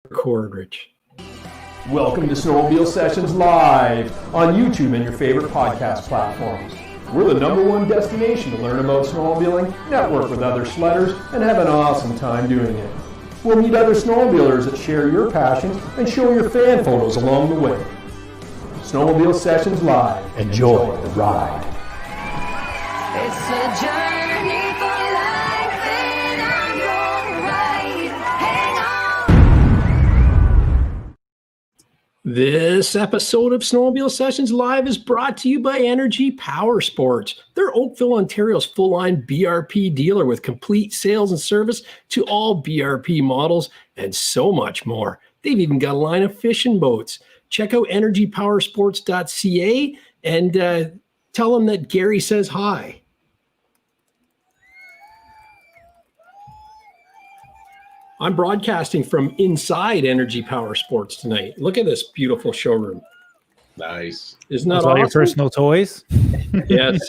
Record, Rich. Welcome to Snowmobile Sessions Live on YouTube and your favorite podcast platforms. We're the #1 destination to learn about snowmobiling, network with other sledders, and have an awesome time doing it. We'll meet other snowmobilers that share your passion and show your fan photos along the way. Snowmobile Sessions Live. Enjoy the ride. It's a journey for life and I'm your ride. Hang on. This episode of Snowmobile Sessions Live is brought to you by Energy Powersports. They're Oakville, Ontario's full-line BRP dealer with complete sales and service to all BRP models and so much more. They've even got a line of fishing boats. Check out energypowersports.ca and tell them that Gary says hi. I'm broadcasting from inside Energy Powersports tonight. Look at this beautiful showroom. Nice. Isn't that That's awesome? all your personal toys? Yes.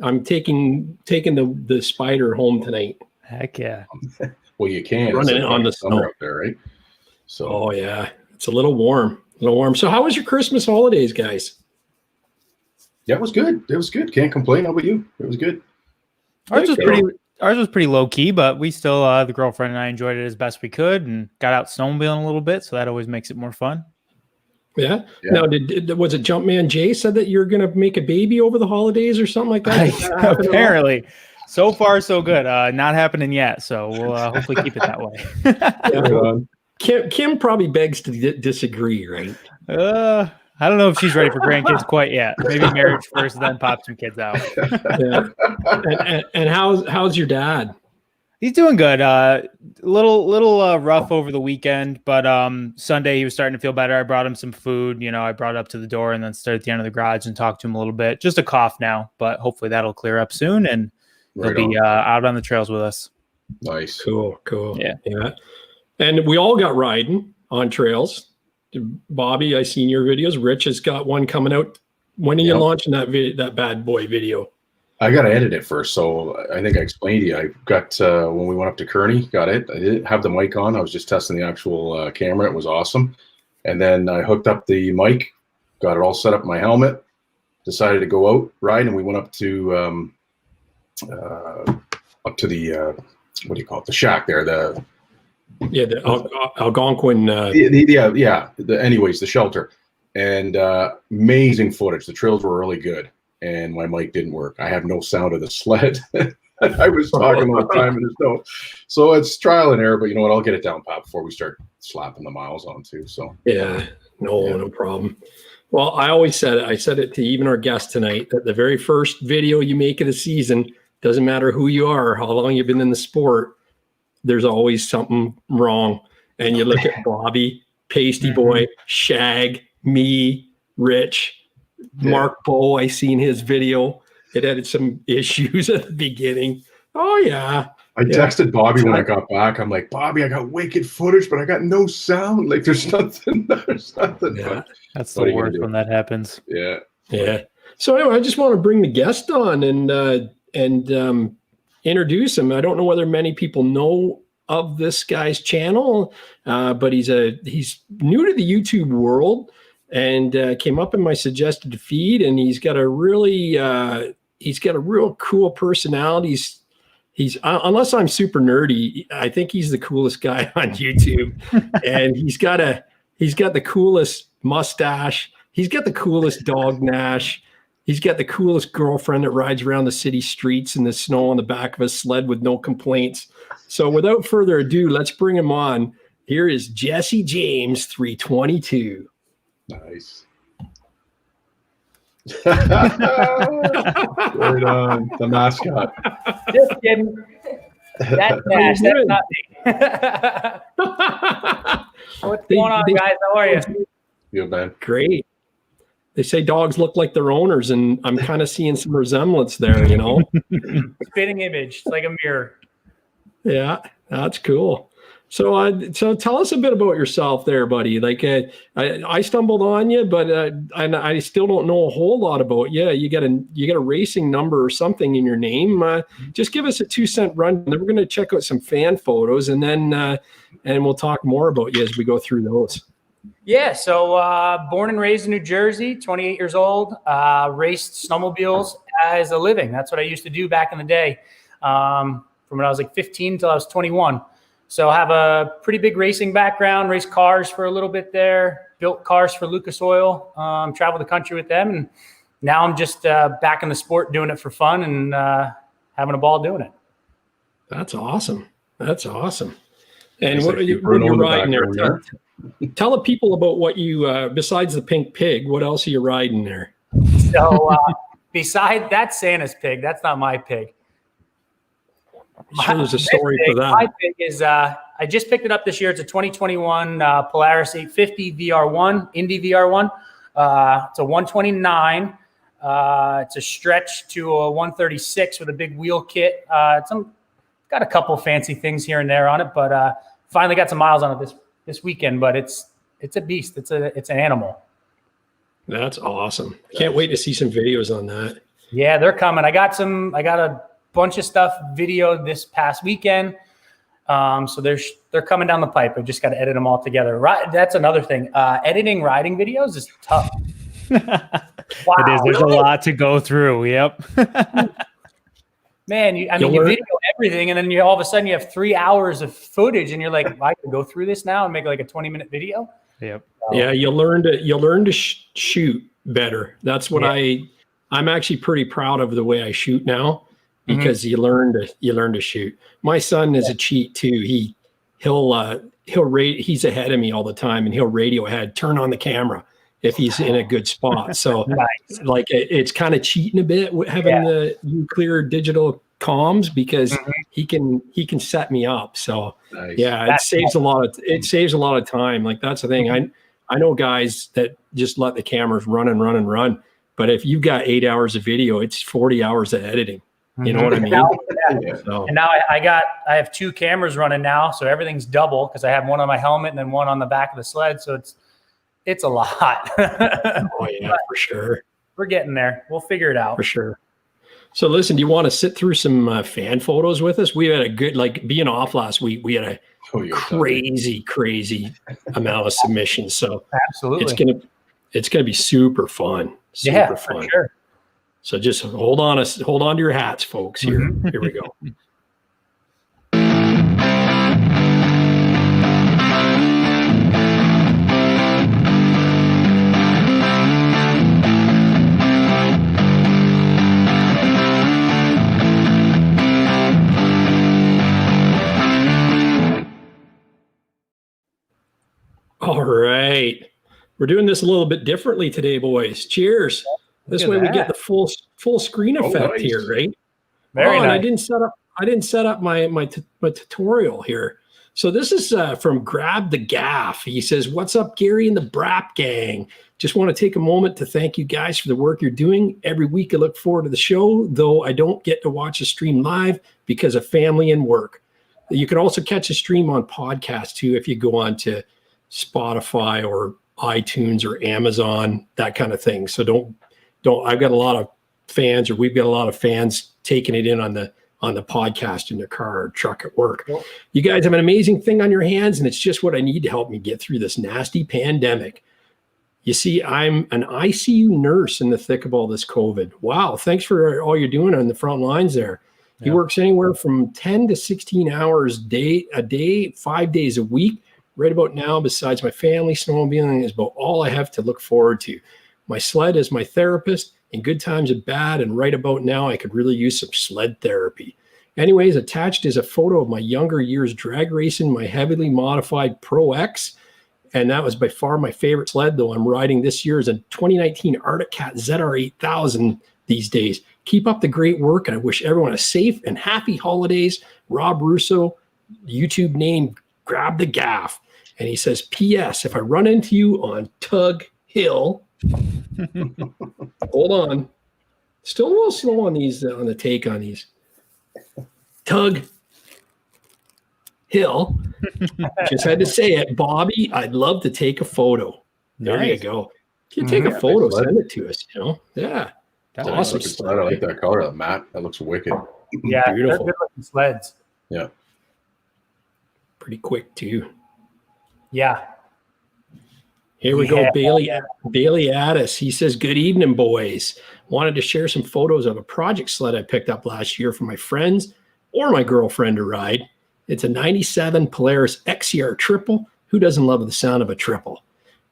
I'm taking the Spider home tonight. Heck yeah. Well, you can. Running it on the summer snow up there, right? So. Oh yeah, it's a little warm. So how was your Christmas holidays, guys? Yeah, it was good. It was good. Can't complain. How about you? It was good. Ours was pretty low key, but we still, the girlfriend and I enjoyed it as best we could and got out snowmobiling a little bit. So that always makes it more fun. Yeah. Now, was it Jumpman Jay said that you're going to make a baby over the holidays or something like that? Apparently. So far, so good. Not happening yet. So we'll hopefully keep it that way. Kim probably begs to disagree, right? I don't know if she's ready for grandkids quite yet. Maybe marriage first, then pop some kids out. Yeah. And how's your dad? He's doing good. Little rough over the weekend, but Sunday he was starting to feel better. I brought him some food. I brought it up to the door and then stood at the end of the garage and talked to him a little bit. Just a cough now, but hopefully that'll clear up soon and he'll be out on the trails with us. Nice. Cool. Yeah. And we all got riding on trails. Bobby, I seen your videos. Rich has got one coming out. When are you launching that bad boy video? I got to edit it first. So I think I explained to you. I got, when we went up to Kearney, got it. I didn't have the mic on. I was just testing the actual camera. It was awesome. And then I hooked up the mic, got it all set up in my helmet, decided to go out ride. And we went up to the, what do you call it? The shack there, the Algonquin. Anyways, the shelter, and amazing footage. The trails were really good, and my mic didn't work. I have no sound of the sled. I was talking all the time in the snow, so it's trial and error. But you know what? I'll get it down pat before we start slapping the miles on too. So no problem. Well, I said it to even our guest tonight that the very first video you make of the season, doesn't matter who you are, how long you've been in the sport, there's always something wrong. And you look at Bobby, Pasty Boy, Shag, me, Rich, Mark Bow. I seen his video. It had some issues at the beginning. Oh yeah. I texted Bobby when I got back. I'm like, Bobby, I got wicked footage, but I got no sound. Like there's nothing. Yeah. That's the worst when that happens. Yeah. So anyway, I just want to bring the guest on and introduce him. I don't know whether many people know of this guy's channel, but he's new to the YouTube world and came up in my suggested feed. And he's got a real cool personality. He's unless I'm super nerdy, I think he's the coolest guy on YouTube. And he's got the coolest mustache. He's got the coolest dog nash. He's got the coolest girlfriend that rides around the city streets in the snow on the back of a sled with no complaints. So without further ado, let's bring him on. Here is JesseJames322. Nice. Right on. The mascot. Just kidding. That's Nash. That's not me. What's going on, guys? How are you? Good, man. Great. They say dogs look like their owners, and I'm kind of seeing some resemblance there, you know? Spitting image. It's like a mirror. Yeah, that's cool. So tell us a bit about yourself there, buddy. Like I stumbled on you, but I still don't know a whole lot about you. You got a racing number or something in your name. Just give us a 2-cent run. Then we're going to check out some fan photos, and then and we'll talk more about you as we go through those. Yeah, so born and raised in New Jersey, 28 years old, raced snowmobiles as a living. That's what I used to do back in the day, from when I was like 15 until I was 21. So I have a pretty big racing background, raced cars for a little bit there, built cars for Lucas Oil, traveled the country with them. And now I'm just back in the sport doing it for fun and having a ball doing it. That's awesome. That's awesome. And Nice, what like are you riding there? Tell the people about what you, besides the pink pig, what else are you riding there? So beside that, Santa's pig. That's not my pig. I'm sure there's a story for that. My pig is, I just picked it up this year. It's a 2021 Polaris 850 VR1, Indy VR1. It's a 129. It's a stretch to a 136 with a big wheel kit. It's got a couple fancy things here and there on it, but finally got some miles on it this weekend. But it's a beast. It's an animal. That's awesome. Can't wait to see some videos on that. Yeah, they're coming. I got a bunch of stuff videoed this past weekend. So they're coming down the pipe. I've just got to edit them all together. That's another thing. Editing riding videos is tough. Wow, It is. There's a lot to go through. Yep. Man, you video everything, and then all of a sudden you have 3 hours of footage, and you're like, I can go through this now and make like a 20-minute video. Yep. Yeah, you learn to shoot better. That's what I'm actually pretty proud of the way I shoot now, because you learn to shoot. My son is a cheat too. He's ahead of me all the time, and he'll radio ahead, turn on the camera if he's in a good spot. So Nice. like it's kind of cheating a bit with having the nuclear digital comms, because he can set me up. So Nice. yeah, it saves a lot of time. Like that's the thing. I know guys that just let the cameras run and run and run. But if you've got 8 hours of video, it's 40 hours of editing. You know what I mean? So. And now I have 2 cameras running now, so everything's double because I have one on my helmet and then one on the back of the sled. So it's a lot. Oh yeah, for sure. We're getting there. We'll figure it out. For sure. So listen, do you want to sit through some fan photos with us? We had a good, like being off last week, we had a crazy amount of submissions. So Absolutely. it's gonna be super fun. Super fun. For sure. So just hold on to your hats, folks. Here we go. All right. We're doing this a little bit differently today, boys. Cheers. This way we get the full screen effect here, right? Very nice. And I didn't set up my tutorial here. So this is from Grab the Gaff. He says, "What's up, Gary and the Brap gang? Just want to take a moment to thank you guys for the work you're doing. Every week I look forward to the show, though I don't get to watch the stream live because of family and work. You can also catch a stream on podcast too if you go on to Spotify or iTunes or Amazon, that kind of thing. So don't. I've got a lot of fans, or we've got a lot of fans taking it in on the podcast in their car or truck at work. Cool. You guys have an amazing thing on your hands, and it's just what I need to help me get through this nasty pandemic. You see, I'm an ICU nurse in the thick of all this COVID. Wow, thanks for all you're doing on the front lines there. Yeah. He works anywhere from 10 to 16 hours a day, 5 days a week. Right about now, besides my family, snowmobiling is about all I have to look forward to. My sled is my therapist in good times and bad, and right about now I could really use some sled therapy. Anyways, attached is a photo of my younger years drag racing my heavily modified Pro X, and that was by far my favorite sled, though I'm riding this year's a 2019 Arctic Cat ZR 8000 these days. Keep up the great work, and I wish everyone a safe and happy holidays. Rob Russo, YouTube name Grab the Gaff." And he says, "P.S. If I run into you on Tug Hill," hold on. Still a little slow on these, on the take on these. Tug hill. Just had to say it. Bobby, I'd love to take a photo. There you go. You take a photo, send it to us, Yeah. That's awesome. I like that color, that matte. That looks wicked. Yeah, Beautiful. they're good looking sleds. Yeah. Pretty quick too. Yeah. Here we go. Bailey Addis. He says, good evening, boys. Wanted to share some photos of a project sled I picked up last year for my friends or my girlfriend to ride. It's a 97 Polaris XCR triple. Who doesn't love the sound of a triple?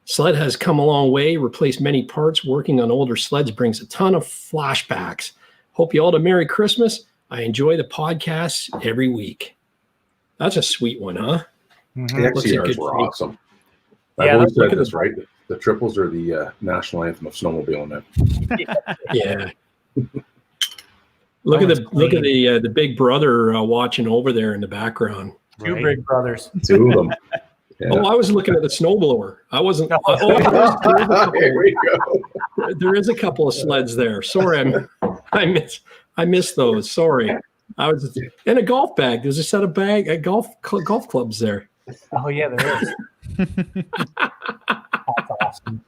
Sled has come a long way, replaced many parts. Working on older sleds brings a ton of flashbacks. Hope you all had a Merry Christmas. I enjoy the podcasts every week. That's a sweet one, huh? The XCRs were awesome. Yeah, I've always said look at this, right? The triples are the national anthem of snowmobiling, man. Yeah. Look at the big brother watching over there in the background. Two big brothers. Two of them. Yeah. Oh, I was looking at the snowblower. I wasn't. There is a couple of sleds there. Sorry, I missed those. Sorry, I was in a golf bag. There's a set of golf clubs there. Oh yeah, there is. That's awesome.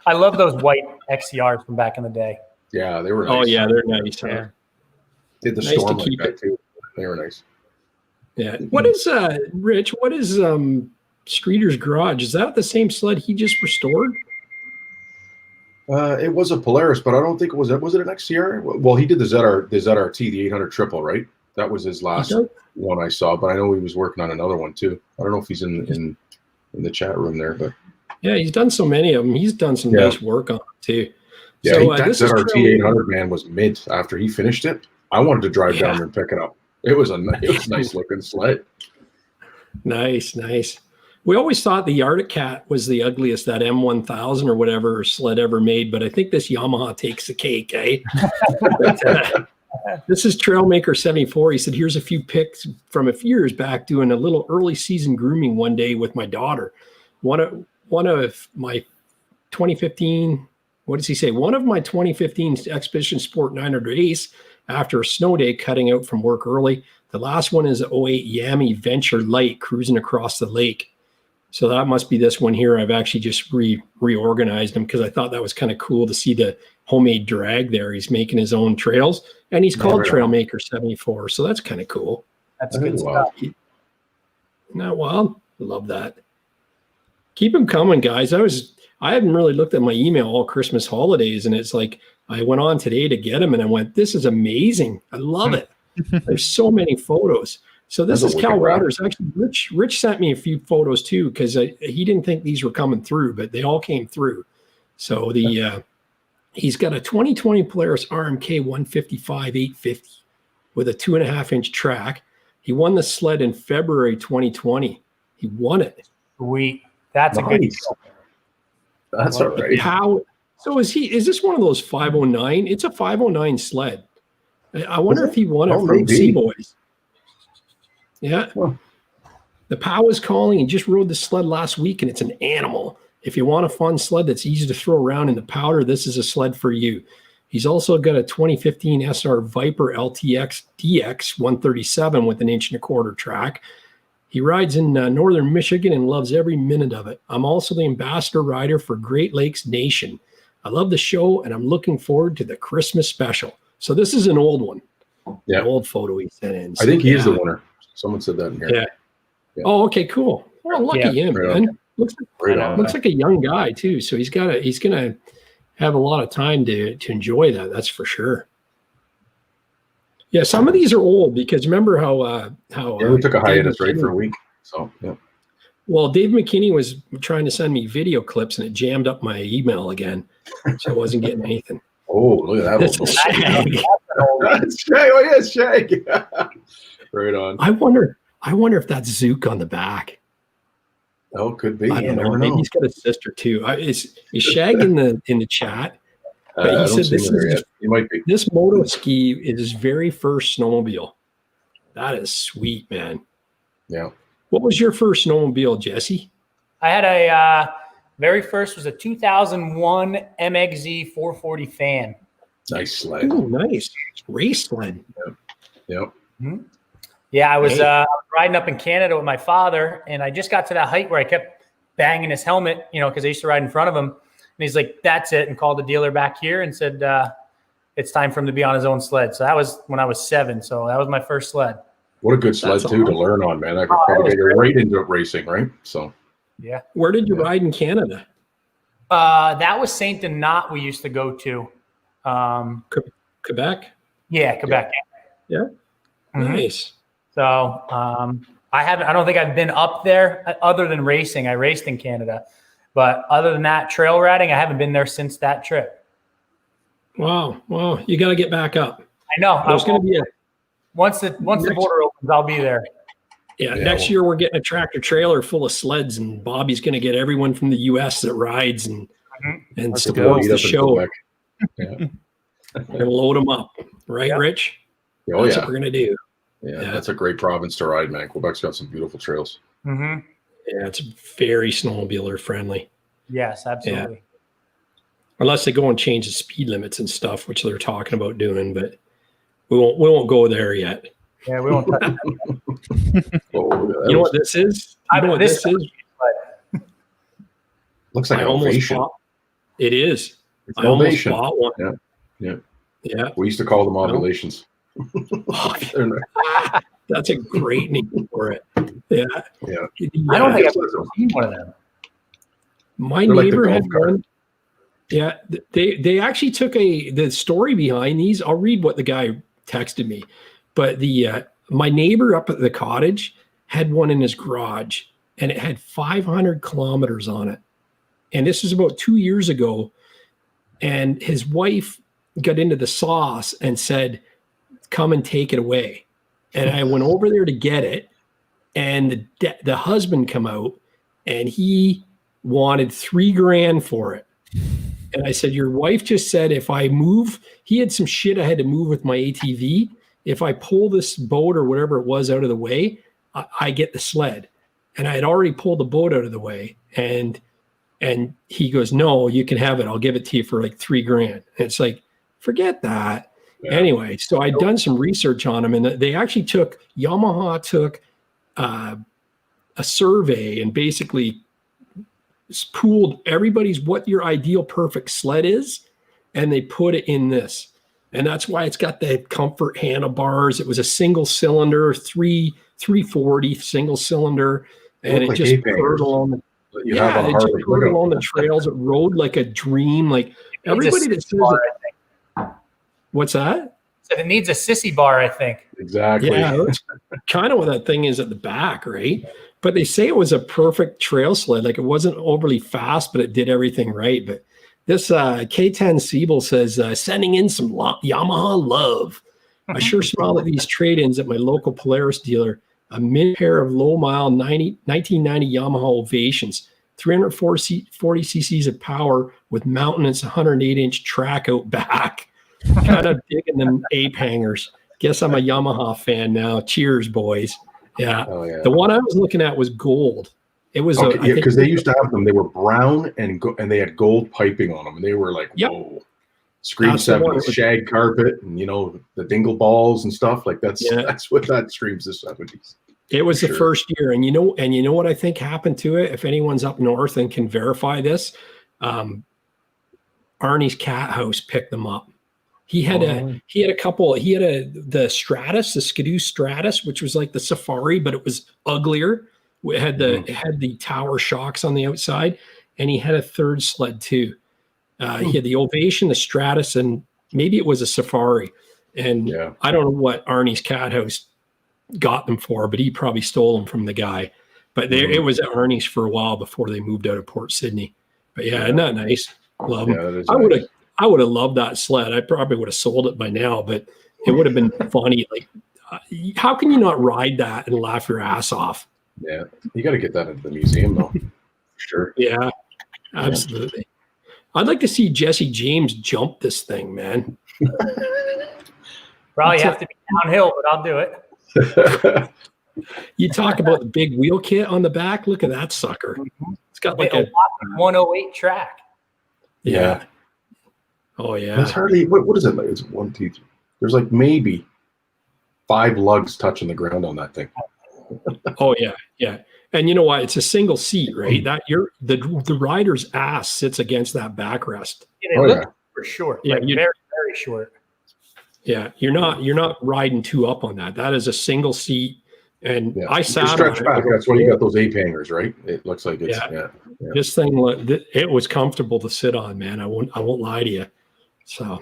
I love those white XCRs from back in the day. Yeah, they were nice. Oh yeah, they're nice. Huh? Yeah. Did the Nice storm to like keep that it. too. They were nice. Yeah. What is Rich? What is Streeter's garage? Is that the same sled he just restored? It was a Polaris, but I don't think it was. Was it an XCR? Well, he did the ZRT, the 800 triple, right? That was his last one I saw. But I know he was working on another one too. I don't know if he's in the chat room there, but yeah, he's done so many of them. He's done some nice work on it too. Yeah, so, that ZRT 800 man was mint after he finished it. I wanted to drive down there and pick it up. It was a nice looking sled. Nice. We always thought the Arctic Cat was the ugliest, that M1000 or whatever sled ever made, but I think this Yamaha takes the cake, eh? This is Trailmaker 74. He said, here's a few pics from a few years back doing a little early season grooming one day with my daughter. One of my 2015, what does he say? One of my 2015 Expedition Sport 900 Ace after a snow day cutting out from work early. The last one is an 08 Yami Venture Light cruising across the lake. So that must be this one here. I've actually just reorganized them because I thought that was kind of cool to see the homemade drag there. He's making his own trails, and he's called Trailmaker 74. So that's kind of cool. That's good stuff. Isn't that wild? I love that. Keep them coming, guys. I hadn't really looked at my email all Christmas holidays, and it's like I went on today to get them, and I went, this is amazing. I love it. There's so many photos. So this is Cal Waters. Actually, Rich sent me a few photos too, because he didn't think these were coming through, but they all came through. So he's got a 2020 Polaris RMK 155 850 with a 2.5-inch track. He won the sled in February 2020. He won it. Sweet. That's a good deal. That's all right. So is this one of those 509? It's a 509 sled. I wonder if he won it from Seaboys. Yeah. Well, the POW is calling. He just rode the sled last week, and it's an animal. If you want a fun sled that's easy to throw around in the powder, this is a sled for you. He's also got a 2015 SR Viper LTX DX 137 with an 1.25-inch track. He rides in northern Michigan and loves every minute of it. I'm also the ambassador rider for Great Lakes Nation. I love the show, and I'm looking forward to the Christmas special. So this is an old one. Yeah. An old photo he sent in. So, I think he is the winner. Someone said that in here. Yeah. Oh, okay, cool. Well, lucky him, man. Looks like a young guy too. So he's gonna have a lot of time to enjoy that. That's for sure. Yeah, some of these are old because remember how we took a hiatus right for a week. So yeah. Well, Dave McKinney was trying to send me video clips and it jammed up my email again, so I wasn't getting anything. Oh, look at that! This is Shag. That's Shag. Oh yeah, Shag. Right on. I wonder if that's Zook on the back. Oh, could be. I don't know. Maybe he's got a sister too. Is Shag in the chat? But he said this moto ski is his very first snowmobile. That is sweet, man. Yeah. What was your first snowmobile, Jesse? I had a very first was a 2001 MXZ 440 fan. Nice sled. Oh, nice race sled. Yep. Mm-hmm. Yeah, I was Hey. riding up in Canada with my father, and I just got to that height where I kept banging his helmet, because I used to ride in front of him. And he's like, "That's it," and called the dealer back here and said, it's time for him to be on his own sled. So that was when I was 7. So that was my first sled. What a good sled That's too to awesome. learn on, man. I could probably get you right into racing, right? So Yeah. Where did you ride in Canada? That was Saint Denis we used to go to. Quebec? Yeah, Quebec. Yeah. Mhm. Nice. So I don't think I've been up there other than racing. I raced in Canada, but other than that, trail riding, I haven't been there since that trip. Wow. Well, you got to get back up. I know. There's going to be once the border opens, I'll be there. next year we're getting a tractor trailer full of sleds, and Bobby's going to get everyone from the U.S. that rides and Let's supports Meet the up in show. Quebec. Yeah. We're going to load them up, right, Rich? Oh That's yeah. what we're going to do. Yeah, that's a great province to ride, man. Quebec's got some beautiful trails. Mm-hmm. Yeah, it's very snowmobiler friendly. Yes, absolutely. Unless they go and change the speed limits and stuff, which they're talking about doing, but we won't go there yet. Yeah, we won't touch that. You know what this is? You know what this is? Looks like I an almost ovation. bought. It is. It's I an almost ovation. bought one. Yeah. Yeah. Yeah. We used to call them ovulations. That's a great name for it. Yeah. Yeah. I don't think I've ever seen one of them. My They're like the neighbor golf had cart. one. Yeah, they actually took the story behind these. I'll read what the guy texted me. But my neighbor up at the cottage had one in his garage, and it had 500 kilometers on it. And this was about 2 years ago. And his wife got into the sauce and said, "Come and take it away." And I went over there to get it, and the husband come out, and he wanted $3,000 for it. And I said, "Your wife just said if I move," he had some shit I had to move with my ATV. "If I pull this boat or whatever it was out of the way, I get the sled." And I had already pulled the boat out of the way. And he goes, "No, you can have it. I'll give it to you for like $3,000. And it's like, forget that. Yeah. Anyway, so I'd done some research on them, and they actually Yamaha took a survey and basically pooled everybody's what your ideal perfect sled is, and they put it in this. And that's why it's got the comfort handlebars. It was a single cylinder, 340 single cylinder, and it just purred along the on the trails. It rode like a dream. Like everybody that says it, what's that? It needs a sissy bar, I think. Exactly. Yeah, that's kind of what that thing is at the back, right? But they say it was a perfect trail sled. Like it wasn't overly fast, but it did everything right. But this K10 Siebel says, sending in some Yamaha love. I sure smiled at these trade-ins at my local Polaris dealer. A mid pair of low-mile 1990 Yamaha Ovations, 340 cc's of power with mountainous 108-inch track out back. Kind of digging them ape hangers. Guess I'm a Yamaha fan now. Cheers, boys. Yeah. Oh, yeah. The one I was looking at was gold. It was because they used to have them. They were brown and they had gold piping on them, and they were like, whoa. Scream 70s, shag carpet, and the dingle balls and stuff like that's what that screams the 70s. It was the first year, and you know what I think happened to it. If anyone's up north and can verify this, Arnie's Cat House picked them up. He had a couple. He had the Stratus, the Skidoo Stratus, which was like the Safari, but it was uglier. It had the tower shocks on the outside, and he had a third sled too. He had the Ovation, the Stratus, and maybe it was a Safari. And I don't know what Arnie's Cat House got them for, but he probably stole them from the guy. But it was at Arnie's for a while before they moved out of Port Sydney. But isn't that nice? Love them. I would have loved that sled. I probably would have sold it by now, but it would have been funny. Like, how can you not ride that and laugh your ass off? Yeah, you got to get that into the museum, though. Sure. Yeah, absolutely. I'd like to see Jesse James jump this thing, man. Probably have to be downhill, but I'll do it. You talk about the big wheel kit on the back. Look at that sucker. It's got like a 108 track. Yeah. Oh yeah. It's hardly what is it like? It's 1, 2, 3. There's like maybe 5 lugs touching the ground on that thing. Oh yeah, yeah. And you know what? It's a single seat, right? That the rider's ass sits against that backrest. Yeah, they look for short. Yeah, Like very, very short. Yeah, you're not riding 2 up on that. That is a single seat. And I sat stretch on back. it. That's why you got those ape hangers, right? It looks like it's This thing, it was comfortable to sit on, man. I won't lie to you. So,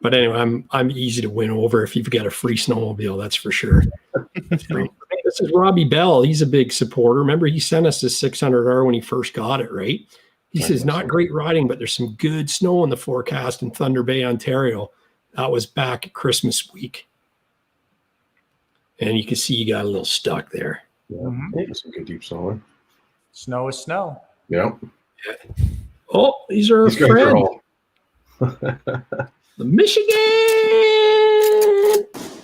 but anyway, I'm easy to win over if you've got a free snowmobile. That's for sure. So, this is Robbie Bell. He's a big supporter. Remember, he sent us his 600R when he first got it, right? He says, not great riding, but there's some good snow in the forecast in Thunder Bay, Ontario. That was back at Christmas week. And you can see you got a little stuck there. Yeah, some good deep snow. Snow is snow. Yeah. Oh, these are our friends. The Michigan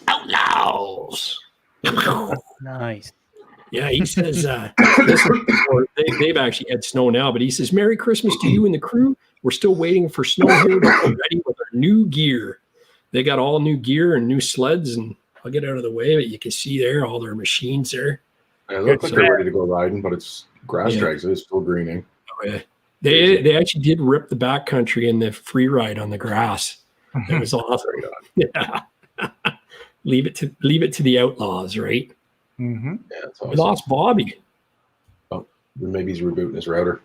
Outlaws. Nice. Yeah, he says they've actually had snow now, but he says, Merry Christmas to you and the crew. We're still waiting for snow here to be ready with our new gear. They got all new gear and new sleds, and I'll get out of the way, but you can see there all their machines there. It looks like they're ready to go riding, but it's grass drags. It is still greening. Oh, yeah. They actually did rip the backcountry in the free ride on the grass. It was awesome. Yeah. leave it to the outlaws, right? Mm-hmm. Yeah, that's awesome. We lost Bobby. Oh, maybe he's rebooting his router.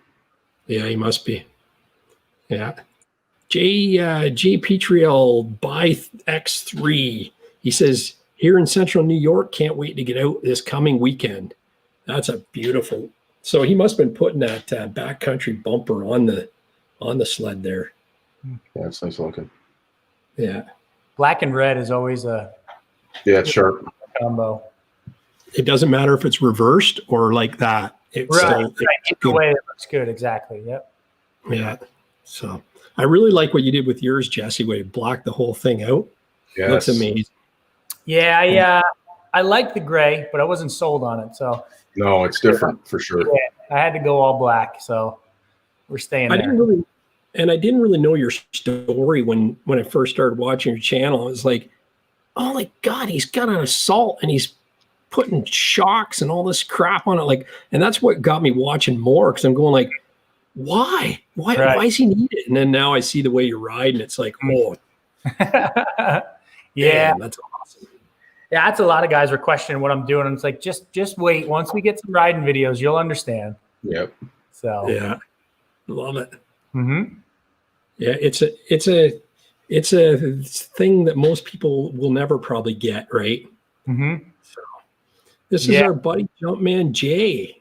Yeah, he must be. Yeah. J Petriel by X3. He says, here in central New York, can't wait to get out this coming weekend. That's a beautiful. So he must have been putting that backcountry bumper on the sled there. Yeah, it's nice looking. Yeah. Black and red is always a it's sharp combo. It doesn't matter if it's reversed or like that. It's Right. still, Either way, it looks good. Exactly. Yep. yeah. So I really like what you did with yours, Jesse, where you blocked the whole thing out. Yes. Looks amazing. Yeah, I like the gray, but I wasn't sold on it. So No, it's different for sure. yeah, I had to go all black. So we're staying there. I didn't really know your story when I first started watching your channel. I was like, oh my God, he's got an Assault and he's putting shocks and all this crap on it. Like, and that's what got me watching more, because I'm going like, why does he need it? And then now I see the way you ride, and it's like, oh, yeah, man, that's awesome. Yeah, that's a lot of guys were questioning what I'm doing. And it's like, just wait. Once we get some riding videos, you'll understand. Yep. So Yeah, love it. Mm-hmm. Yeah, it's a thing that most people will never probably get, right? Mm-hmm. So this is our buddy Jumpman Jay.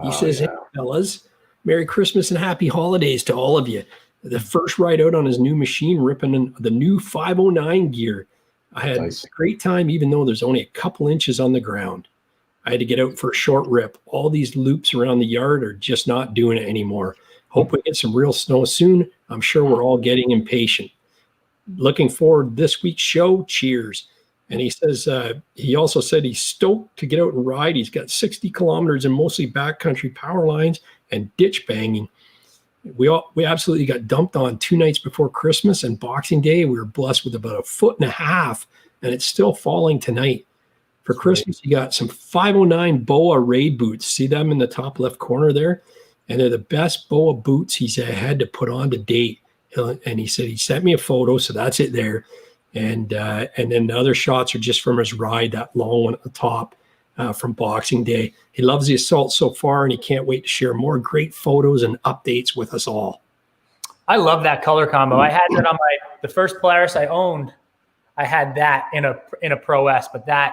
He says, yeah. hey, fellas, Merry Christmas and Happy Holidays to all of you. The first ride out on his new machine, ripping in the new 509 gear. I had a great time, even though there's only a couple inches on the ground. I had to get out for a short rip. All these loops around the yard are just not doing it anymore. Hope we get some real snow soon. I'm sure we're all getting impatient. Looking forward to this week's show. Cheers. And he says, he also said he's stoked to get out and ride. He's got 60 kilometers and mostly backcountry power lines and ditch banging. We absolutely got dumped on 2 nights before Christmas and Boxing Day. We were blessed with about 1.5 feet, and it's still falling tonight. For Christmas, you got some 509 BOA raid boots. See them in the top left corner there? And they're the best BOA boots he's had to put on to date. And he said he sent me a photo, so that's it there. And then the other shots are just from his ride, that long one at the top from Boxing Day. He loves the Assault so far, and he can't wait to share more great photos and updates with us all. I love that color combo. I had that on the first Polaris I owned. I had that in a Pro S, but that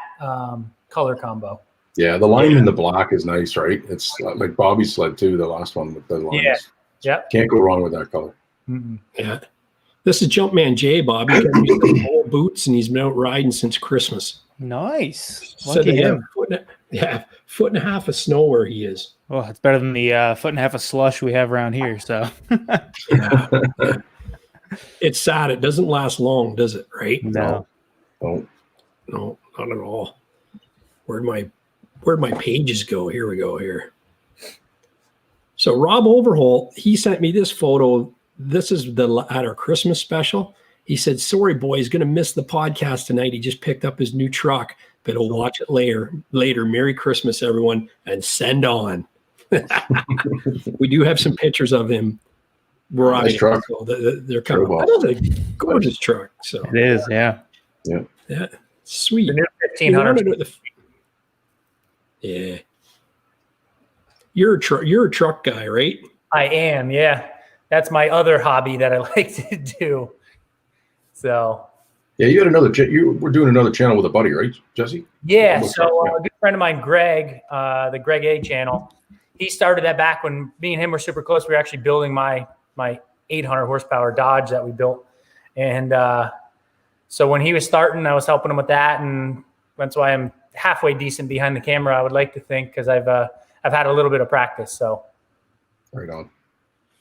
color combo. Yeah, the line in the black is nice, right? It's like Bobby's sled too, the last one with the lines. Yeah. Yep. Can't go wrong with that color. Mm-hmm. Yeah. This is Jumpman Jay, Bobby. He's got these BOA boots, and he's been out riding since Christmas. Nice. Said Lucky they have him. a 1.5 feet of snow where he is. Oh, it's better than the 1.5 feet of slush we have around here. So Yeah. It's sad. It doesn't last long, does it? Right? no. Don't. No, not at all. Where'd my pages go? Here we go here. So Rob Overholt, he sent me this photo. This is at our Christmas special. He said, sorry, boy, he's going to miss the podcast tonight. He just picked up his new truck, but he'll watch it later. Merry Christmas, everyone, and send on. We do have some pictures of him. Nice truck. So they're kind of a gorgeous truck. So It is, yeah. yeah, sweet. The new 1500. Yeah. You're a truck guy, right? I am, yeah. That's my other hobby that I like to do. So Yeah, you got another. You were doing another channel with a buddy, right, Jesse? yeah, so a good friend of mine, Greg, the Greg A channel, he started that back when me and him were super close. We were actually building my 800 horsepower Dodge that we built, and so when he was starting, I was helping him with that, and that's why I'm halfway decent behind the camera. I would like to think, because I've had a little bit of practice. So Right on.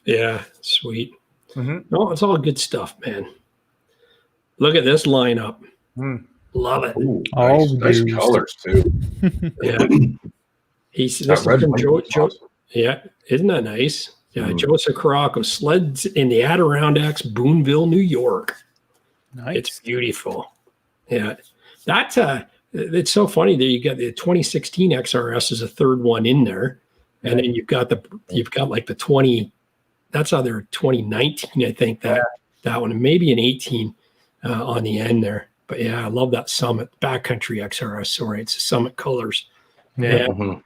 Yeah, sweet. Mm-hmm. No, it's all good stuff, man. Look at this lineup. Love it. Ooh, Oh, nice dude. colors too. Yeah. This That is red from one Joe. was awesome. Yeah, isn't that nice? Yeah, Joseph Caracco sleds in the Adirondacks, Boonville, New York. Nice. It's beautiful. Yeah, that's it's so funny that you got the 2016 XRS as a third one in there, and then you've got like the 20. That's other 2019, I think that one, and maybe an 18 on the end there. But yeah, I love that Summit backcountry XRS. Sorry, it's the Summit colors. Yeah. Mhm.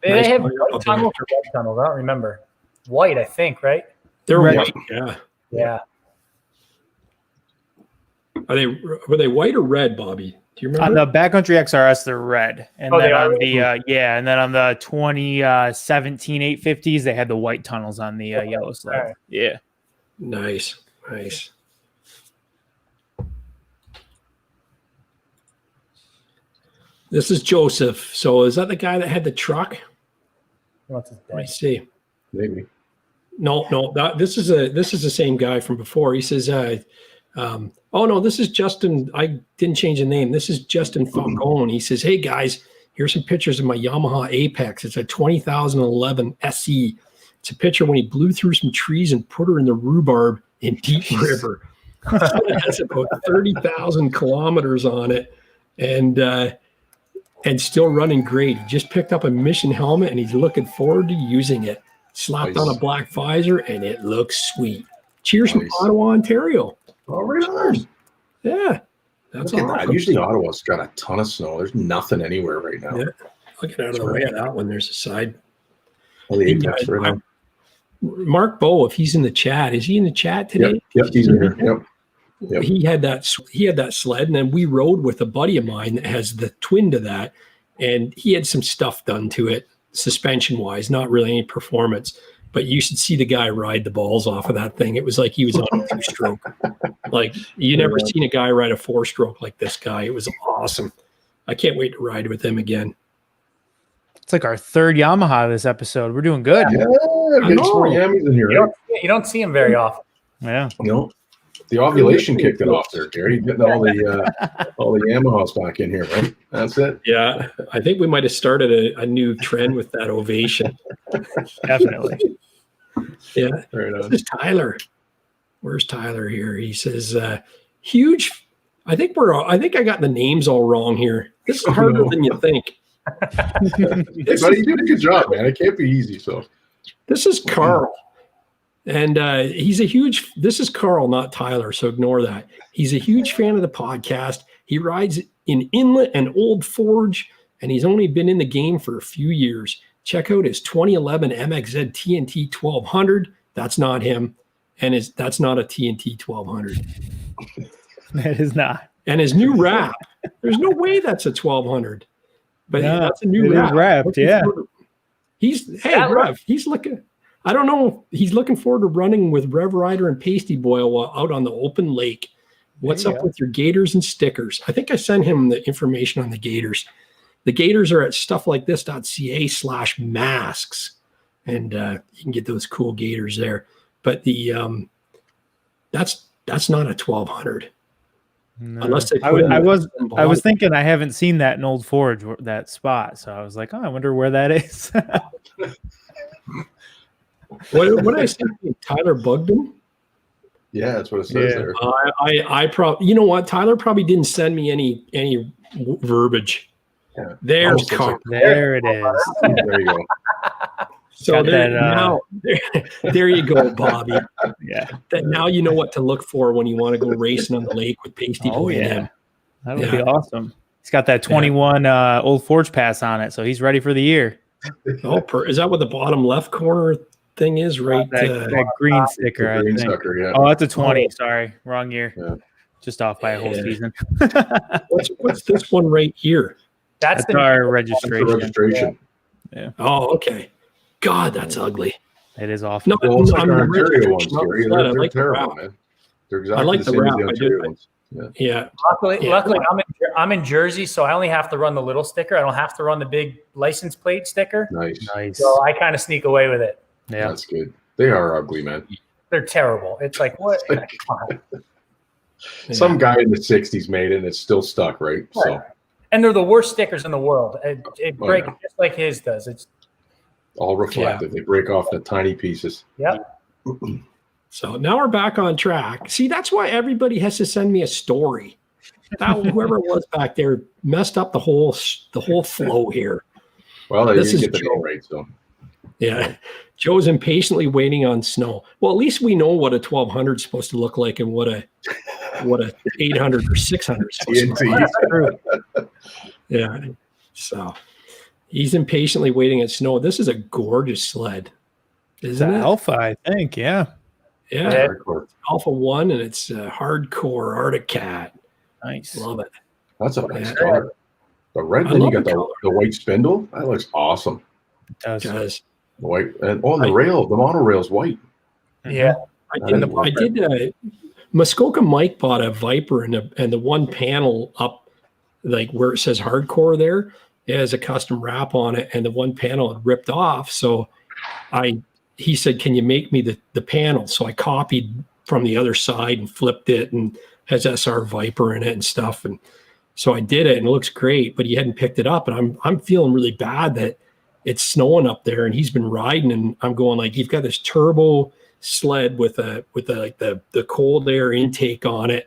they Nice have lineup white up tunnels or red tunnels. I don't remember. White, I think, right? They're Red. white. Yeah. Yeah. Were they white or red, Bobby? Do you On remember? the backcountry XRS, they're red, and Oh, then they are? on the and then on the 2017 850s, they had the white tunnels on the yellow sled. All right. Yeah, Nice. This is Joseph. So is that the guy that had the truck? What's his Let me name? see. Maybe. No, this is the same guy from before. He says, oh no, this is Justin. I didn't change the name. This is Justin Falcone. He says, hey guys, here's some pictures of my Yamaha Apex. It's a 2011 SE. It's a picture when he blew through some trees and put her in the rhubarb in Deep River. It has about 30,000 kilometers on it, and still running great. He just picked up a mission helmet and he's looking forward to using it. Slapped Nice. on a black visor and it looks sweet. Cheers from Nice. Ottawa, Ontario. Oh, right on. Yeah, that's Look at that. awesome. Usually Ottawa's got a ton of snow. There's nothing anywhere right now. Yeah. Looking out of the way of that one, there's a side. All the Apex right now. Mark Bow, if he's in the chat, is he in the chat today? Yep, he's in here. Yep. He had that sled, and then we rode with a buddy of mine that has the twin to that, and he had some stuff done to it suspension wise, not really any performance, but you should see the guy ride the balls off of that thing. It was like he was on a 2-stroke. Like you never seen a guy ride a 4-stroke like this guy. It was awesome. I can't wait to ride with him again. it's like our third Yamaha this episode. We're doing good. Yeah, getting some more Yamis in here, right? You don't see him very often. Yeah. No. The ovulation kicked it off there, Gary. Getting all the Yamahas back in here, right? That's it. Yeah, I think we might have started a new trend with that ovation. Definitely. Yeah. Right on. This is Tyler. Where's Tyler here? He says, huge. I think I got the names all wrong here. This is harder than you think. Hey, buddy, you did a good job, man. It can't be easy. So This is Carl. And this is Carl, not Tyler. So ignore that. He's a huge fan of the podcast. He rides in Inlet and Old Forge, and he's only been in the game for a few years. Check out his 2011 MXZ TNT 1200. That's not him. And that's not a TNT 1200. It is not. And his new wrap. There's no way that's a 1200. But No, that's a new it is wrap. wrapped, yeah. Rev, he's looking. I don't know. He's looking forward to running with Rev Rider and Pasty Boy while out on the open lake. What's up with your gators and stickers? I think I sent him the information on the gators. The gators are at stufflikethis.ca/masks, and you can get those cool gators there. But that's not a 1200. No. Unless they I was thinking I haven't seen that in Old Forge, that spot. So I was like, oh, I wonder where that is. What I say? Tyler Bugden? Yeah, that's what it says Yeah. there. I probably, you know what? Tyler probably didn't send me any verbiage. Yeah. There's Oh, so it's Carl. There it is. There you go. So Got there, that, now, there you go, Bobby. Yeah. That now you know what to look for when you want to go racing on the lake with Pasty Oh, Boy and yeah. him. That would be awesome. He's got that 21 Old Forge Pass on it, so he's ready for the year. Oh, is that what the bottom left corner thing is? Right, That green sticker, I Green think. sucker, yeah. Oh, that's a 20. Sorry, wrong year. Yeah. Just off by a whole Yeah. season. what's this one right here? That's That's our That's registration. the registration. Oh, okay. God, that's ugly. It is awful. No, Well, it's like I'm our the Ontario ones, registration, Gary. not the They're sled. I like the terrible, wrap. man. They're exactly like the the same as wrap. the I Ontario do. ones. Yeah. Yeah. Luckily, I'm in Jersey, so I only have to run the little sticker. I don't have to run the big license plate sticker. Nice. Nice. So I kind of sneak away with it. Yeah. That's good. They are ugly, man. They're terrible. It's like what? Come on. Some guy in the 60s made it and it's still stuck, right? So And they're the worst stickers in the world. It Oh, breaks yeah. just like his does. It's all reflective. They break off into tiny pieces. yep. So now we're back on track. See, that's why everybody has to send me a story. Whoever it was back there messed up the whole flow here. Well, This you is get the Joe. name right, so Yeah. Joe's impatiently waiting on snow. Well, at least we know what a 1200 is supposed to look like and what a 800 or 600 is supposed to look like. Yeah. So he's impatiently waiting at snow. This is a gorgeous sled, It's isn't an it? Alpha, I think. Yeah. Yeah. hardcore. Alpha 1, and it's a hardcore Arctic Cat. Nice. Love it. That's a nice Yeah. color. The red, I then you love got the the, color. the white spindle. That looks awesome. It does. Guys, The white and the rail, the monorail's white. Yeah. I did Muskoka Mike bought a Viper and the one panel up like where it says hardcore there, it has a custom wrap on it, and the one panel had ripped off. So he said, "Can you make me the panel?" So I copied from the other side and flipped it, and has SR Viper in it and stuff. And so I did it, and it looks great. But he hadn't picked it up, and I'm feeling really bad that it's snowing up there, and he's been riding, and I'm going like, you've got this turbo sled with like the cold air intake on it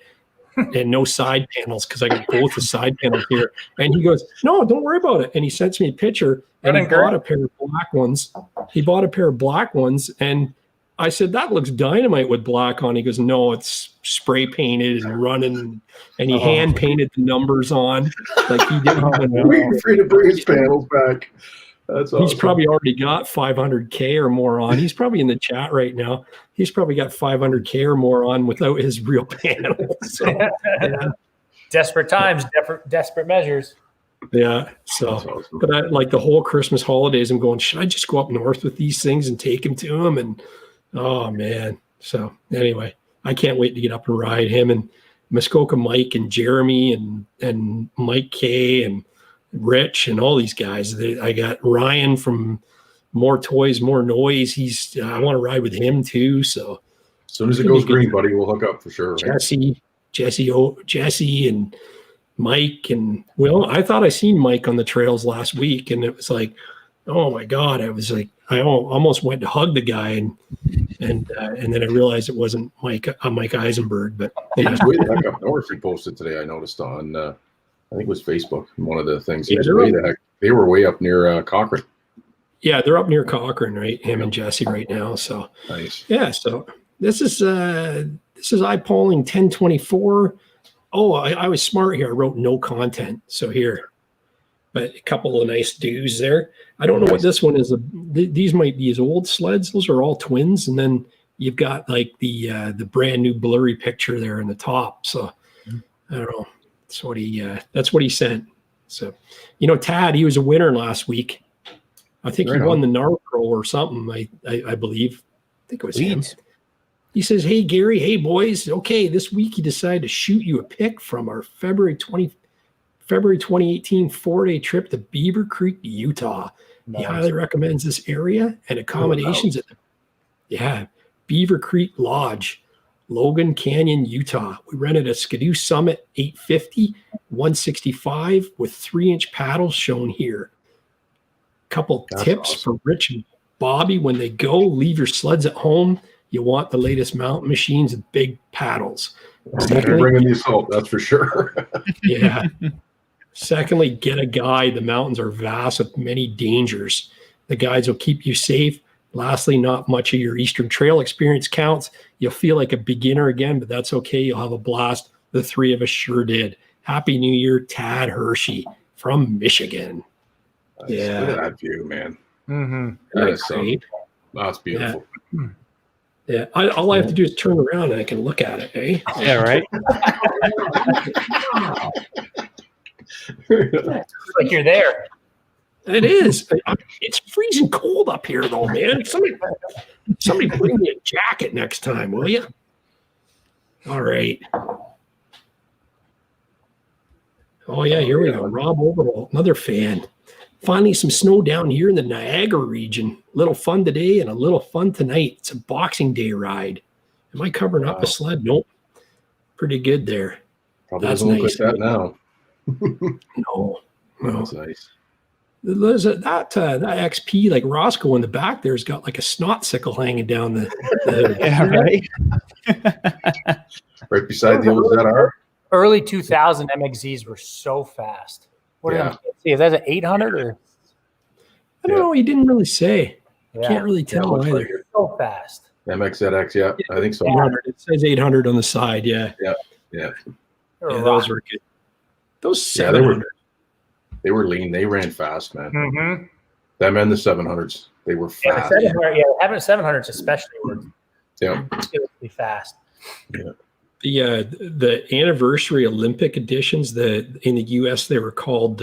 and no side panels, because I got both the side panels here. And he goes, "No, don't worry about it." And he sends me a picture, and he bought a pair of black ones. He bought a pair of black ones, and I said, "That looks dynamite with black on." He goes, "No, it's spray painted and running," and he hand painted the numbers on like he didn't even Waiting for you to bring his panels back. That's awesome. He's probably already got 500K or more on. He's probably in the chat right now. He's probably got 500K or more on without his real panel. So, yeah. Desperate times, desperate measures. Yeah. So, That's awesome. but I, like the whole Christmas holidays, I'm going, should I just go up north with these things and take him to him? And oh man. So anyway, I can't wait to get up and ride him and Muskoka Mike and Jeremy and Mike K and Rich and all these guys. I got Ryan from More Toys, More Noise. I want to ride with him too. So As soon as it goes green, buddy, we'll hook up for sure. Right? Jesse and Mike, and well, I thought I seen Mike on the trails last week, and it was like, oh my God, I was like, I almost went to hug the guy, and then I realized it wasn't Mike Eisenberg, but He was way the heck up north. He posted today. I noticed on I think it was Facebook. One of the things. Yeah, They were way up near Cochrane. yeah, they're up near Cochrane, right? Him and Jesse right now. So Nice. yeah, so this is iPolling 1024. Oh, I was smart here. I wrote no content. So here, but a couple of nice dudes there. I don't know what this one is. These might be his old sleds. Those are all twins, and then you've got like the brand new blurry picture there in the top. So I don't know. That's what he sent. So, Tad, he was a winner last week. I think he won the NARPro or something. I believe. I think it was him. He says, "Hey Gary, hey boys. Okay, this week he decided to shoot you a pic from our February 2018 4-day trip to Beaver Creek, Utah. He highly recommends this area and accommodations at Beaver Creek Lodge, Logan Canyon, Utah. We rented a Skidoo Summit 850, 165 with 3-inch paddles shown here. Couple tips for Rich and Bobby when they go: leave your sleds at home You want the latest mountain machines with big paddles. You're bringing the assault, that's for sure. Yeah. Secondly, get a guide. The mountains are vast with many dangers. The guides will keep you safe. Lastly, not much of your Eastern Trail experience counts. You'll feel like a beginner again, but that's okay. You'll have a blast. The three of us sure did. Happy New Year, Tad Hershey from Michigan. Nice. Yeah. Look at that view, man. Mm-hmm. That is so, Great. that's beautiful. Yeah, all I have to do is turn around and I can look at it, eh? Yeah, right. Like you're there. It is. It's freezing cold up here, though, man. Somebody bring me a jacket next time, will you? All right. Oh, yeah, here we go. Rob Overall, another fan. Finally, some snow down here in the Niagara region. Little fun today and a little fun tonight. It's a Boxing Day ride. Am I covering up a sled? Nope. Pretty good there. Probably That's doesn't look nice. like that now. No. That's nice. There's that XP, like Roscoe in the back there's got like a snot sickle hanging down the Yeah, right. Right beside the old ZR. Early 2000 MXZs were so fast. What Yeah. did I see? Is that an 800 or I don't know. He didn't really say. yeah, Can't really Yeah, tell looks either. like it. so fast? MXZX, yeah, I think so. 800. It says 800 on the side. Yeah. Yeah. They were Yeah, those rocking. were good. Those Yeah, they 700. they were lean. They ran fast, man. Mm-hmm. Them and the 700s, they were Yeah, the fast. 700, having 700s especially were Yeah. ridiculously fast. The anniversary Olympic editions, in the US they were called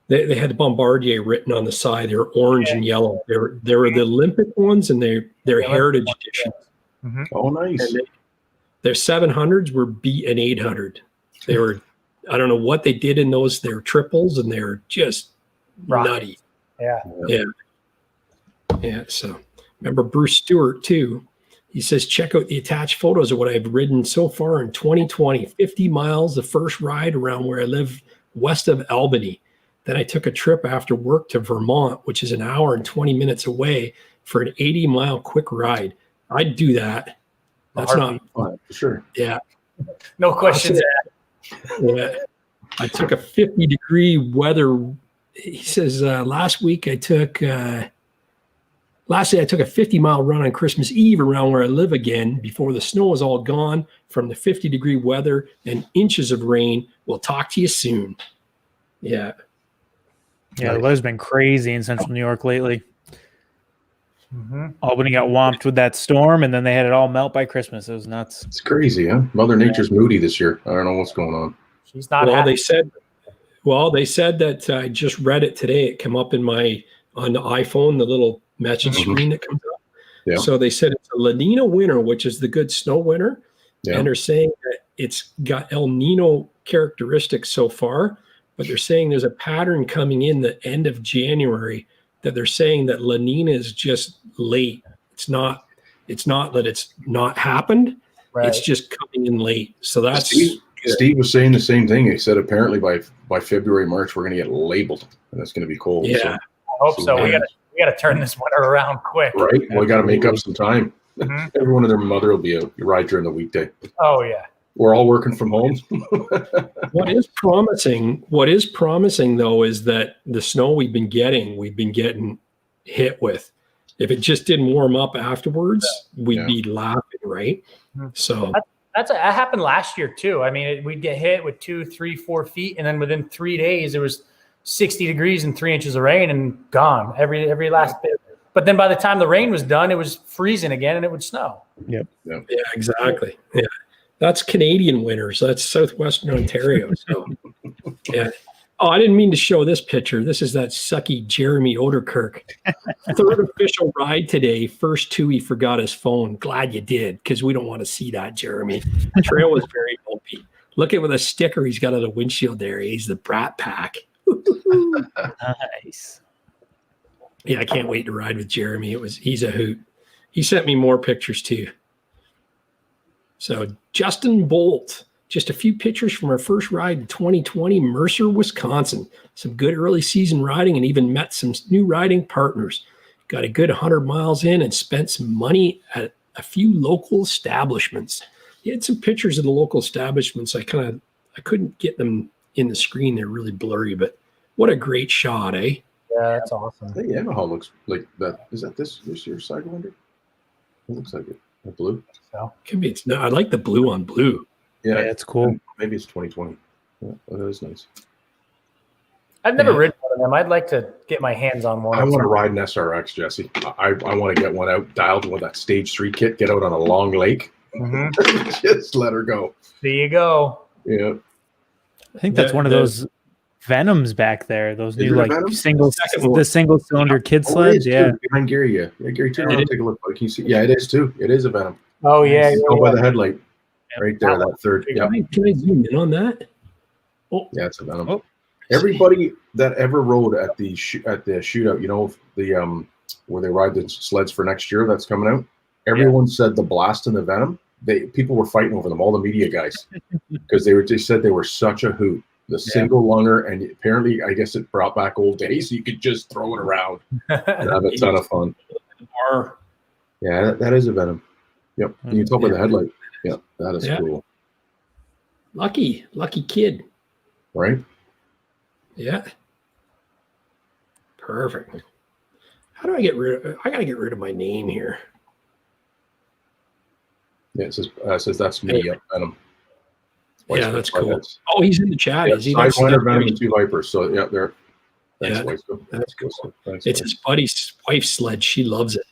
they had Bombardier written on the side. They were orange and yellow. They were the Olympic ones, and they're heritage editions. Oh, nice. And their 700s were beat an 800. They were, I don't know what they did in those. They're triples, and they're just Rockets. nutty. Yeah. Yeah. So remember Bruce Stewart too. He says, check out the attached photos of what I've ridden so far in 2020. 50 miles, the first ride around where I live west of Albany. Then I took a trip after work to Vermont, which is an hour and 20 minutes away, for an 80-mile quick ride. I'd do that. That's not Oh, for sure. yeah. No questions. Yeah. I took a 50-degree weather. He says, lastly, I took a 50-mile run on Christmas Eve around where I live again before the snow is all gone from the 50-degree weather and inches of rain. We'll talk to you soon. Yeah. Yeah, the weather's been crazy in central New York lately. Mm-hmm. Albany got whomped with that storm, and then they had it all melt by Christmas. It was nuts. It's crazy, huh? Mother Nature's moody this year. I don't know what's going on. She's not Well, happy. they said that I just read it today. It came up on the iPhone, the little message screen that comes up. Yeah. So they said it's a La Nina winter, which is the good snow winter. Yeah. And they're saying that it's got El Nino characteristics so far, but they're saying there's a pattern coming in the end of January that they're saying that La Nina is just late. It's not that it's not happened. Right. It's just coming in late. So that's Steve was saying the same thing. He said apparently by February, March, we're going to get labeled, and it's going to be cold. yeah. So, I hope so. We gotta turn this winter around quick. right? Well, we got to make up some time. Mhm. Everyone and their mother will be a ride during the weekday. Oh yeah. We're all working from home. What is promising though is that the snow we've been getting hit with. If it just didn't warm up afterwards, we'd be laughing, right? So That happened last year too. I mean, we'd get hit with 2, 3, 4 feet, and then within 3 days, it was 60 degrees and 3 inches of rain and gone every last bit. But then by the time the rain was done, it was freezing again and it would snow. yeah, exactly. Yeah, that's Canadian winters. That's southwestern Ontario. So yeah. Oh, I didn't mean to show this picture. This is that sucky Jeremy Oderkirk. Third official ride today. First two, he forgot his phone. Glad you did, because we don't want to see that, Jeremy. The trail was very bumpy. Look at with a sticker he's got on the windshield there. He's the Brat Pack. Nice. Yeah, I can't wait to ride with Jeremy. He's a hoot. He sent me more pictures too. So Justin Bolt. Just a few pictures from our first ride in 2020, Mercer, Wisconsin. Some good early season riding and even met some new riding partners. got a good 100 miles in and spent some money at a few local establishments. He had some pictures of the local establishments. I couldn't get them in the screen. They're really blurry, but what a great shot, eh? Yeah, that's awesome. The Yamaha looks like that. Is that this your Sidewinder? It looks like it. The blue. So Could be. No, I like the blue on blue. Yeah, that's cool. Maybe it's 2020. Yeah, that is nice. I've never ridden one of them. I'd like to get my hands on one. I want to ride an SRX, Jesse. I want to get one out, dialed with that Stage 3 kit, get out on a long lake. Just let her go. There you go. Yeah. I think that's one of those Venoms back there. Those Is new it a like Venom? single cylinder kid Oh, it sleds. is, too, Yeah. behind Gary. Yeah, Gary too. Take a look. Can you see? Yeah, it is too. It is a Venom. Oh yeah, Go by the headlight, right there. That third. Yeah, Can I zoom in on that? Oh, yeah, it's a Venom. Oh. Everybody that ever rode at the shootout, you know, the where they ride the sleds for next year that's coming out. Everyone said the Blast and the Venom. People were fighting over them. All the media guys, because they said they were such a hoot. The single lunger, and apparently, I guess it brought back old days. So you could just throw it around and have a ton of fun. Yeah, that is a Venom. Yep. You can tell by the headlight. Yep, that is cool. Lucky kid. Right? Yeah. Perfect. How do I get rid of? I gotta get rid of my name here. Yeah, it says that's me. Yep, Venom. Yeah, that's cool. Oh, he's in the chat. Is he? Sidewinder, Venom, and 2 Vipers. So yeah, they're. Yeah, that's cool. It's his buddy's wife's sled. She loves it.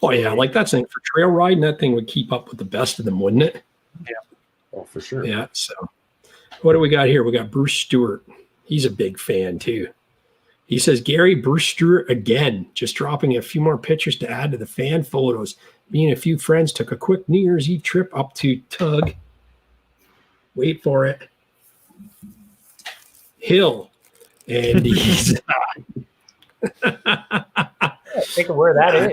Oh yeah, like that's thing for trail riding. That thing would keep up with the best of them, wouldn't it? Yeah. Oh, for sure. Yeah. So, what do we got here? We got Bruce Stewart. He's a big fan too. He says, Gary, Bruce Stewart again, just dropping a few more pictures to add to the fan photos. Me and a few friends took a quick New Year's Eve trip up to Tug. Wait for it. Hill. And he's think of where that is.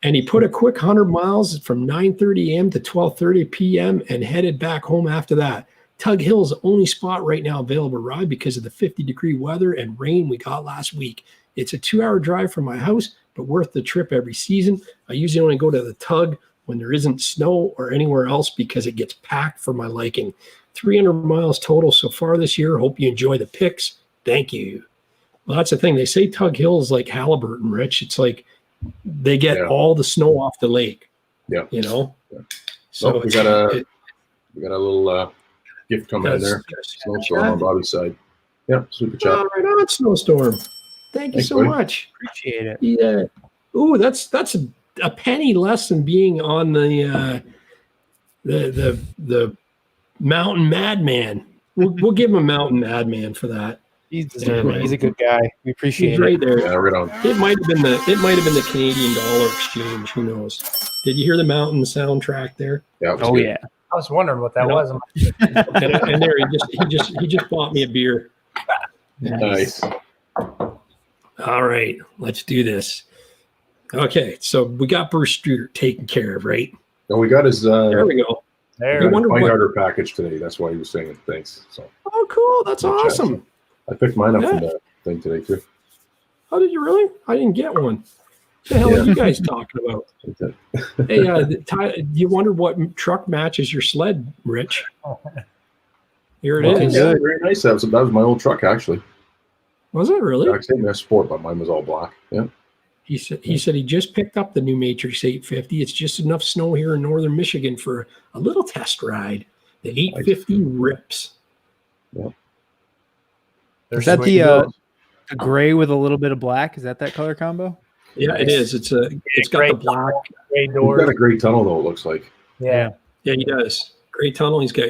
And he put a quick 100 miles from 9:30 a.m. to 12:30 p.m. and headed back home after that. Tug Hill is the only spot right now available to ride because of the 50-degree weather and rain we got last week. It's a 2-hour drive from my house, but worth the trip every season. I usually only go to the Tug when there isn't snow or anywhere else because it gets packed for my liking. 300 miles total so far this year. Hope you enjoy the pics. Thank you. Well, that's the thing. They say Tug Hill is like Halliburton, Rich. It's like they get all the snow off the lake. Yeah. You know? Yeah. So we got a little gift coming in there. Snowstorm on Bobby's side. Yeah, super chat. Right on, Snowstorm. Thank you so buddy. much. Appreciate it. Yeah. Ooh, that's a penny less than being on the Mountain Madman. We'll give him a Mountain Madman for that. He's deserving. He's a good guy. We appreciate He's it. right there. Yeah, right on. It might have been the Canadian dollar exchange. Who knows? Did you hear the Mountain soundtrack there? Yeah. Oh good. yeah. I was wondering what that was. And there he just bought me a beer. Nice. All right, let's do this. Okay, so we got Bruce Stewart taken care of, right? No, we got his There we go. There. You wonder Find what- Harder package today. That's why he was saying thanks. So Oh, cool. That's Good chat. awesome. I picked mine up Yeah. from the thing today too. Oh, did you really? I didn't get one. What the hell are you guys talking about? Hey, Ty, you wonder what truck matches your sled, Rich? Here it Well, is. yeah, very nice. That was my old truck actually. Was it really? I said S Sport, but mine was all black. Yeah. He said he just picked up the new Matrix 850. It's just enough snow here in northern Michigan for a little test ride. The 850 rips. Is that the gray with a little bit of black? Is that color combo? Yeah, it is. It's got the black. Gray He's doors. got a great tunnel though. It looks like. Yeah. Yeah, he does. Gray tunnel. He's got.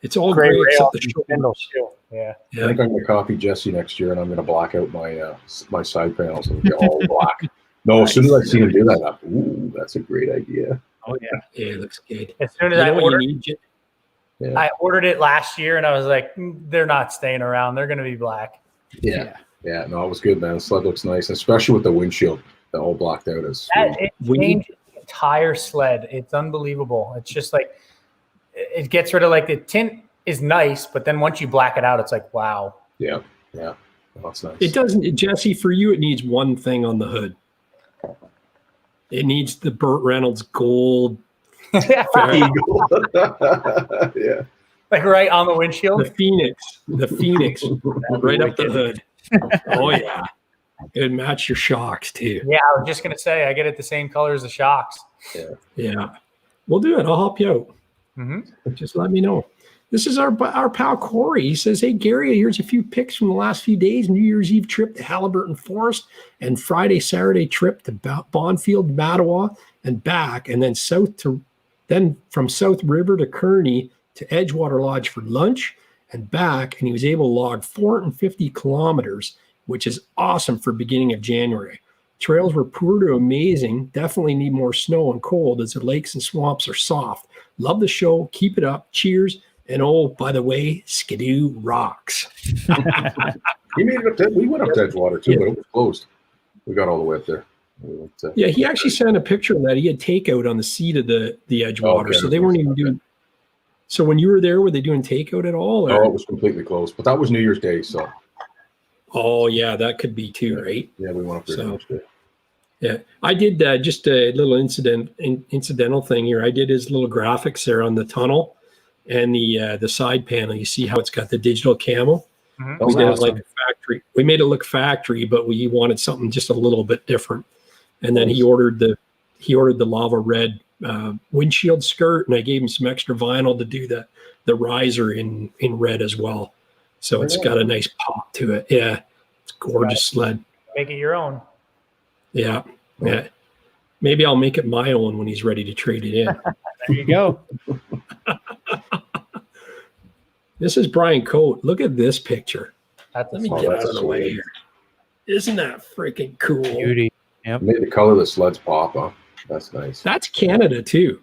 It's all Gray gray rail except the windows shoulders. too. Yeah. I think I'm going to copy Jesse next year, and I'm going to black out my my side panels and get all black. No, as soon as I see him do that, ooh, that's a great idea. Oh yeah. Yeah, it looks good. As soon as You I know what ordered, you need? Yeah. I ordered it last year, and I was like, they're not staying around. They're going to be black. Yeah. No, it was good, man. The sled looks nice, especially with the windshield that all blacked out. Is It We- changed the entire sled. It's unbelievable. It's just like it gets rid of like the tint is nice, but then once you black it out, it's like wow. yeah. Well, that's nice. It doesn't, Jesse. For you, it needs one thing on the hood. It needs the Burt Reynolds gold. Yeah. Like right on the windshield. The Phoenix, right up the hood. Oh yeah, it would match your shocks too. Yeah, I was just gonna say I get it the same color as the shocks. Yeah, we'll do it. I'll help you out. Mm-hmm. Just let me know. This is our pal Corey. He says, "Hey Gary, here's a few pics from the last few days: New Year's Eve trip to Halliburton Forest, and Saturday trip to Bonfield, Mattawa, and back, and then from South River to Kearney to Edgewater Lodge for lunch and back." And he was able to log 450 kilometers, which is awesome for beginning of January. Trails were poor to amazing. Definitely need more snow and cold as the lakes and swamps are soft. Love the show. Keep it up. Cheers. And oh, by the way, Skidoo rocks. We made it up we went up to Edgewater too, but it was closed. We got all the way up there. Yeah, he actually sent a picture of that. He had takeout on the seat of the Edgewater, so they weren't even doing. So when you were there, were they doing takeout at all? Or? No, it was completely closed. But that was New Year's Day, so. Oh yeah, that could be too, right? Yeah, we went up there. So, yeah, I did just a little incidental thing here. I did his little graphics there on the tunnel and the side panel. You see how it's got the digital camo. Mm-hmm. We did it like a factory. We made it look factory, but we wanted something just a little bit different. And then he ordered the lava red windshield skirt, and I gave him some extra vinyl to do the riser in red as well. So it's got a nice pop to it. Yeah, it's a gorgeous sled. Make it your own. Yeah. Maybe I'll make it my own when he's ready to trade it in. There you go. This is Brian Coate. Look at this picture. Let me get out of the way here. Isn't that freaking cool? Beauty. Yep. Made the color of the sleds pop, huh? That's nice. That's Canada too.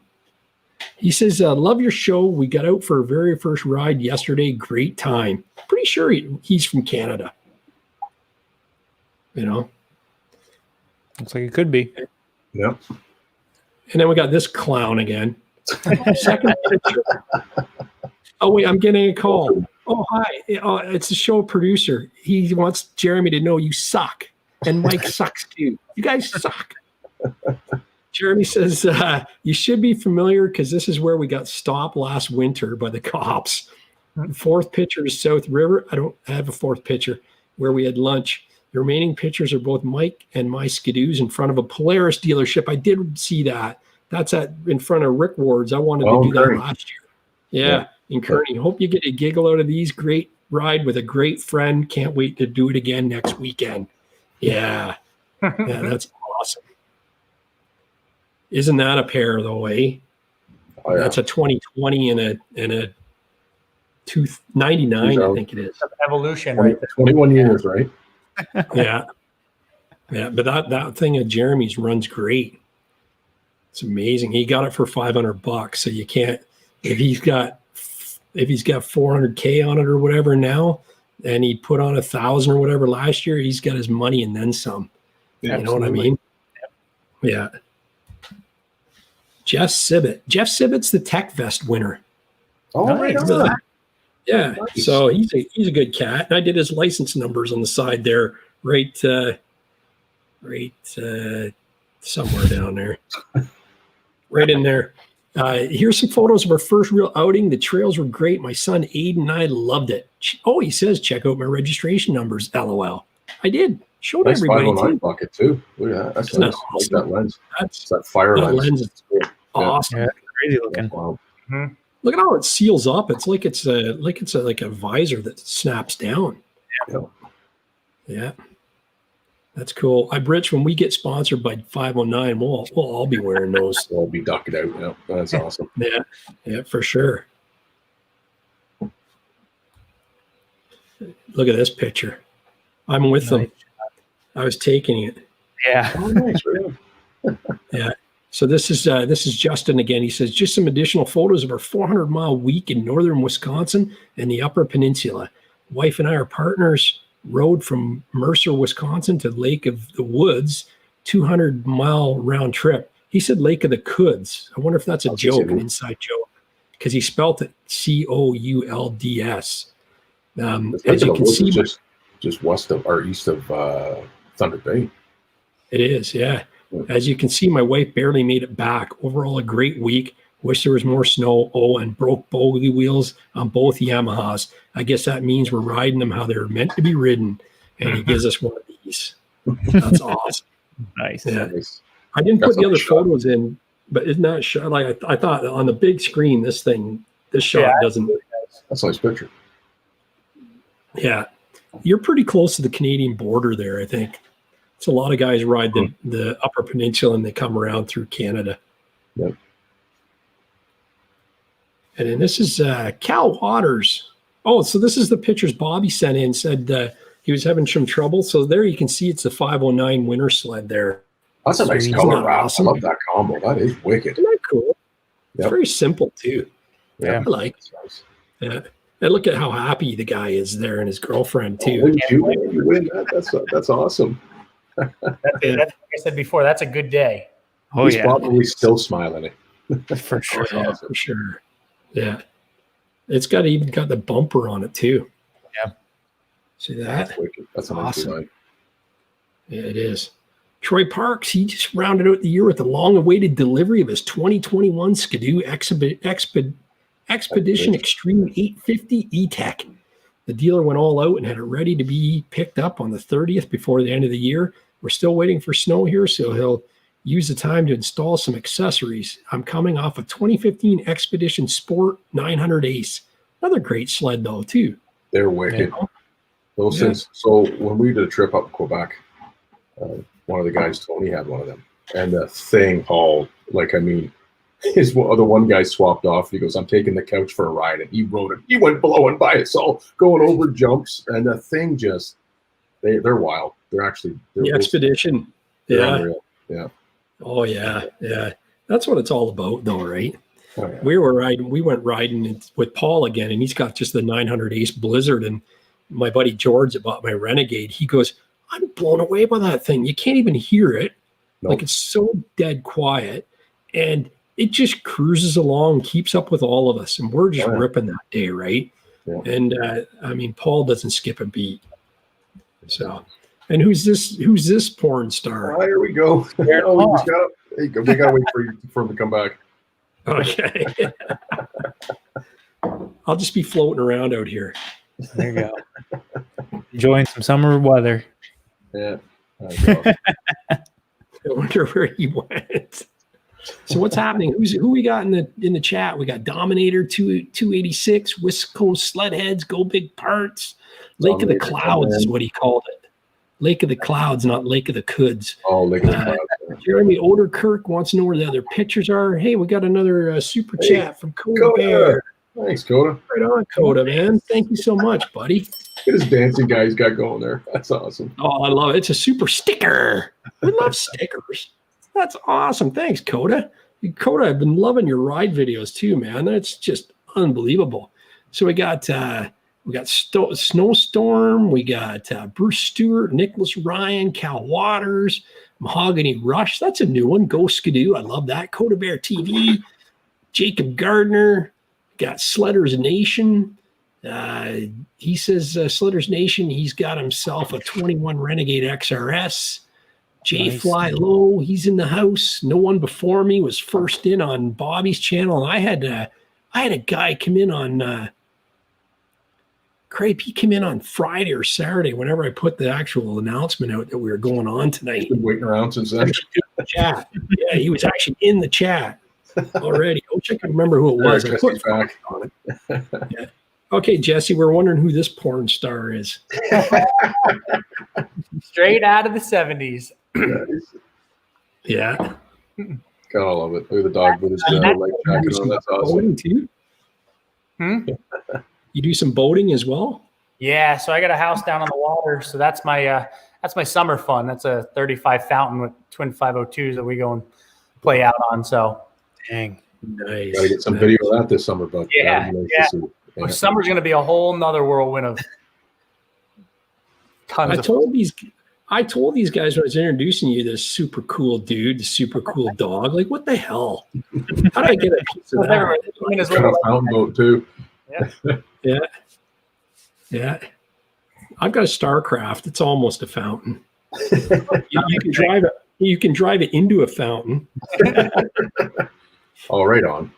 He says, love your show. We got out for our very first ride yesterday. Great time. Pretty sure he's from Canada. You know? Looks like it could be. Yeah. And then we got this clown again. Second picture. Oh, wait, I'm getting a call. Oh, hi. It's the show producer. He wants Jeremy to know you suck. And Mike sucks too. You guys suck. Jeremy says, you should be familiar because this is where we got stopped last winter by the cops. The fourth picture is South River. I don't have a fourth picture where we had lunch. The remaining pictures are both Mike and my Skidoos in front of a Polaris dealership. I did see that. That's in front of Rick Ward's. I wanted to do that last year. Yeah, in Kearney. Hope you get a giggle out of these. Great ride with a great friend. Can't wait to do it again next weekend. Yeah. Yeah, that's awesome. Isn't that a pair though, eh? Oh, yeah. That's a 2020 and a 299, I think it is. Evolution, right? 21 years, right? Yeah. But that thing of Jeremy's runs great. It's amazing. He got it for $500, so you can't. If he's got 400K on it or whatever now, and he put on 1,000 or whatever last year, he's got his money and then some. Yeah, you know what I mean? Yeah. Jeff Sibbitt's the Tech Vest winner. Oh, nice. Yeah. Nice. So he's a good cat. And I did his license numbers on the side there, right somewhere down there. Right in there. Here's some photos of our first real outing. The trails were great. My son Aiden and I loved it. Oh, he says, check out my registration numbers. LOL. I did. Showed nice everybody. 509 bucket too. Look at that. That's nice. Awesome. Like that lens. That's that fire lens. Is awesome. Yeah, crazy looking. Wow. Mm-hmm. Look at how it seals up. It's like it's a visor that snaps down. Yeah. That's cool. Rich, when we get sponsored by 509, we'll all be wearing those. We'll be ducking out. Yeah, that's awesome. Yeah, for sure. Look at this picture. I'm with them. I was taking it. Yeah. Oh, nice, really. Yeah. So this is Justin again. He says, just some additional photos of our 400-mile week in northern Wisconsin and the Upper Peninsula. Wife and I are partners. Rode from Mercer, Wisconsin to Lake of the Woods, 200-mile round trip. He said Lake of the Couds. I wonder if that's a joke, an inside joke, because he spelt it Coulds. As you can see, just west of or east of Thunder Bay. It is, yeah. As you can see, my wife barely made it back. Overall, a great week. Wish there was more snow. Oh, and broke bogey wheels on both Yamahas. I guess that means we're riding them how they're meant to be ridden. And he gives us one of these. That's awesome. Nice. Yeah. Nice. I didn't That's put the a other shot. photos in, but isn't that shot? Like I thought on the big screen, this shot Yeah. doesn't. That's a nice picture. Yeah, you're pretty close to the Canadian border there. I think it's a lot of guys ride the Upper Peninsula and they come around through Canada. Yep. And then this is Cal Waters. Oh, so this is the pictures Bobby sent in. Said he was having some trouble. So there you can see it's the 509 winter sled there. That's a nice Sweet. color Isn't that wrap. awesome? I love that combo. That is wicked. Isn't that cool? It's Yep. very simple too. Yeah. I like. That's nice. Yeah. And look at how happy the guy is there and his girlfriend Oh, too. wouldn't you win that? That's awesome. That's, like I said before, that's a good day. Oh, He's yeah. probably still smiling. For sure. Yeah, for sure. Yeah. It's even got the bumper on it too. Yeah. See that? That's wicked. That's a nice Awesome. design. Yeah, it is. Troy Parks, he just rounded out the year with the long-awaited delivery of his 2021 Skidoo Expedition Extreme 850 E-Tech. The dealer went all out and had it ready to be picked up on the 30th before the end of the year. We're still waiting for snow here, so he'll use the time to install some accessories. I'm coming off a 2015 Expedition Sport 900 Ace. Another great sled, though, too. They're wicked. Yeah. Those Yeah. things. So when we did a trip up Quebec, one of the guys, Tony, had one of them, and the thing hauled. Like, I mean, the one guy swapped off. He goes, "I'm taking the couch for a ride," and he rode it. He went blowing by it, so going over jumps, and the thing they're wild. They're The Expedition. Yeah. unreal. Yeah. Oh, yeah. Yeah. That's what it's all about, though, right? Oh, yeah. We went riding with Paul again, and he's got just the 900 Ace Blizzard. And my buddy George that bought my Renegade, he goes, I'm blown away by that thing. You can't even hear it. Nope. Like, it's so dead quiet. And it just cruises along, keeps up with all of us. And we're just Oh, yeah. ripping that day, right? Yeah. And I mean, Paul doesn't skip a beat. So, and who's this porn star? Oh, here we go. We gotta wait for him to come back. Okay. I'll just be floating around out here. There you go. Enjoying some summer weather. Yeah. I wonder where he went. So what's happening? Who we got in the chat? We got Dominator 286, West Coast Sledheads, Go Big Parts, Lake of the Dominator, Clouds is what he called it. Lake of the Clouds, not Lake of the Coods. Oh, Lake of the Clouds. Jeremy Oderkirk wants to know where the other pictures are. Hey, we got another super Hey, chat from Coda Coda. Bear. Thanks, Coda. Right on, Coda, man. Thank you so much, buddy. Look at this dancing guy he's got going there. That's awesome. Oh, I love it. It's a super sticker. We love stickers. That's awesome. Thanks, Coda. Coda, I've been your ride videos too, man. That's just unbelievable. So we got Snowstorm. We got Bruce Stewart, Nicholas Ryan, Cal Waters, Mahogany Rush. That's a new one. Go Skidoo. I love that. Coda Bear TV. Jacob Gardner. Got Sledders Nation. He says Sledders Nation. He's got himself a 21 Renegade XRS. J Nice. Fly Low, he's in the house. No one before me was first in on Bobby's channel. And I had a guy come in on Crape. He came in on Friday or Saturday whenever I put the actual announcement out that we were going on tonight. Been waiting around since then. Chat. Yeah, he was actually in the chat already. I wish I could remember who it was. I put Jesse's back. on it. Yeah. Okay, Jesse, we're wondering who this porn star is. Straight out of the 70s. Yeah. God, I love it. Look at the dog with his leg jacket on. That's awesome. Boating too? You do some boating as well? Yeah, so I got a house down on the water, so that's my summer fun. That's a 35 fountain with twin 502s that we go and play out on. So Dang. Nice. Gotta get some video of that this summer, bud. Yeah, That'd be nice yeah. to see. Yeah. summer's going to be a whole nother whirlwind of tons I of told these guys when I was introducing you this super cool dude, this super cool dog. Like, what the hell? How did I get a piece of that? Got a fountain boat too. Yeah. Yeah. I've got a Starcraft. It's almost a fountain. You can drive it. You can drive it into a fountain. Oh, right on.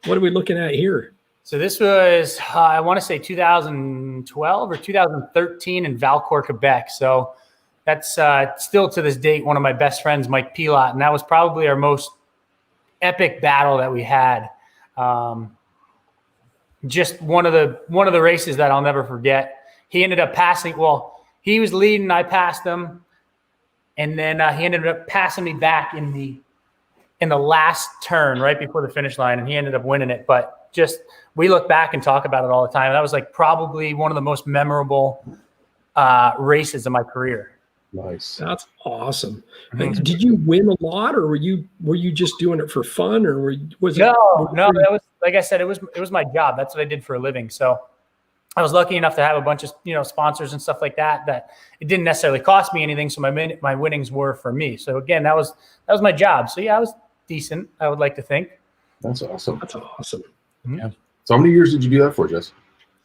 What are we looking at here? So this was, I want to say 2012 or 2013 in Valcourt, Quebec. So that's still to this date one of my best friends, Mike Pilot, and that was probably our most epic battle that we had. Just one of the races that I'll never forget. He ended up passing. Well, he was leading, I passed him, and then he ended up passing me back in the last turn right before the finish line, and he ended up winning it. But just we look back and talk about it all the time. That was like probably one of the most memorable races of my career. Nice. That's awesome. Did you win a lot, or were you just doing it for fun, or was it? No. That was, like I said, it was my job. That's what I did for a living. So I was lucky enough to have a bunch of sponsors and stuff like that. That it didn't necessarily cost me anything. So my winnings were for me. So again, that was my job. So yeah, I was decent, I would like to think. That's awesome. That's awesome. Yeah. So how many years did you do that for, Jess?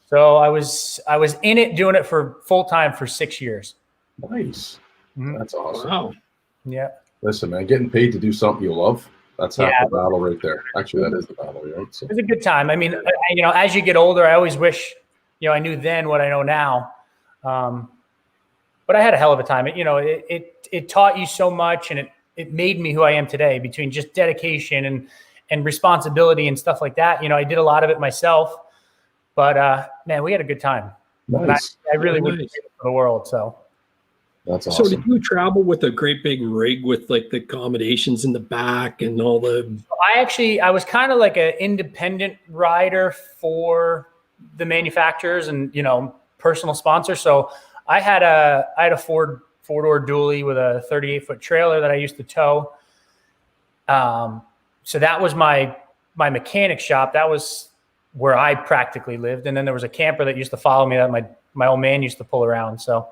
So I was in it doing it for full time for 6 years. Nice. That's awesome. Wow. Yeah. Listen, man, getting paid to do something you love, that's half the battle right there. Actually, that is the battle, right? So. It was a good time. I mean, as you get older, I always wish, I knew then what I know now. But I had a hell of a time. It taught you so much, and it made me who I am today, between just dedication and responsibility and stuff like that. I did a lot of it myself, but man, we had a good time. Nice. I really wouldn't trade it for the world. So that's awesome. So did you travel with a great big rig with like the accommodations in the back and all the? I was kind of like an independent rider for the manufacturers and personal sponsor. So I had a four-door dually with a 38-foot trailer that I used to tow. So that was my mechanic shop. That was where I practically lived. And then there was a camper that used to follow me that my old man used to pull around. So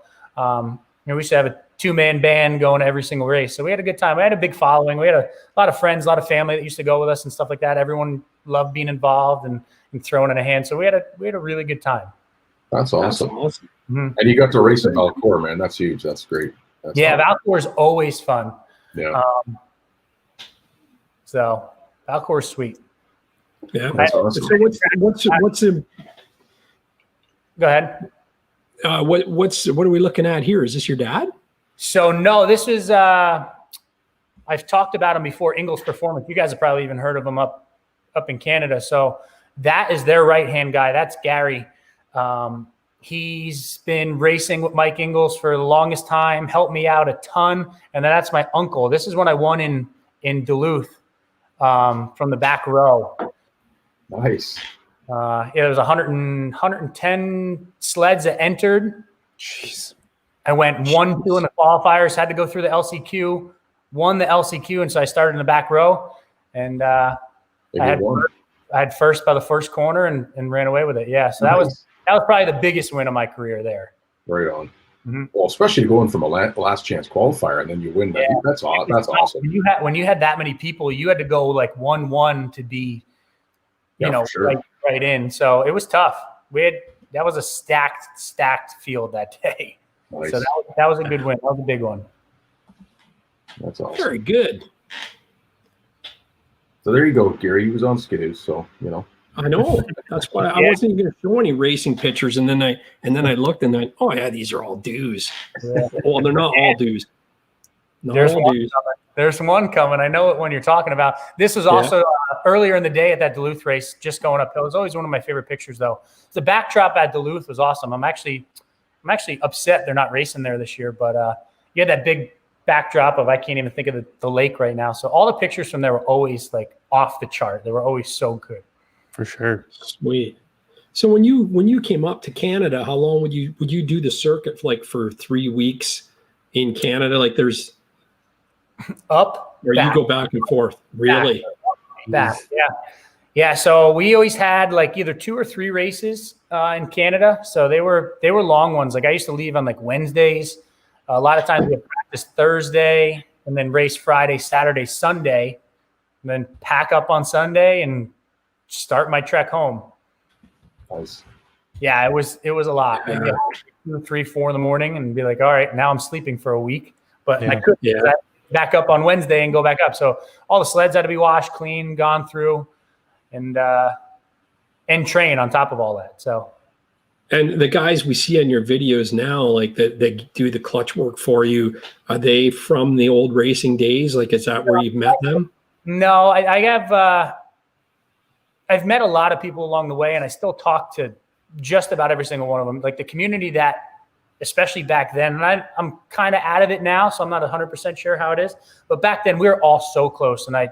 we used to have a 2-man band going to every single race. So we had a good time. We had a big following. We had a lot of friends, a lot of family that used to go with us and stuff like that. Everyone loved being involved and throwing in a hand. So we had a really good time. That's awesome. Mm-hmm. And you got to race in Valcourt, man. That's huge. That's great. That's Valcourt is always fun. Yeah. So Valcourt is sweet. Yeah. That's awesome. So what's the? Go ahead. What are we looking at here? Is this your dad? So no, this is I've talked about him before, Ingles Performance. You guys have probably even heard of him up in Canada. So that is their right-hand guy. That's Gary. He's been racing with Mike Ingles for the longest time, helped me out a ton. And then that's my uncle. This is when I won in Duluth from the back row. Nice. There was 110 sleds that entered. Jeez. I went 1-2 in the qualifiers, had to go through the LCQ, won the LCQ, and so I started in the back row. And I had first by the first corner and ran away with it. Yeah, so that was probably the biggest win of my career there. Right on. Mm-hmm. Well, especially going from a last chance qualifier and then you win that. Yeah. That's awesome. When you had that many people, you had to go like 1-1 to be, sure. right in. So it was tough. That was a stacked field that day. Nice. So that was a good win. That was a big one. That's awesome. Very good. So there you go, Gary. He was on skidoos, so I know. That's why I wasn't even going to show any racing pictures, and then I looked and these are all dues. Yeah. Well, they're not all dues. There's one coming. I know it when you're talking about. This was also earlier in the day at that Duluth race, just going uphill. It was always one of my favorite pictures, though. The backdrop at Duluth was awesome. I'm actually upset they're not racing there this year, but you had that big backdrop of I can't even think of the lake right now. So all the pictures from there were always like off the chart. They were always so good. For sure. Sweet. So when you came up to Canada, how long would you do the circuit for 3 weeks in Canada? Like there's up or back. You go back and forth. Really? Back. Yeah. So we always had like either 2 or 3 races in Canada. So they were long ones. Like I used to leave on like Wednesdays. A lot of times we would practice Thursday and then race Friday, Saturday, Sunday, and then pack up on Sunday and start my trek home. Nice. Yeah, it was a lot. I'd get 2, 3, 4 in the morning and be like, all right, now I'm sleeping for a week. But I couldn't. back up on Wednesday and go back up. So all the sleds had to be washed, clean, gone through, and train on top of all that. So. And the guys we see on your videos now, like that do the clutch work for you, are they from the old racing days? Like, is that where you've met them? No, I have. I've met a lot of people along the way, and I still talk to just about every single one of them. Like the community that, especially back then, and I'm kind of out of it now, so I'm not 100% sure how it is. But back then, we were all so close, and I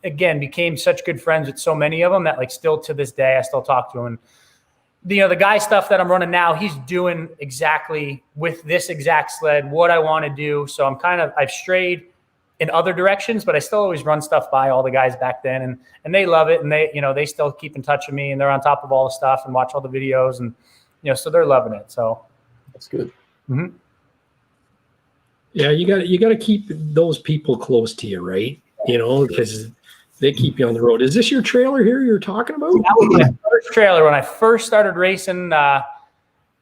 became such good friends with so many of them that, like, still to this day, I still talk to them. And the guy stuff that I'm running now, he's doing exactly with this exact sled what I want to do. So I've strayed in other directions, but I still always run stuff by all the guys back then, and they love it, and they still keep in touch with me, and they're on top of all the stuff and watch all the videos, and so they're loving it. So that's good. Mm-hmm. Yeah, you got to keep those people close to you, right? Because they keep you on the road. Is this your trailer here you're talking about? That was my first trailer when I first started racing. That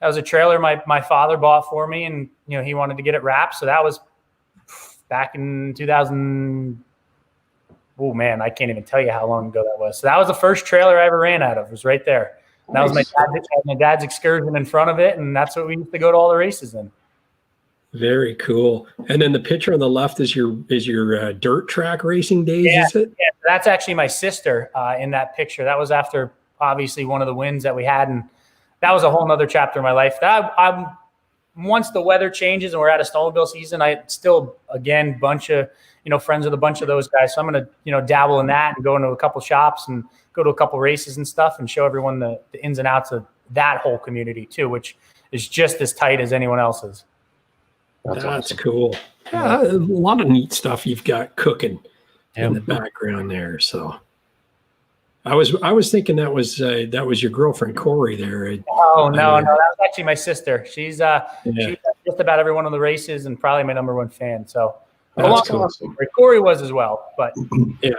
was a trailer my father bought for me, and he wanted to get it wrapped. So that was back in 2000. Oh man, I can't even tell you how long ago that was. So that was the first trailer I ever ran out of. It was right there. And that was my dad's excursion in front of it, and that's what we used to go to all the races in. Very cool. And then the picture on the left is your dirt track racing days, is it? Yeah, that's actually my sister in that picture. That was after obviously one of the wins that we had, and that was a whole nother chapter in my life. Once the weather changes and we're at a snowmobile season, I still, again, bunch of, friends with a bunch of those guys. So I'm going to, dabble in that and go into a couple shops and go to a couple races and stuff and show everyone the ins and outs of that whole community too, which is just as tight as anyone else's. That's awesome. Cool. Yeah, a lot of neat stuff you've got cooking in the background there. So I was thinking that was your girlfriend Corey there. Oh no, that was actually my sister. She's she was at just about every one of the races and probably my number one fan. So that's awesome. Corey was as well, but yeah.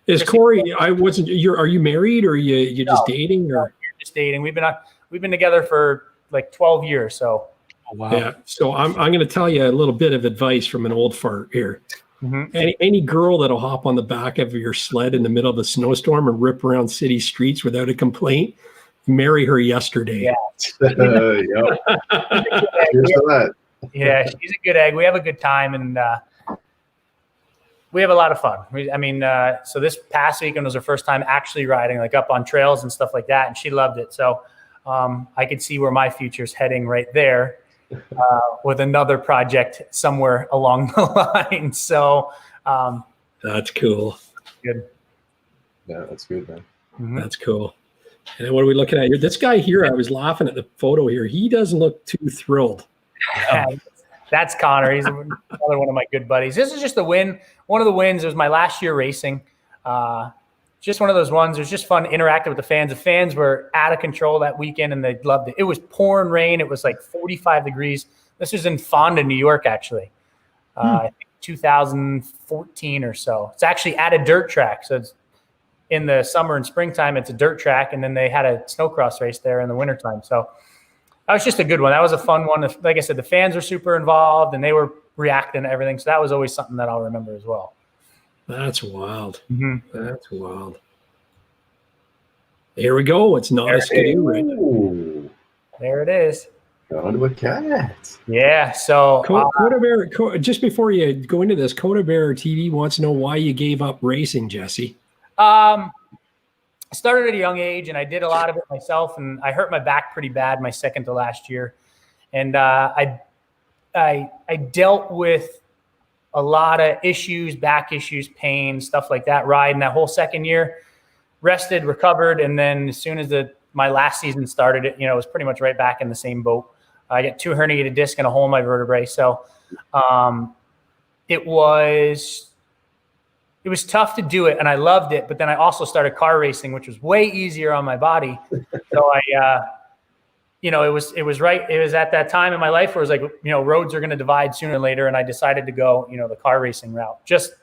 Is Corey? Are you married or you just dating or just dating? We've been together for like 12 years. So. Oh, wow. Yeah. So I'm going to tell you a little bit of advice from an old fart here. Mm-hmm. Any girl that'll hop on the back of your sled in the middle of a snowstorm and rip around city streets without a complaint, marry her yesterday. Yeah. Yeah, she's a good egg. We have a good time, and we have a lot of fun. So this past weekend was her first time actually riding, like up on trails and stuff like that, and she loved it. So I could see where my future's heading right there. With another project somewhere along the line. So that's cool. Good. Yeah, that's good, man. Mm-hmm. That's cool. And what are we looking at here? This guy here, I was laughing at the photo here. He doesn't look too thrilled. That's Connor. He's another one of my good buddies. This is just a win. One of the wins. It was my last year racing. Just one of those ones. It was just fun interacting with the fans. The fans were out of control that weekend, and they loved it. It was pouring rain. It was like 45 degrees. This was in Fonda, New York, actually. I think 2014 or so. It's actually at a dirt track. So it's in the summer and springtime, it's a dirt track, and then they had a snowcross race there in the wintertime. So that was just a good one. That was a fun one. Like I said, the fans were super involved, and they were reacting to everything. So that was always something that I'll remember as well. That's wild. Mm-hmm. That's wild. Here we go. It's not a skidoo right there. It is. Going to a cat. Yeah. So Coda Bear, just before you go into this, Coda Bear TV wants to know why you gave up racing, Jesse. I started at a young age, and I did a lot of it myself, and I hurt my back pretty bad my second to last year. And I dealt with a lot of issues, back issues, pain, stuff like that, riding that whole second year, rested, recovered. And then as soon as my last season started, it was pretty much right back in the same boat. I got 2 herniated discs and a hole in my vertebrae. So it was tough to do it, and I loved it. But then I also started car racing, which was way easier on my body. So it was right. It was at that time in my life where it was like, roads are going to divide sooner or later. And I decided to go, the car racing route just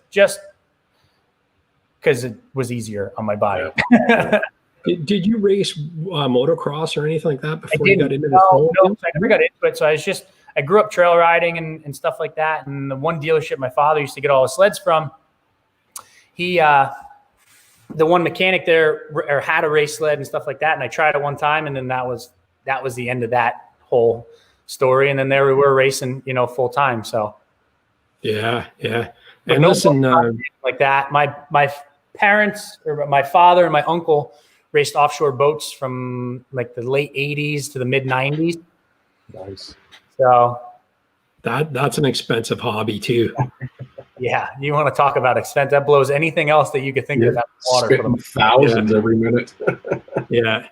because it was easier on my body. Yeah. Did you race motocross or anything like that before you got into this? No, I never got into it. So I grew up trail riding and stuff like that. And the one dealership my father used to get all his sleds from, the one mechanic there had a race sled and stuff like that. And I tried it one time, and then that was the end of that whole story. And then there we were racing, full time. So Yeah. but And no listen, like that. My parents, or my father and my uncle, raced offshore boats from like the late 80s to the mid 90s. Nice. So that's an expensive hobby too. yeah, you want to talk about expense, that blows anything else that you could think of out of water. Spitting thousands every minute. Yeah.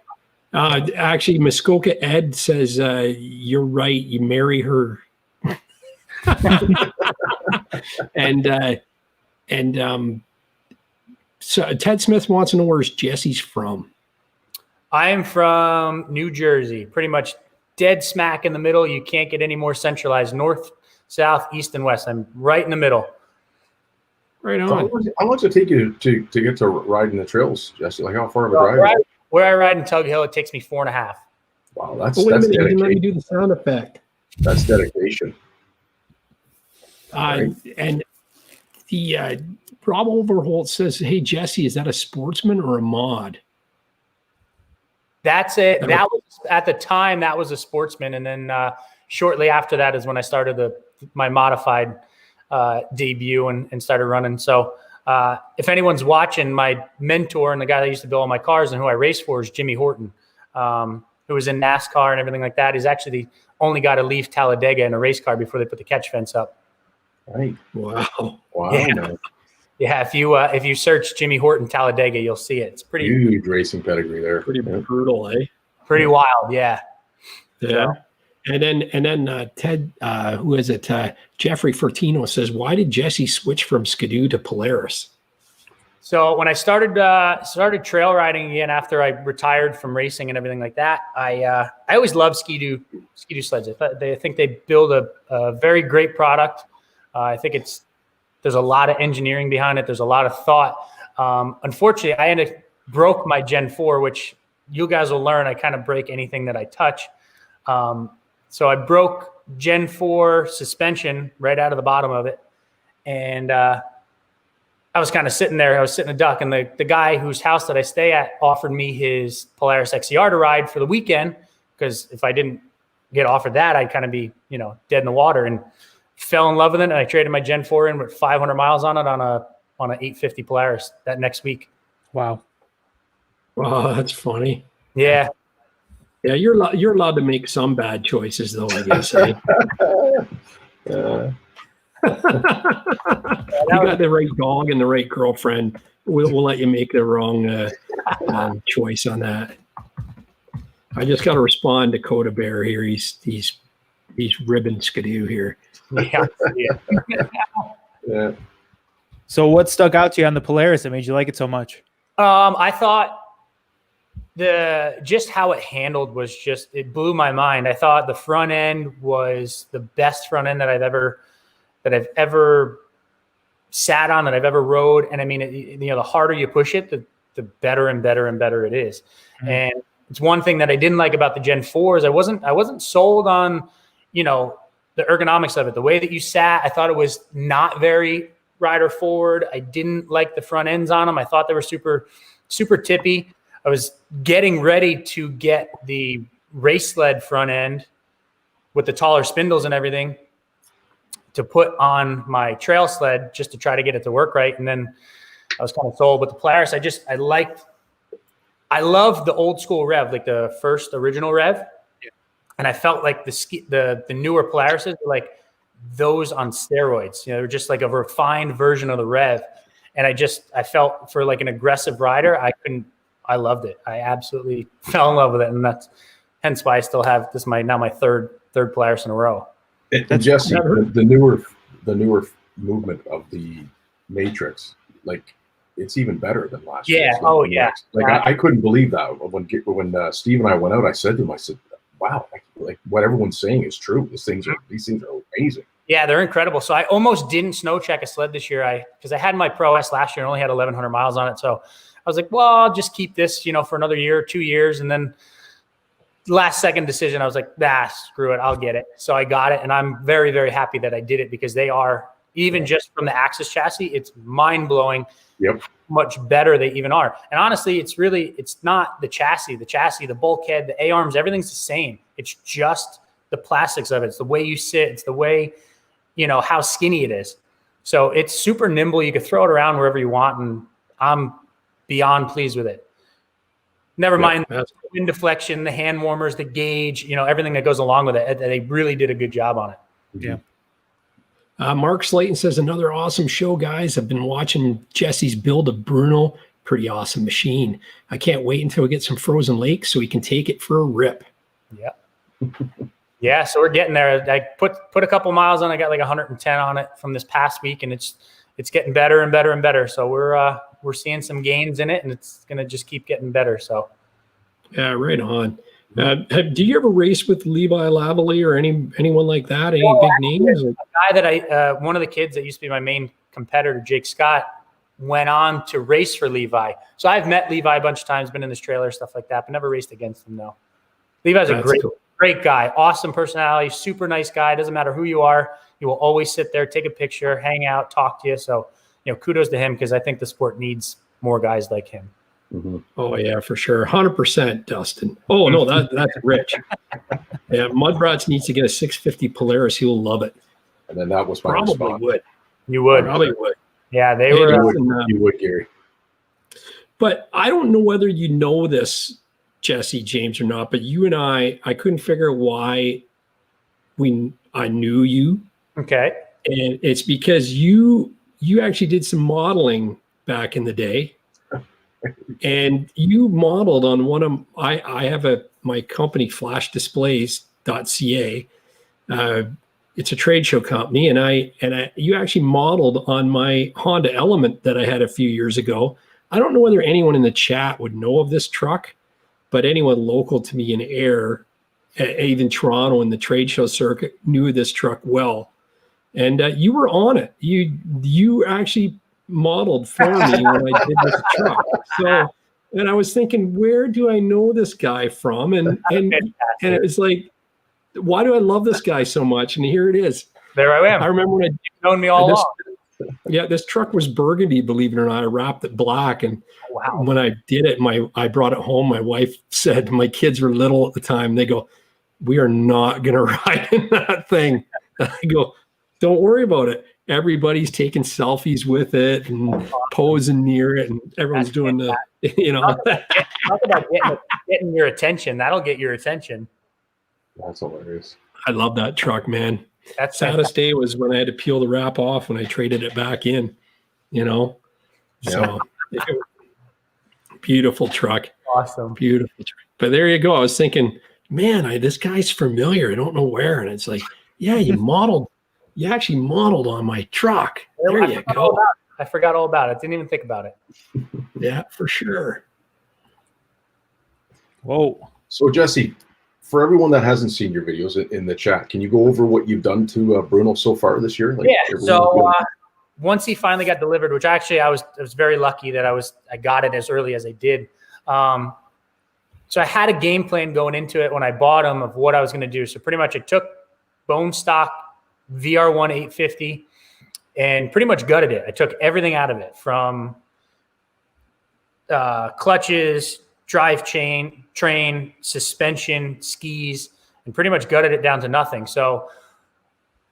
Actually, Muskoka Ed says, you're right. You marry her. So Ted Smith wants to know where's Jesse's from. I am from New Jersey, pretty much dead smack in the middle. You can't get any more centralized. North, south, east, and west. I'm right in the middle. Right How on. long does it take you to get to riding the trails, Jesse? Like how far of a drive? Where I ride in Tug Hill, it takes me 4.5. Wow, that's Oh, wait a minute. You didn't let me dedication. do the sound effect. That's dedication. And the Rob Overholt says, hey, Jesse, is that a sportsman or a mod? That's it. That was at the time. That was a sportsman, and then shortly after that is when I started my modified debut and started running. So if anyone's watching, my mentor and the guy that used to build all my cars and who I race for is Jimmy Horton, who was in NASCAR and everything like that. He's actually the only guy to leave Talladega in a race car before they put the catch fence up. Right. Wow. Yeah. Man. Yeah, if you search Jimmy Horton Talladega, you'll see it. It's pretty Huge racing pedigree there. Pretty brutal, eh? pretty wild. Yeah. Yeah. And then Ted, who is it? Jeffrey Fortino says, why did Jesse switch from Skidoo to Polaris? So when I started trail riding again after I retired from racing and everything like that, I always loved Skidoo sleds. I think they build a very great product. I think there's a lot of engineering behind it. There's a lot of thought. Unfortunately, I broke my Gen 4, which you guys will learn. I kind of break anything that I touch. So I broke Gen 4 suspension right out of the bottom of it. And I was kind of sitting there. I was sitting a duck. And the guy whose house that I stay at offered me his Polaris XCR to ride for the weekend. Because if I didn't get offered that, I'd kind of be, dead in the water. And fell in love with it. And I traded my Gen 4 in with 500 miles on it on a 850 Polaris that next week. Wow. Oh, that's funny. Yeah. Yeah, you're allowed to make some bad choices, though, I guess. Eh? You got the right dog and the right girlfriend. We'll let you make the wrong choice on that. I just got to respond to Coda Bear here. He's ribbon Skidoo here. Yeah. Yeah. So what stuck out to you on the Polaris that made you like it so much? I thought just how it handled was it blew my mind. I thought the front end was the best front end that I've ever sat on, that I've ever rode. And I mean, the harder you push it, the better and better and better it is. Mm-hmm. And it's one thing that I didn't like about the Gen 4 is I wasn't sold on, the ergonomics of it, the way that you sat. I thought it was not very rider forward. I didn't like the front ends on them. I thought they were super, super tippy. I was getting ready to get the race sled front end with the taller spindles and everything to put on my trail sled just to try to get it to work right. And then I was kind of sold. But the Polaris, I loved the old school rev, like the first original rev. And I felt like the newer Polarises were like those on steroids. They were just like a refined version of the rev. And I felt for like an aggressive rider, I loved it. I absolutely fell in love with it. And that's hence why I still have this my third Polaris in a row. And Jesse, the newer movement of the Matrix, like it's even better than last year. Yeah. Oh yeah. Like I couldn't believe that when Steve and I went out. I said to him, wow, like what everyone's saying is true. These things are amazing. Yeah, they're incredible. So I almost didn't snow check a sled this year. Because I had my Pro S last year and only had 1,100 miles on it. So I was like, well, I'll just keep this, for another year or 2 years. And then last second decision. I was like, screw it. I'll get it. So I got it. And I'm very, very happy that I did it because they are, even just from the Axis chassis, it's mind blowing. Yep. Much better they even are. And honestly, it's not the chassis, the bulkhead, the A-arms, everything's the same. It's just the plastics of it. It's the way you sit. It's the way, how skinny it is. So it's super nimble. You can throw it around wherever you want. And I'm beyond pleased with it. Never mind the wind deflection, the hand warmers, the gauge, everything that goes along with it. They really did a good job on it. Yeah. Mark Slayton says, another awesome show, guys. I've been watching Jesse's build of Bruno. Pretty awesome machine. I can't wait until we get some frozen lakes so we can take it for a rip. Yeah. Yeah, so we're getting there. I put a couple miles on. I got like 110 on it from this past week, and it's getting better and better and better. So we're seeing some gains in it, and it's going to just keep getting better. So yeah, right on. Do you ever race with Levi Lavalley or anyone like that? Any big names? A guy that one of the kids that used to be my main competitor, Jake Scott, went on to race for Levi. So I've met Levi a bunch of times, been in his trailer, stuff like that, but never raced against him. No, Levi's a great guy, awesome personality, super nice guy. Doesn't matter who you are, he will always sit there, take a picture, hang out, talk to you. So kudos to him because I think the sport needs more guys like him. Mm-hmm. Oh yeah, for sure. 100%, Dustin. Oh no, that's Rich. Yeah, MUDBRATS needs to get a 650 Polaris. He will love it. And then that was my Probably response. would. You would. Probably would. Yeah, they Hey, were. Dustin, You would, Gary. but I don't know whether you know this, Jesse James, or not, but you and I couldn't figure out why I knew you. Okay. And it's because you actually did some modeling back in the day. And you modeled on one of I have my company flashdisplays.ca. It's a trade show company, and you actually modeled on my Honda Element that I had a few years ago. I don't know whether anyone in the chat would know of this truck, but anyone local to me in Ayr, even Toronto in the trade show circuit, knew this truck well. And you were on it. You actually modeled for me when I did this truck. So, and I was thinking, where do I know this guy from? And it was like, why do I love this guy so much? And here it is. There I am. I remember when You've known me all along. Yeah, this truck was burgundy, believe it or not. I wrapped it black, and when I did it, I brought it home. My wife said, my kids were little at the time. They go, "We are not going to ride in that thing." I go, "Don't worry about it. Everybody's taking selfies with it and posing near it, and everyone's doing the, Talk about getting your attention. That'll get your attention. That's hilarious. I love that truck, man. That's Saddest day was when I had to peel the wrap off when I traded it back in, So beautiful truck. Awesome. Beautiful truck. But there you go. I was thinking, man, this guy's familiar. I don't know where. And it's like, yeah, you actually modeled on my truck. There you go. I forgot all about it. Didn't even think about it. Yeah, for sure. Whoa. So, Jesse, for everyone that hasn't seen your videos in the chat, can you go over what you've done to Bruno so far this year? So once he finally got delivered, which actually I was very lucky that I got it as early as I did. So I had a game plan going into it when I bought him of what I was going to do. So pretty much I took bone stock VR1 850 and pretty much gutted it. I took everything out of it from clutches, drive chain, train, suspension, skis, and pretty much gutted it down to nothing. So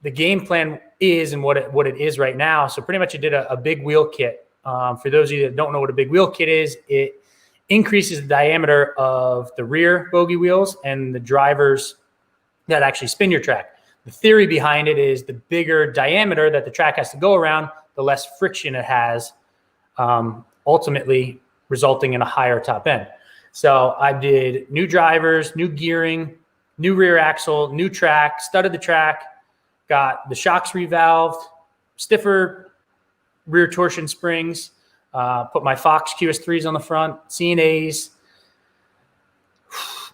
the game plan is and what it is right now. So pretty much I did a big wheel kit. For those of you that don't know what a big wheel kit is, it increases the diameter of the rear bogey wheels and the drivers that actually spin your track. The theory behind it is the bigger diameter that the track has to go around, the less friction it has, ultimately resulting in a higher top end. So I did new drivers, new gearing, new rear axle, new track, studded the track, got the shocks revalved, stiffer rear torsion springs, put my Fox QS3s on the front, CNAs,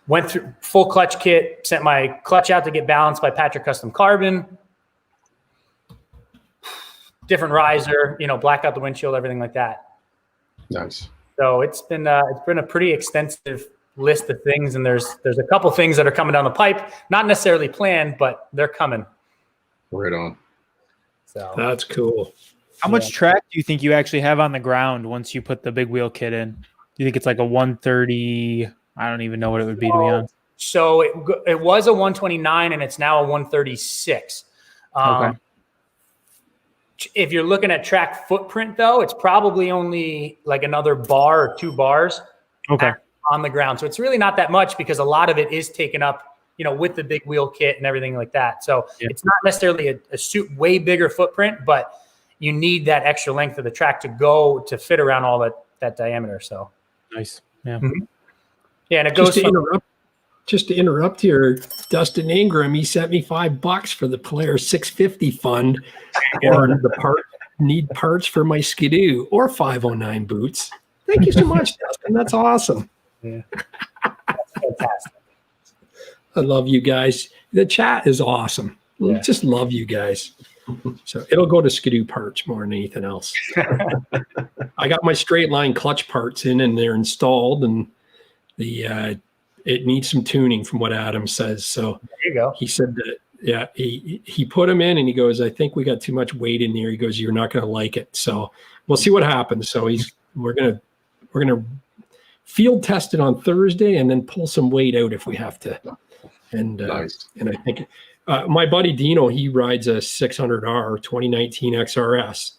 went through full clutch kit, sent my clutch out to get balanced by Patrick Custom Carbon, different riser, black out the windshield, everything like that. Nice. So it's been a pretty extensive, list of things, and there's a couple things that are coming down the pipe, not necessarily planned, but they're coming. Right on. So That's cool. How much track do you think you actually have on the ground once you put the big wheel kit in? Do you think it's like a 130? I don't even know what it would be, to be honest. So it was a 129 and it's now a 136. Okay. If you're looking at track footprint, though, it's probably only like another bar or 2 bars on the ground. So it's really not that much because a lot of it is taken up, with the big wheel kit and everything like that. So it's not necessarily a way bigger footprint, but you need that extra length of the track to fit around all that diameter. So nice. Yeah. Mm-hmm. Yeah. And it goes Just to interrupt here, Dustin Ingram, he sent me $5 for the Polaris 650 fund, or need parts for my Skidoo or 509 boots. Thank you so much, Dustin. That's awesome. Yeah. That's fantastic. I love you guys. The chat is awesome. Yeah. Just love you guys. So it'll go to Skidoo parts more than anything else. I got my straight line clutch parts in and they're installed, and it needs some tuning from what Adam says. So there you go. He said that, he put them in and he goes, I think we got too much weight in there. He goes, you're not going to like it. So we'll see what happens. So we're going to field test it on Thursday and then pull some weight out if we have to. And, Nice. And I think my buddy Dino, he rides a 600R 2019 XRS,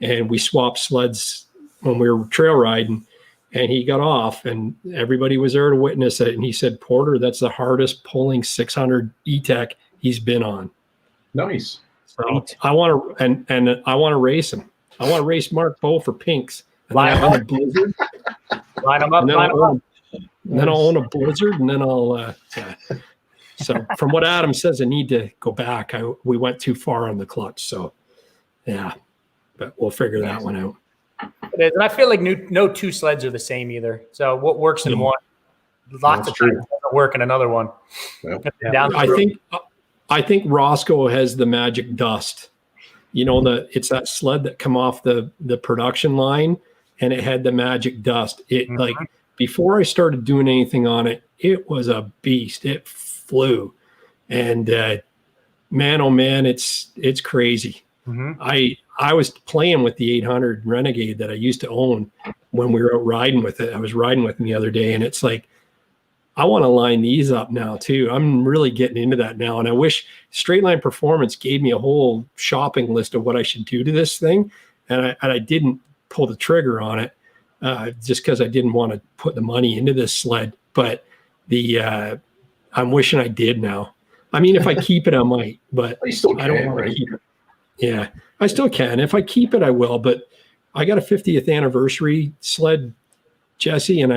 and we swapped sleds when we were trail riding. And he got off, and everybody was there to witness it. And he said, Porter, that's the hardest pulling 600 E-Tech he's been on. Nice. So I want to, and I want to race him. I want to race Mark Bowe for pinks. And Line then him I'll up. own a Blizzard. Line them up. And then Line them up. then I'll own a Blizzard, and then I'll. So from what Adam says, I need to go back. We went too far on the clutch. So yeah, but we'll figure that one out. It is. And I feel like no 2 sleds are the same either. So what works in one, lots of times doesn't work in another one. Yep. I think Roscoe has the magic dust. It's that sled that come off the production line, and it had the magic dust. It like before I started doing anything on it, it was a beast. It flew, and man, oh man, it's crazy. Mm-hmm. I was playing with the 800 Renegade that I used to own when we were out riding with it. I was riding with him the other day, and it's like, I want to line these up now too. I'm really getting into that now. And I wish Straight Line Performance gave me a whole shopping list of what I should do to this thing. And I didn't pull the trigger on it just because I didn't want to put the money into this sled. But I'm wishing I did now. I mean, if I keep it, I might, but I don't want to keep it. Yeah, I still can. If I keep it, I will. But I got a 50th anniversary sled, Jesse, and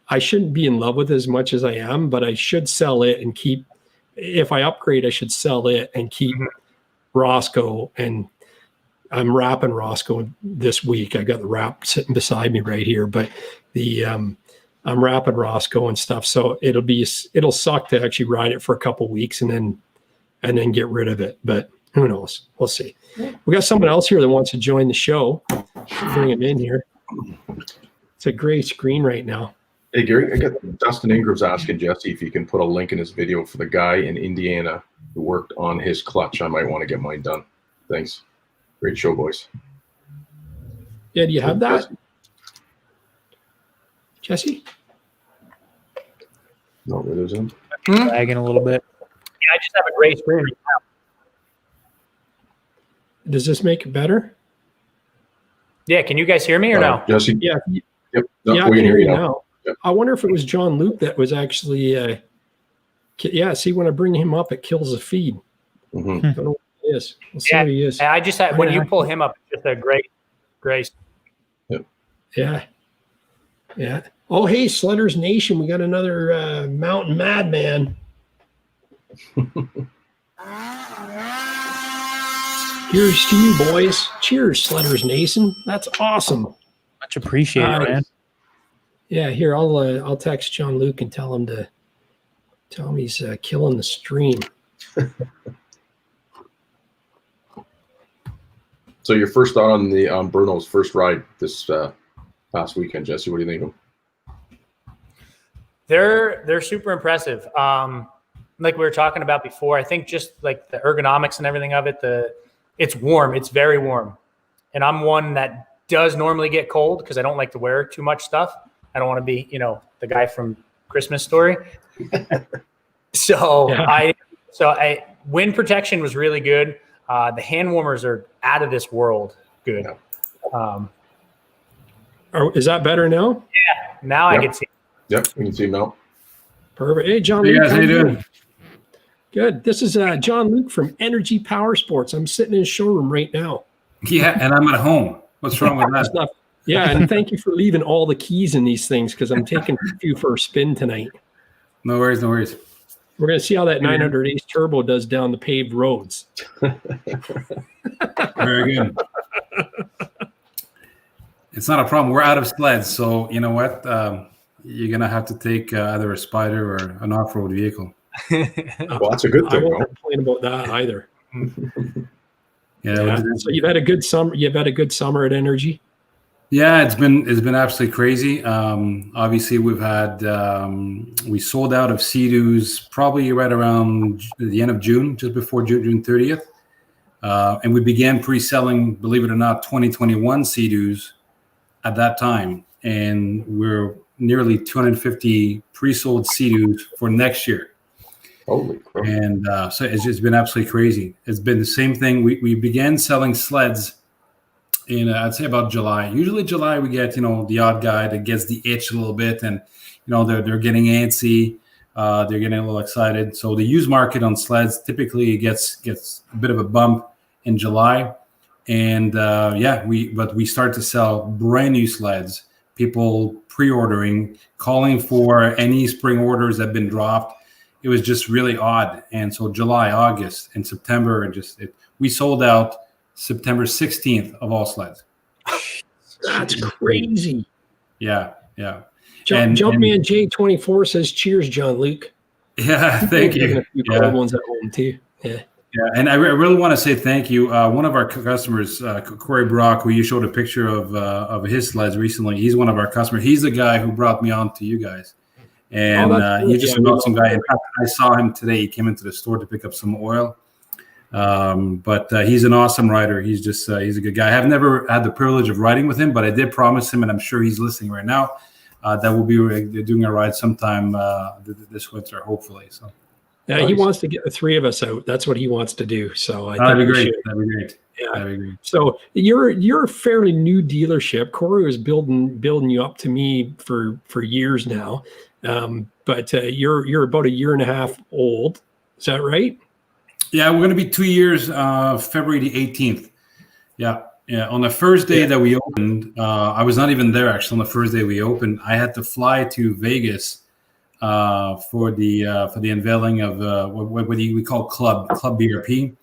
I shouldn't be in love with it as much as I am, but I should sell it and keep. If I upgrade, I should sell it and keep Roscoe. And I'm wrapping Roscoe this week. I got the wrap sitting beside me right here, but I'm wrapping Roscoe and stuff. So it'll suck to actually ride it for a couple weeks and then get rid of it. But who knows? We'll see. We got someone else here that wants to join the show. Bring him in here. It's a gray screen right now. Hey, Gary, I got Dustin Ingram's asking Jesse if you can put a link in his video for the guy in Indiana who worked on his clutch. I might want to get mine done. Thanks. Great show, boys. Yeah, do you have that? Jesse? No, it isn't. Lagging a little bit. Yeah, I just have a gray screen right now. Does this make it better? Yeah, can you guys hear me or no? Jesse? Yeah. Yep. No, Yeah, I we can hear you now. now. Yep. I wonder if it was Jean-Luc that was actually, see, when I bring him up, it kills the feed. Mm-hmm. I don't know what it is. We'll see what he is. I just had, when you pull him up, it's just a gray. Yep. Yeah. Yeah. Oh, hey, Sledders Nation. We got another Mountain Madman. Here's to you, boys. Cheers, Sledders Nation. That's awesome. Much appreciated, man. Yeah, here, I'll text Jean-Luc and tell him he's killing the stream. So your first thought on the Bruno's first ride this past weekend, Jesse? What do you think of him? They're super impressive. Like we were talking about before, I think just like the ergonomics and everything of it, it's warm. It's very warm. And I'm one that does normally get cold because I don't like to wear too much stuff. I don't want to be, the guy from Christmas Story. So wind protection was really good. The hand warmers are out of this world good. Is that better now? Yeah. Now I can see. Yep, you can see now. Perfect. Hey, John. Hey guys, how you doing? Good. This is Jean-Luc from Energy Powersports. I'm sitting in his showroom right now. Yeah, and I'm at home. What's wrong with that? Yeah, and thank you for leaving all the keys in these things because I'm taking you for a spin tonight. No worries, no worries. We're going to see how that 900 Ace Turbo does down the paved roads. Very good. It's not a problem. We're out of sleds, so you know what? You're going to have to take either a Spider or an off-road vehicle. Well, that's a good thing. I won't complain about that either. Yeah. So you've had a good summer. You've had a good summer at Energy. Yeah, it's been absolutely crazy. Obviously, we sold out of Sea-Doos probably right around the end of June, just before June 30th, and we began pre-selling, believe it or not, 2021 Sea-Doos at that time, and we're nearly 250 pre-sold Sea-Doos for next year. Holy crap. And so it's just been absolutely crazy. It's been the same thing. We began selling sleds in I'd say about July. Usually July we get the odd guy that gets the itch a little bit, and they're getting antsy, they're getting a little excited. So the used market on sleds typically gets a bit of a bump in July, and we start to sell brand new sleds. People pre-ordering, calling for any spring orders that have been dropped. It was just really odd. And so July, August, and September, we sold out September 16th of all sleds. That's crazy. Yeah. Jumpman J24 says, "Cheers, Jean-Luc." Yeah, thank you. A few cold ones at home too. Yeah. Yeah, and I really want to say thank you. One of our customers, Corey Brock, who you showed a picture of his sleds recently, he's one of our customers. He's the guy who brought me on to you guys. And he's just an awesome guy. In fact, I saw him today. He came into the store to pick up some oil. But he's an awesome rider. He's just he's a good guy. I have never had the privilege of riding with him, but I did promise him, and I'm sure he's listening right now, that we'll be doing a ride sometime this winter, hopefully. So yeah, he wants to get the three of us out. That's what he wants to do. So that'd be great. That'd be great. Yeah. That'd be great. So you're a fairly new dealership. Corey was building you up to me for years now. But you're about a year and a half old. Is that right? Yeah, we're going to be 2 years, February the 18th. Yeah. On the first day that we opened, I was not even there actually. On the first day we opened, I had to fly to Vegas for the unveiling of what we call Club BRP.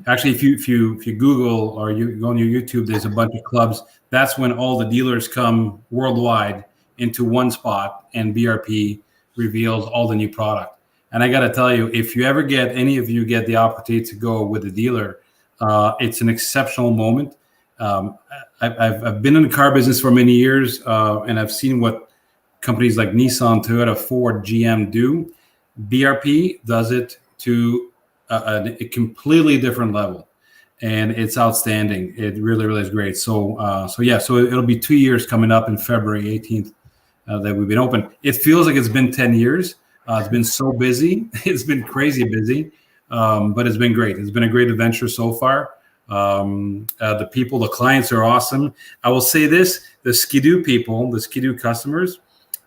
Actually, if you Google or you go on your YouTube, there's a bunch of clubs. That's when all the dealers come worldwide into one spot, and BRP reveals all the new product. And I got to tell you, if you ever any of you get the opportunity to go with a dealer, it's an exceptional moment. I've been in the car business for many years, and I've seen what companies like Nissan, Toyota, Ford, GM do. BRP does it to a completely different level, and it's outstanding. It really, really is great. So it'll be 2 years coming up in February 18th that we've been open. It feels like it's been 10 years. It's been so busy. It's been crazy busy, but it's been great. It's been a great adventure so far. The people, the clients are awesome. I will say this: the Ski-Doo people, the Ski-Doo customers,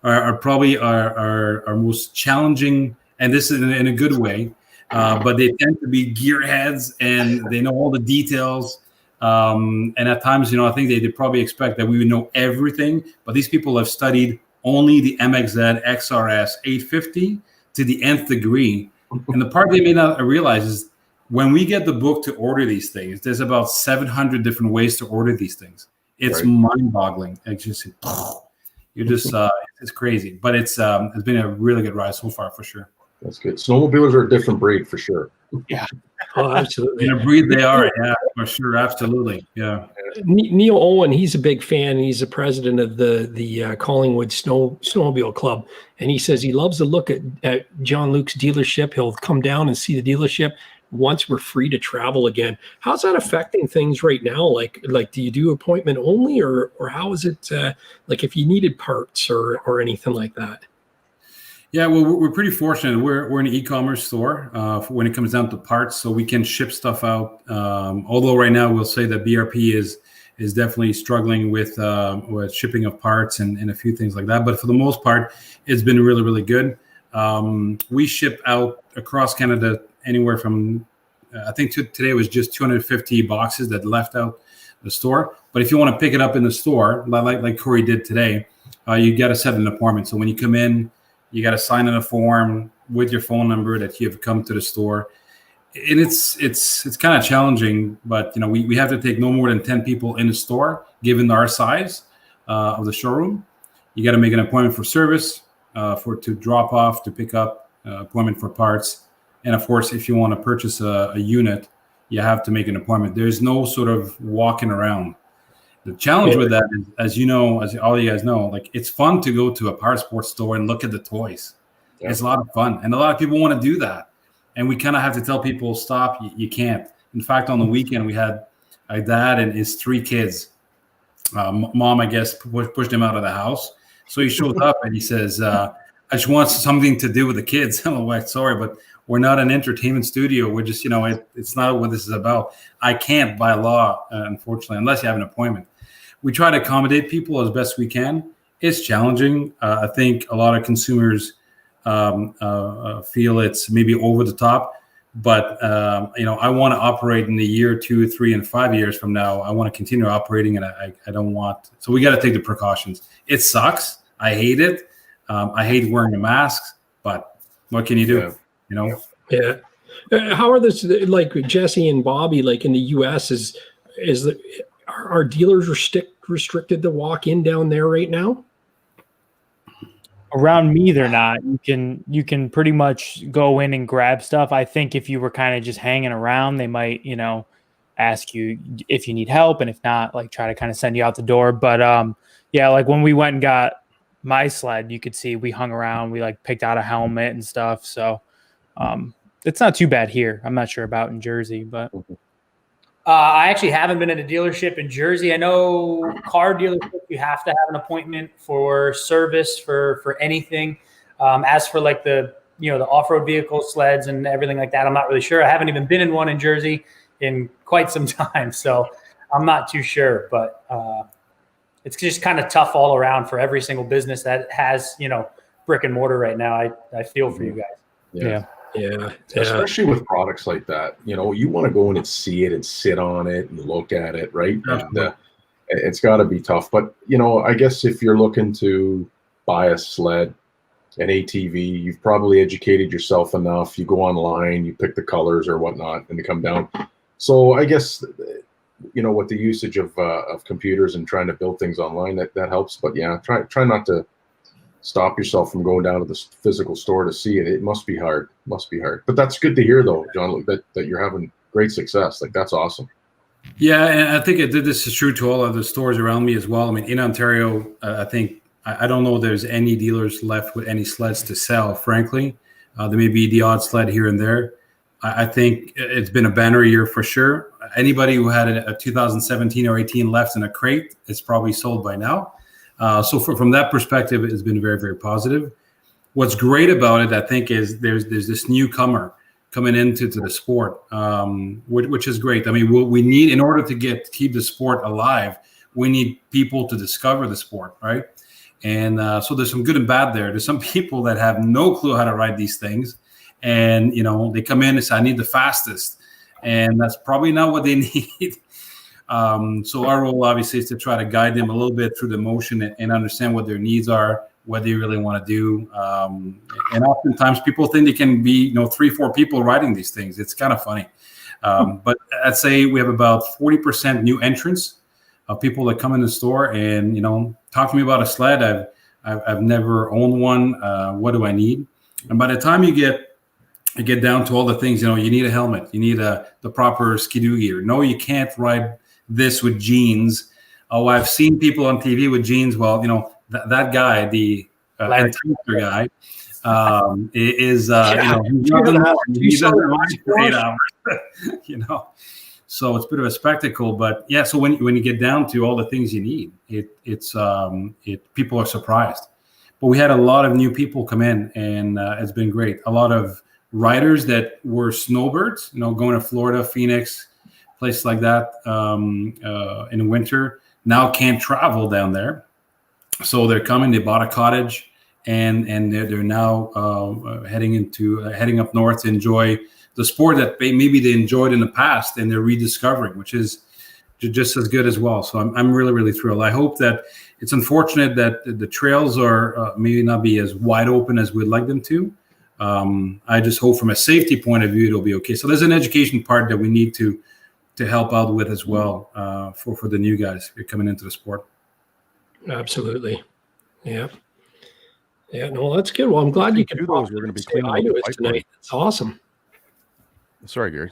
are probably our most challenging, and this is in a good way. But they tend to be gearheads, and they know all the details. And at times, I think they probably expect that we would know everything. But these people have studied only the MXZ XRS 850 to the nth degree. And the part they may not realize is when we get the book to order these things, there's about 700 different ways to order these things. It's mind-boggling. It's just, it's crazy. But it's been a really good ride so far, for sure. That's good. Snowmobilers are a different breed, for sure. Yeah. Oh, absolutely. In a breed they are, yeah, for sure, absolutely. Yeah. Neil Owen, he's a big fan. He's the president of the Collingwood Snowmobile Club, and he says he loves to look at Jean-Luc's dealership. He'll come down and see the dealership once we're free to travel again. How's that affecting things right now? Like do you do appointment only, or how is it like if you needed parts or anything like that? Yeah, well, we're pretty fortunate. We're an e-commerce store when it comes down to parts, so we can ship stuff out. Although right now we'll say that BRP is definitely struggling with shipping of parts and a few things like that. But for the most part, it's been really, really good. We ship out across Canada anywhere from, I think today was just 250 boxes that left out the store. But if you want to pick it up in the store, like Corey did today, you got to set an appointment. So when you come in, you got to sign in a form with your phone number that you have come to the store. And it's kind of challenging, but we have to take no more than 10 people in the store, given our size of the showroom. You got to make an appointment for service, to drop off, to pick up, appointment for parts. And of course, if you want to purchase a unit, you have to make an appointment. There's no sort of walking around. The challenge with that is, as all you guys know, like it's fun to go to a Powersports store and look at the toys. Yeah. It's a lot of fun. And a lot of people want to do that. And we kind of have to tell people, stop, you can't. In fact, on the weekend, we had a dad and his 3 kids. Mom, I guess, pushed him out of the house. So he shows up and he says, I just want something to do with the kids. I'm like, sorry, but we're not an entertainment studio. We're just, it's not what this is about. I can't by law, unfortunately, unless you have an appointment. We try to accommodate people as best we can. It's challenging. I think a lot of consumers feel it's maybe over the top, but I want to operate in a year, 2, 3, and 5 years from now. I want to continue operating, and I don't want. So we got to take the precautions. It sucks. I hate it. I hate wearing a mask, but what can you do? Yeah. How are this like Jesse and Bobby? Like in the U.S., are dealers restricted to walk in down there right now? Around me, they're not. You can pretty much go in and grab stuff. I think if you were kind of just hanging around, they might, ask you if you need help, and if not, like try to kind of send you out the door. But yeah, like when we went and got my sled, you could see we hung around, we like picked out a helmet and stuff. So it's not too bad here. I'm not sure about in Jersey, but I actually haven't been at a dealership in Jersey. I know car dealerships, you have to have an appointment for service for anything. As for like the off-road vehicle sleds and everything like that, I'm not really sure. I haven't even been in one in Jersey in quite some time, so I'm not too sure. But it's just kind of tough all around for every single business that has brick and mortar right now. I feel for you guys. Yeah. Especially with products like that, you want to go in and see it and sit on it and look at it, right? And, it's got to be tough. But, I guess if you're looking to buy a sled, an ATV, you've probably educated yourself enough. You go online, you pick the colors or whatnot, and they come down. So I guess, with the usage of computers and trying to build things online, that helps. But yeah, try not to stop yourself from going down to the physical store to see it. It must be hard. But that's good to hear, though, Jean-Luc, that you're having great success. Like, that's awesome. Yeah, and I think this is true to all of the stores around me as well. I mean, in Ontario, I don't know if there's any dealers left with any sleds to sell, frankly. There may be the odd sled here and there. I think it's been a banner year for sure. Anybody who had a 2017 or 18 left in a crate is probably sold by now. So from that perspective, it's been very, very positive. What's great about it, I think, is there's this newcomer coming into the sport, which is great. I mean, we need, in order to keep the sport alive, we need people to discover the sport, right? And so there's some good and bad there. There's some people that have no clue how to ride these things, and they come in and say, "I need the fastest," and that's probably not what they need. So our role, obviously, is to try to guide them a little bit through the motion and understand what their needs are, what they really want to do. And oftentimes people think they can be, 3-4 people riding these things. It's kind of funny. But I'd say we have about 40% new entrants of people that come in the store and, talk to me about a sled. I've never owned one. What do I need? And by the time you get down to all the things, you need a helmet. You need the proper skidoo gear. No, you can't ride this with jeans. Oh, I've seen people on TV with jeans. Well, that guy, the guy, is he's not the norm. He doesn't mind for 8 hours. So it's a bit of a spectacle. But yeah, so when you get down to all the things you need, it's people are surprised. But we had a lot of new people come in, and it's been great. A lot of riders that were snowbirds, going to Florida, Phoenix, places like that in the winter, now can't travel down there. So they're coming. They bought a cottage, and they're now heading up north to enjoy the sport that maybe they enjoyed in the past, and they're rediscovering, which is just as good as well. So I'm really, really thrilled. I hope that it's unfortunate that the trails are maybe not be as wide open as we'd like them to. I just hope from a safety point of view, it'll be okay. So there's an education part that we need to help out with as well for the new guys who are coming into the sport. Absolutely. Yeah. Yeah, no, that's good. Well, I'm glad you can do those. We're going to be cleaning up the tonight. It's awesome. Sorry, Gary.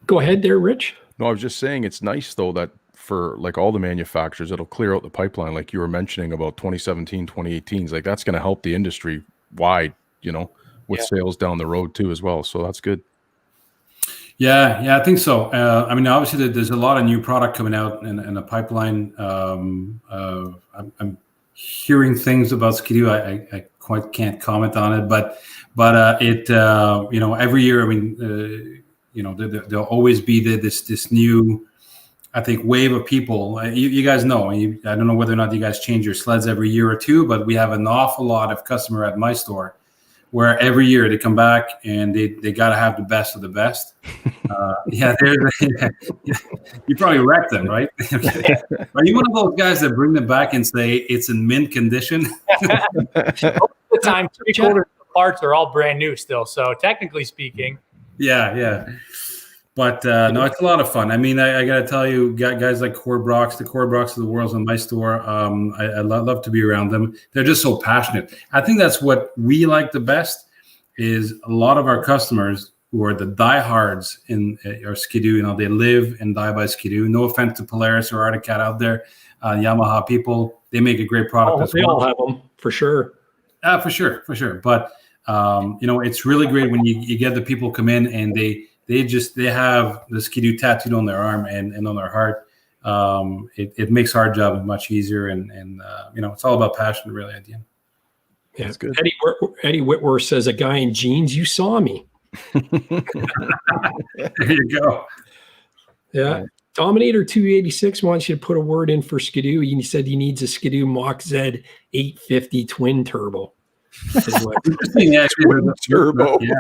Go ahead there, Rich. No, I was just saying it's nice, though, that for like all the manufacturers, it'll clear out the pipeline. Like you were mentioning about 2017, 2018s, like that's going to help the industry wide, with sales down the road too as well. So that's good. Yeah, I think so. I mean, obviously there's a lot of new product coming out in the pipeline. I'm hearing things about Ski-Doo. I quite can't comment on it, but it every year, I mean, there'll always be this new, I think, wave of people. You guys know, I don't know whether or not you guys change your sleds every year or two, but we have an awful lot of customer at my store where every year they come back and they got to have the best of the best. You probably wrecked them, right? Are you one of those guys that bring them back and say it's in mint condition? Most of the time, 3/4 of the parts are all brand new still. So technically speaking. Yeah. But no, it's a lot of fun. I mean, I got to tell you, guys like Cord Brocks, the Cord Brocks of the world in my store, I love to be around them. They're just so passionate. I think that's what we like the best is a lot of our customers who are the diehards in our Ski-Doo, they live and die by Ski-Doo. No offense to Polaris or Arctic Cat out there. Yamaha people, they make a great product as well. They all have them, for sure. For sure. But, it's really great when you get the people come in and they have the Ski-Doo tattooed on their arm and on their heart. It makes our job much easier, and it's all about passion, really, at the end. Yeah, that's good. Eddie Whitworth says, "A guy in jeans, you saw me." There you go. Yeah. Dominator 286 wants you to put a word in for Ski-Doo. He said he needs a Ski-Doo Mach Z 850 twin turbo. Turbo. Yeah.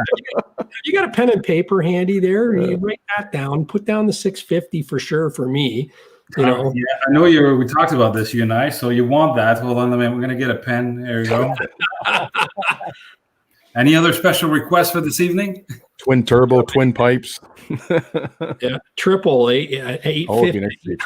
You got a pen and paper handy there? You write that down. Put down the 650 for sure for me. Yeah, I know we talked about this, you and I. So you want that? Hold on a minute. We're gonna get a pen. There you go. Any other special requests for this evening? Twin turbo, twin pipes. Yeah, triple 850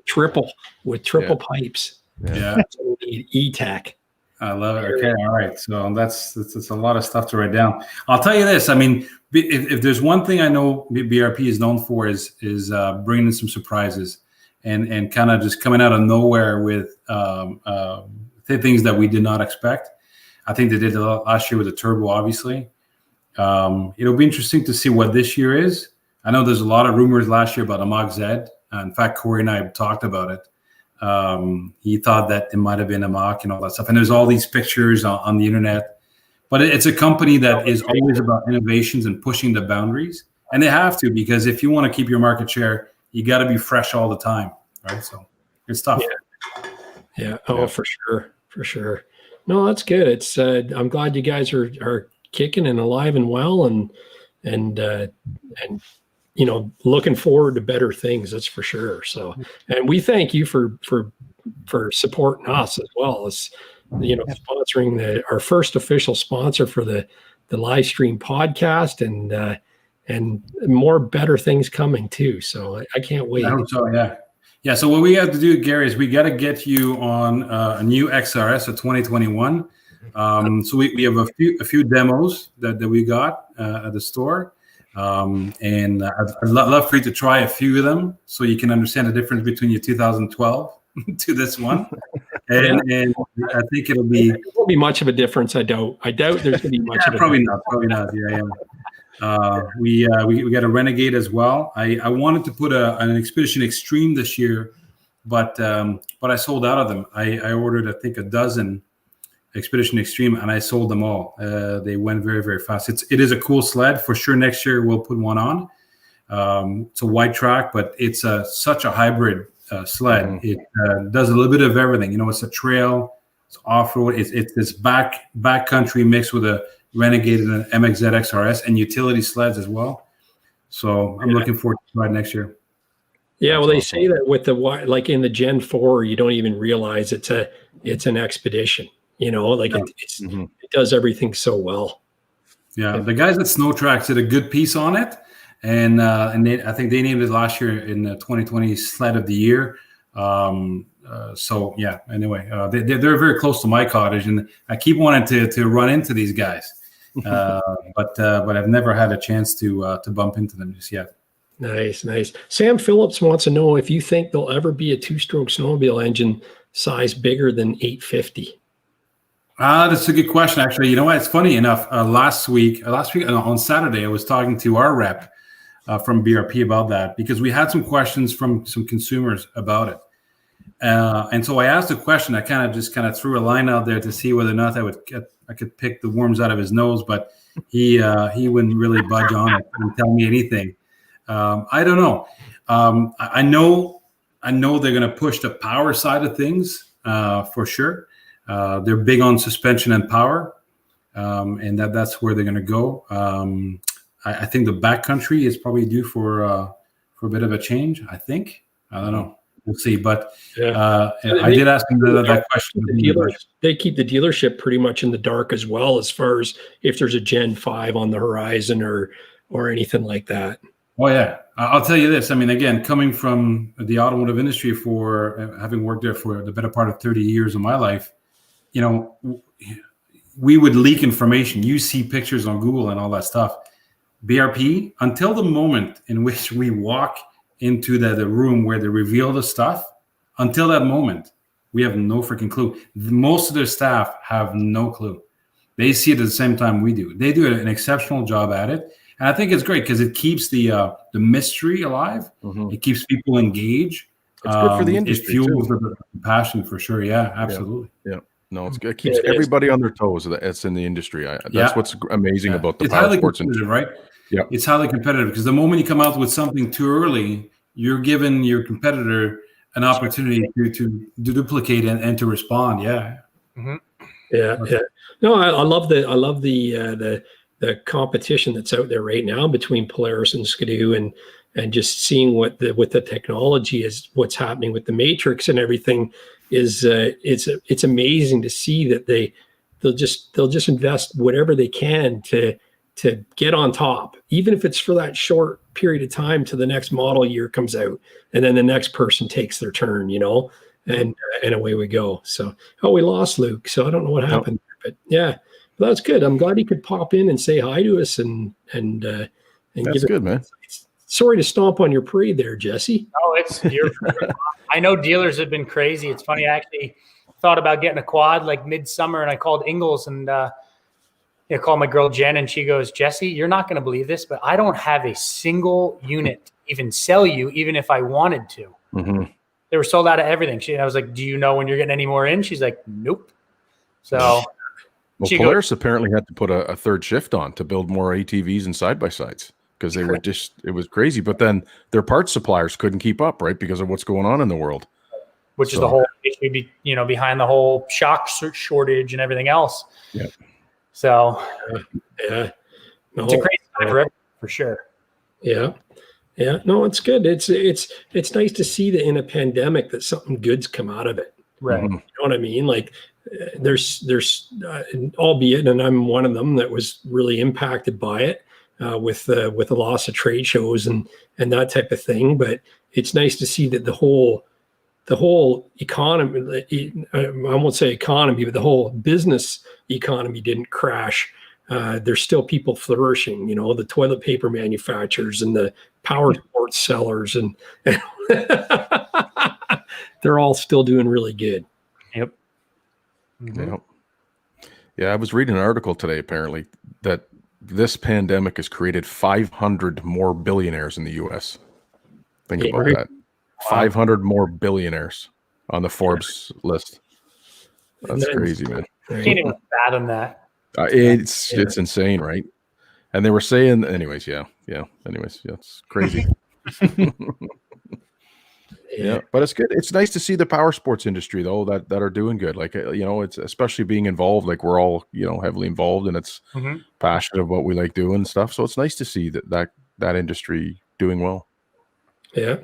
triple with triple pipes. Yeah. E-Tech. I love it. Okay, all right. So that's a lot of stuff to write down. I'll tell you this. I mean, if there's one thing I know BRP is known for is bringing in some surprises and kind of just coming out of nowhere with things that we did not expect. I think they did a lot last year with the turbo, obviously. It'll be interesting to see what this year is. I know there's a lot of rumors last year about a Mach Z. In fact, Corey and I have talked about it. He thought that it might have been a Mach and all that stuff. And there's all these pictures on the internet. But it's a company that is always about innovations and pushing the boundaries. And they have to, because if you want to keep your market share, you got to be fresh all the time, right? So it's tough. Yeah. Oh, for sure. No, that's good. It's I'm glad you guys are kicking and alive and well and looking forward to better things. That's for sure. So, and we thank you for supporting us as well as sponsoring our first official sponsor for the live stream podcast and more better things coming too. So I can't wait. I hope so. Yeah. So what we have to do, Gary, is we got to get you on a new XRS of 2021. So we have a few demos that we got at the store. And I'd love for you to try a few of them so you can understand the difference between your 2012 to this one. And I think it'll be. There won't be much of a difference. I doubt there's going to be much of a probably difference. not. Probably not. Yeah. We got a Renegade as well. I wanted to put an Expedition Extreme this year, but I sold out of them. I ordered, I think, a dozen Expedition Extreme, and I sold them all. They went very, very fast. It is a cool sled for sure. Next year we'll put one on. It's a wide track, but it's such a hybrid sled. Mm-hmm. It does a little bit of everything. You know, it's a trail, it's off road, it's this back country mixed with a Renegade and an MXZ XRS and utility sleds as well. So I'm looking forward to try next year. Yeah, well, they say that with the like in the Gen 4, you don't even realize it's an expedition. You know, like it does everything so well. Yeah, the guys at SnowTrax did a good piece on it, and I think they named it last year in the 2020 Sled of the Year. So yeah, anyway, they're very close to my cottage, and I keep wanting to run into these guys, but I've never had a chance to bump into them just yet. Nice. Sam Phillips wants to know if you think there'll ever be a 2-stroke snowmobile engine size bigger than 850. That's a good question, actually. You know what? It's funny enough. Last week on Saturday, I was talking to our rep from BRP about that because we had some questions from some consumers about it. And so I asked a question. I kind of threw a line out there to see whether or not I could pick the worms out of his nose, but he wouldn't really budge on it and tell me anything. I don't know. I know they're going to push the power side of things for sure. They're big on suspension and power, and that's where they're going to go. I think the backcountry is probably due for a bit of a change. I think. I don't know. We'll see. But I did ask them that question. They keep the dealership pretty much in the dark as well, as far as if there's a Gen 5 on the horizon or anything like that. Oh yeah, I'll tell you this. I mean, again, coming from the automotive industry for having worked there for the better part of 30 years of my life, you know, we would leak information. You see pictures on Google and all that stuff. BRP, until the moment in which we walk into the room where they reveal the stuff, until that moment, we have no freaking clue. Most of their staff have no clue. They see it at the same time we do. They do an exceptional job at it. And I think it's great because it keeps the mystery alive. Mm-hmm. It keeps people engaged. It's good for the industry. It fuels the passion for sure. Yeah, absolutely. Yeah. No, it keeps everybody on their toes. That's in the industry. That's what's amazing about the powersports industry, right? Yeah, it's highly competitive because the moment you come out with something too early, you're giving your competitor an opportunity to duplicate and to respond. Yeah. Mm-hmm. Yeah. No, I love the competition that's out there right now between Polaris and Skidoo, and just seeing what the technology is, what's happening with the Matrix and everything is it's amazing to see that they'll just invest whatever they can to get on top, even if it's for that short period of time to the next model year comes out, and then the next person takes their turn, you know, and away we go. So, we lost Luke, so I don't know what happened, but yeah. Well, that's good. I'm glad he could pop in and say hi to us and that's good, man. Sorry to stomp on your parade there, Jesse. No, I know dealers have been crazy. It's funny. I actually thought about getting a quad like midsummer, and I called Ingalls and called my girl Jen, and she goes, "Jesse, you're not going to believe this, but I don't have a single unit to even sell you, even if I wanted to." Mm-hmm. They were sold out of everything. I was like, "Do you know when you're getting any more in?" She's like, "Nope." So. Well, Polaris apparently had to put a third shift on to build more ATVs and side-by-sides because they were it was crazy. But then their parts suppliers couldn't keep up, right, because of what's going on in the world. Which is the whole issue, behind the whole shock shortage and everything else. Yeah. So, it's a crazy time for sure. Yeah. Yeah. No, it's good. It's nice to see that in a pandemic that something good's come out of it. Right. You know what I mean? Like, there's albeit, and I'm one of them that was really impacted by it with the loss of trade shows and that type of thing. But it's nice to see that the whole economy, I won't say economy, but the whole business economy didn't crash there's still people flourishing, the toilet paper manufacturers and the power sports sellers, and they're all still doing really good. Yep. Yep. Yeah, I was reading an article today, apparently, that this pandemic has created 500 more billionaires in the U.S. Think about that. 500 more billionaires on the Forbes list. That's crazy, man. Can't even fathom that. It's insane, right? And they were saying, anyways, yeah. Anyways, yeah, it's crazy. Yeah, but it's good. It's nice to see the power sports industry though that are doing good. Like it's especially being involved. Like we're all heavily involved, and it's passionate about what we like doing and stuff. So it's nice to see that industry doing well. Yeah,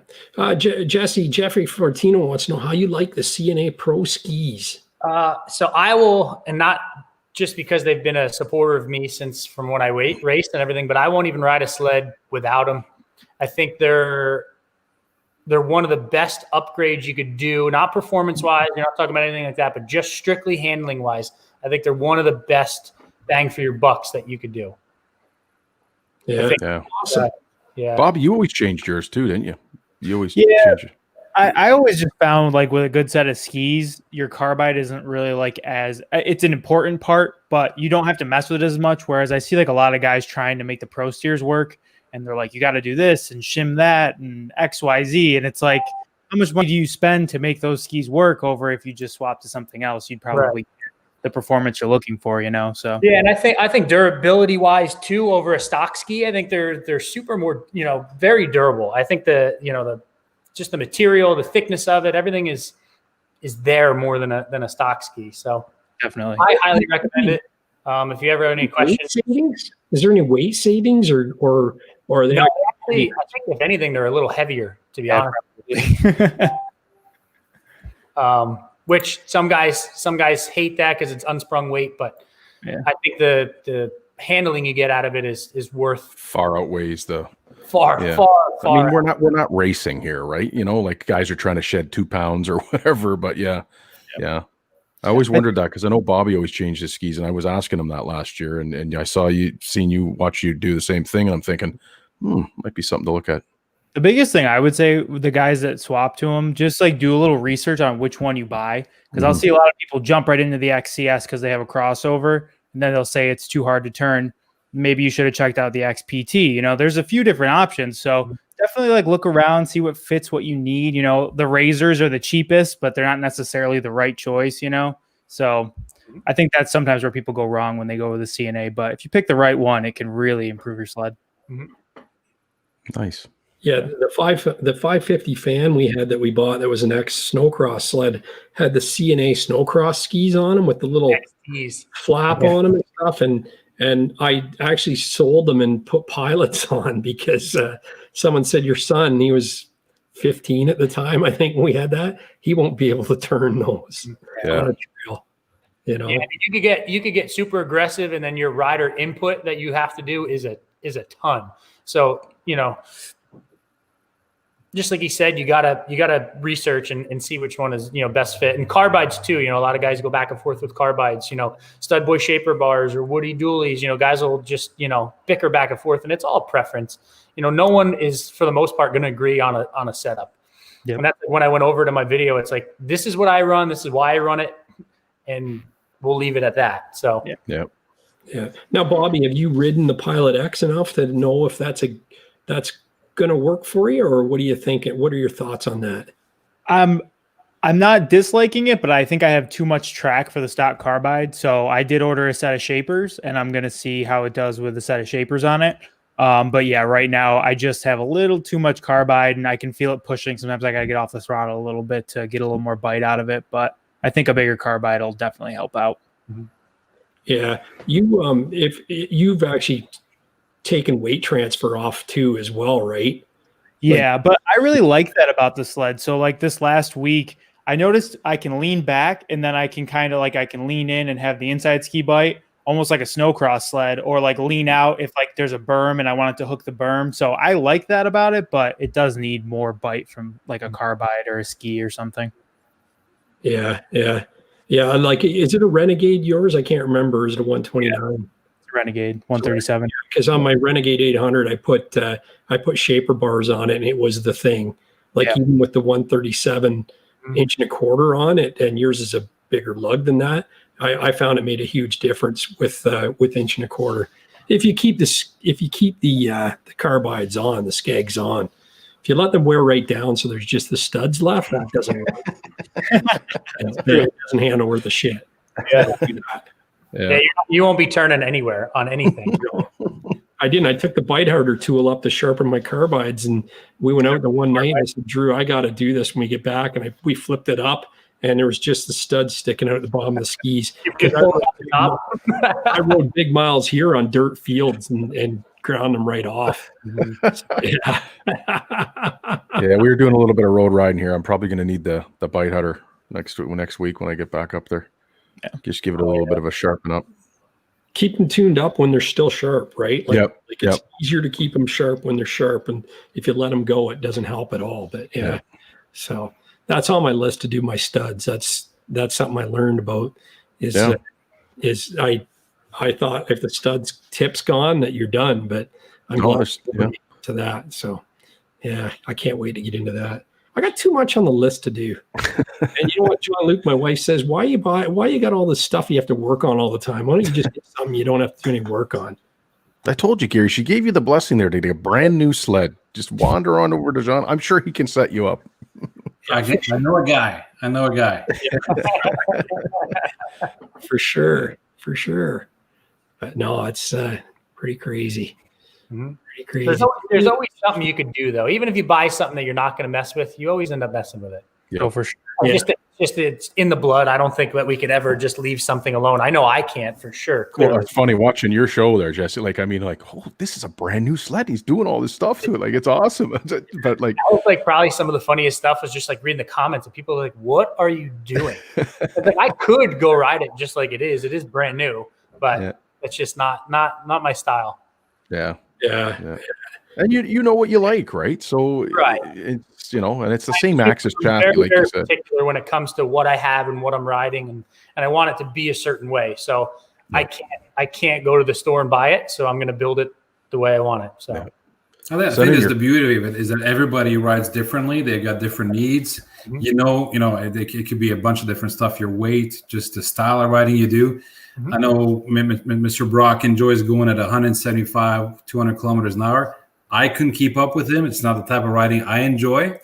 Jeffrey Fortino wants to know how you like the CNA Pro skis. So I will, and not just because they've been a supporter of me from when I raced and everything, but I won't even ride a sled without them. I think they're one of the best upgrades you could do, not performance-wise, you're not talking about anything like that, but just strictly handling-wise. I think they're one of the best bang for your bucks that you could do. Yeah. Awesome. Yeah. Bob, you always changed yours too, didn't you? You always changed it. I always just found like with a good set of skis, your carbide isn't really like it's an important part, but you don't have to mess with it as much. Whereas I see like a lot of guys trying to make the pro steers work, and they're like, you got to do this and shim that and XYZ. And it's like, how much money do you spend to make those skis work over if you just swap to something else? You'd probably get the performance you're looking for, So yeah, and I think durability wise too over a stock ski, I think they're super more, very durable. I think the just the material, the thickness of it, everything is there more than a stock ski. So definitely, I highly recommend it. If you ever have any questions, is there any weight savings or are they? No, actually, I think if anything, they're a little heavier, to be honest. Which some guys hate that because it's unsprung weight, but I think the handling you get out of it is worth far outweighs the far. I mean, we're not racing here, right? Like guys are trying to shed 2 pounds or whatever, but yeah. I always wondered that because I know Bobby always changed his skis, and I was asking him that last year, and I watch you do the same thing, and I'm thinking, might be something to look at. The biggest thing I would say with the guys that swap to them, just like do a little research on which one you buy, because I'll see a lot of people jump right into the XCS because they have a crossover, and then they'll say it's too hard to turn. Maybe you should have checked out the XPT. There's a few different options, so definitely like look around, see what fits what you need. The razors are the cheapest, but they're not necessarily the right choice. So I think that's sometimes where people go wrong when they go with the CNA. But if you pick the right one, it can really improve your sled. Nice. Yeah, the 550 fan we had that we bought that was an SNowcross sled had the CNA SNowcross skis on them with the little flap on them and stuff. And I actually sold them and put pilots on because someone said your son, he was 15 at the time, I think, when we had that, he won't be able to turn those on a trail. Yeah, you could get super aggressive, and then your rider input that you have to do is a ton. So just like he said, you gotta research and see which one is best fit. And carbides too. A lot of guys go back and forth with carbides. Stud boy shaper bars or Woody dualies. Guys will just bicker back and forth, and it's all preference. No one is for the most part going to agree on a setup. Yep. And that's when I went over to my video. It's like, this is what I run. This is why I run it, and we'll leave it at that. So yeah. Now, Bobby, have you ridden the Pilot X enough to know if that's going to work for you, or what do you think? What are your thoughts on that? I'm not disliking it, but I think I have too much track for the stock carbide. So I did order a set of shapers, and I'm going to see how it does with a set of shapers on it. But yeah, right now I just have a little too much carbide, and I can feel it pushing. Sometimes I got to get off the throttle a little bit to get a little more bite out of it. But I think a bigger carbide will definitely help out. Yeah, if you've actually taken weight transfer off too as well, right? Yeah, but I really like that about the sled. So like this last week, I noticed I can lean back, and then I can I can lean in and have the inside ski bite, almost like a snowcross sled, or like lean out if like there's a berm and I want it to hook the berm. So I like that about it, but it does need more bite from like a carbide or a ski or something. Yeah. Like, is it a Renegade yours? I can't remember. Is it a 129? Renegade 137. Because on my Renegade 800, I put shaper bars on it, and it was the thing. Like even with the 137 inch and a quarter on it, and yours is a bigger lug than that. I found it made a huge difference with inch and a quarter. If you keep the carbides on, the skegs on, if you let them wear right down, so there's just the studs left, that doesn't work. It doesn't handle worth a shit. Yeah. You won't be turning anywhere on anything. I didn't. I took the bite harder tool up to sharpen my carbides, and we went out the one night. And I said, Drew, I got to do this when we get back. And we flipped it up, and there was just the studs sticking out at the bottom of the skis. I rode big miles here on dirt fields and ground them right off. Yeah, we were doing a little bit of road riding here. I'm probably going to need the bite hutter next week when I get back up there. Yeah. Just give it a little bit of a sharpen up. Keep them tuned up when they're still sharp, right? It's easier to keep them sharp when they're sharp, and if you let them go, it doesn't help at all. But so that's on my list to do my studs. That's something I learned about. Is I thought if the studs tip's gone that you're done, but I'm glad to that. So I can't wait to get into that. I got too much on the list to do. And you know what, Jean-Luc, my wife says, why you got all this stuff you have to work on all the time? Why don't you just get something you don't have to do any work on? I told you, Gary, she gave you the blessing there to get a brand new sled. Just wander on over to Jean. I'm sure he can set you up. I know a guy. For sure. But no, it's pretty crazy. Mm-hmm. There's always something you could do, though. Even if you buy something that you're not going to mess with, you always end up messing with it. Yeah. Oh, for sure. It's in the blood. I don't think that we could ever just leave something alone. I know I can't for sure. Well, it's funny watching your show there, Jesse. This is a brand new sled. He's doing all this stuff to it. Like, it's awesome. But that was probably some of the funniest stuff was just reading the comments, and people are like, "What are you doing?" I could go ride it just like it is. It is brand new, but it's just not my style. Yeah. Yeah. And you know what you like, right? So it's and it's the same axis chassis, very, like very you said. Particular when it comes to what I have and what I'm riding, and I want it to be a certain way. So I can't go to the store and buy it. So I'm going to build it the way I want it. So I think is the beauty of it is that everybody rides differently. They've got different needs. Mm-hmm. It could be a bunch of different stuff. Your weight, just the style of riding you do. Mm-hmm. I know Mr. Brock enjoys going at 175, 200 kilometers an hour. I couldn't keep up with him. It's not the type of riding I enjoy.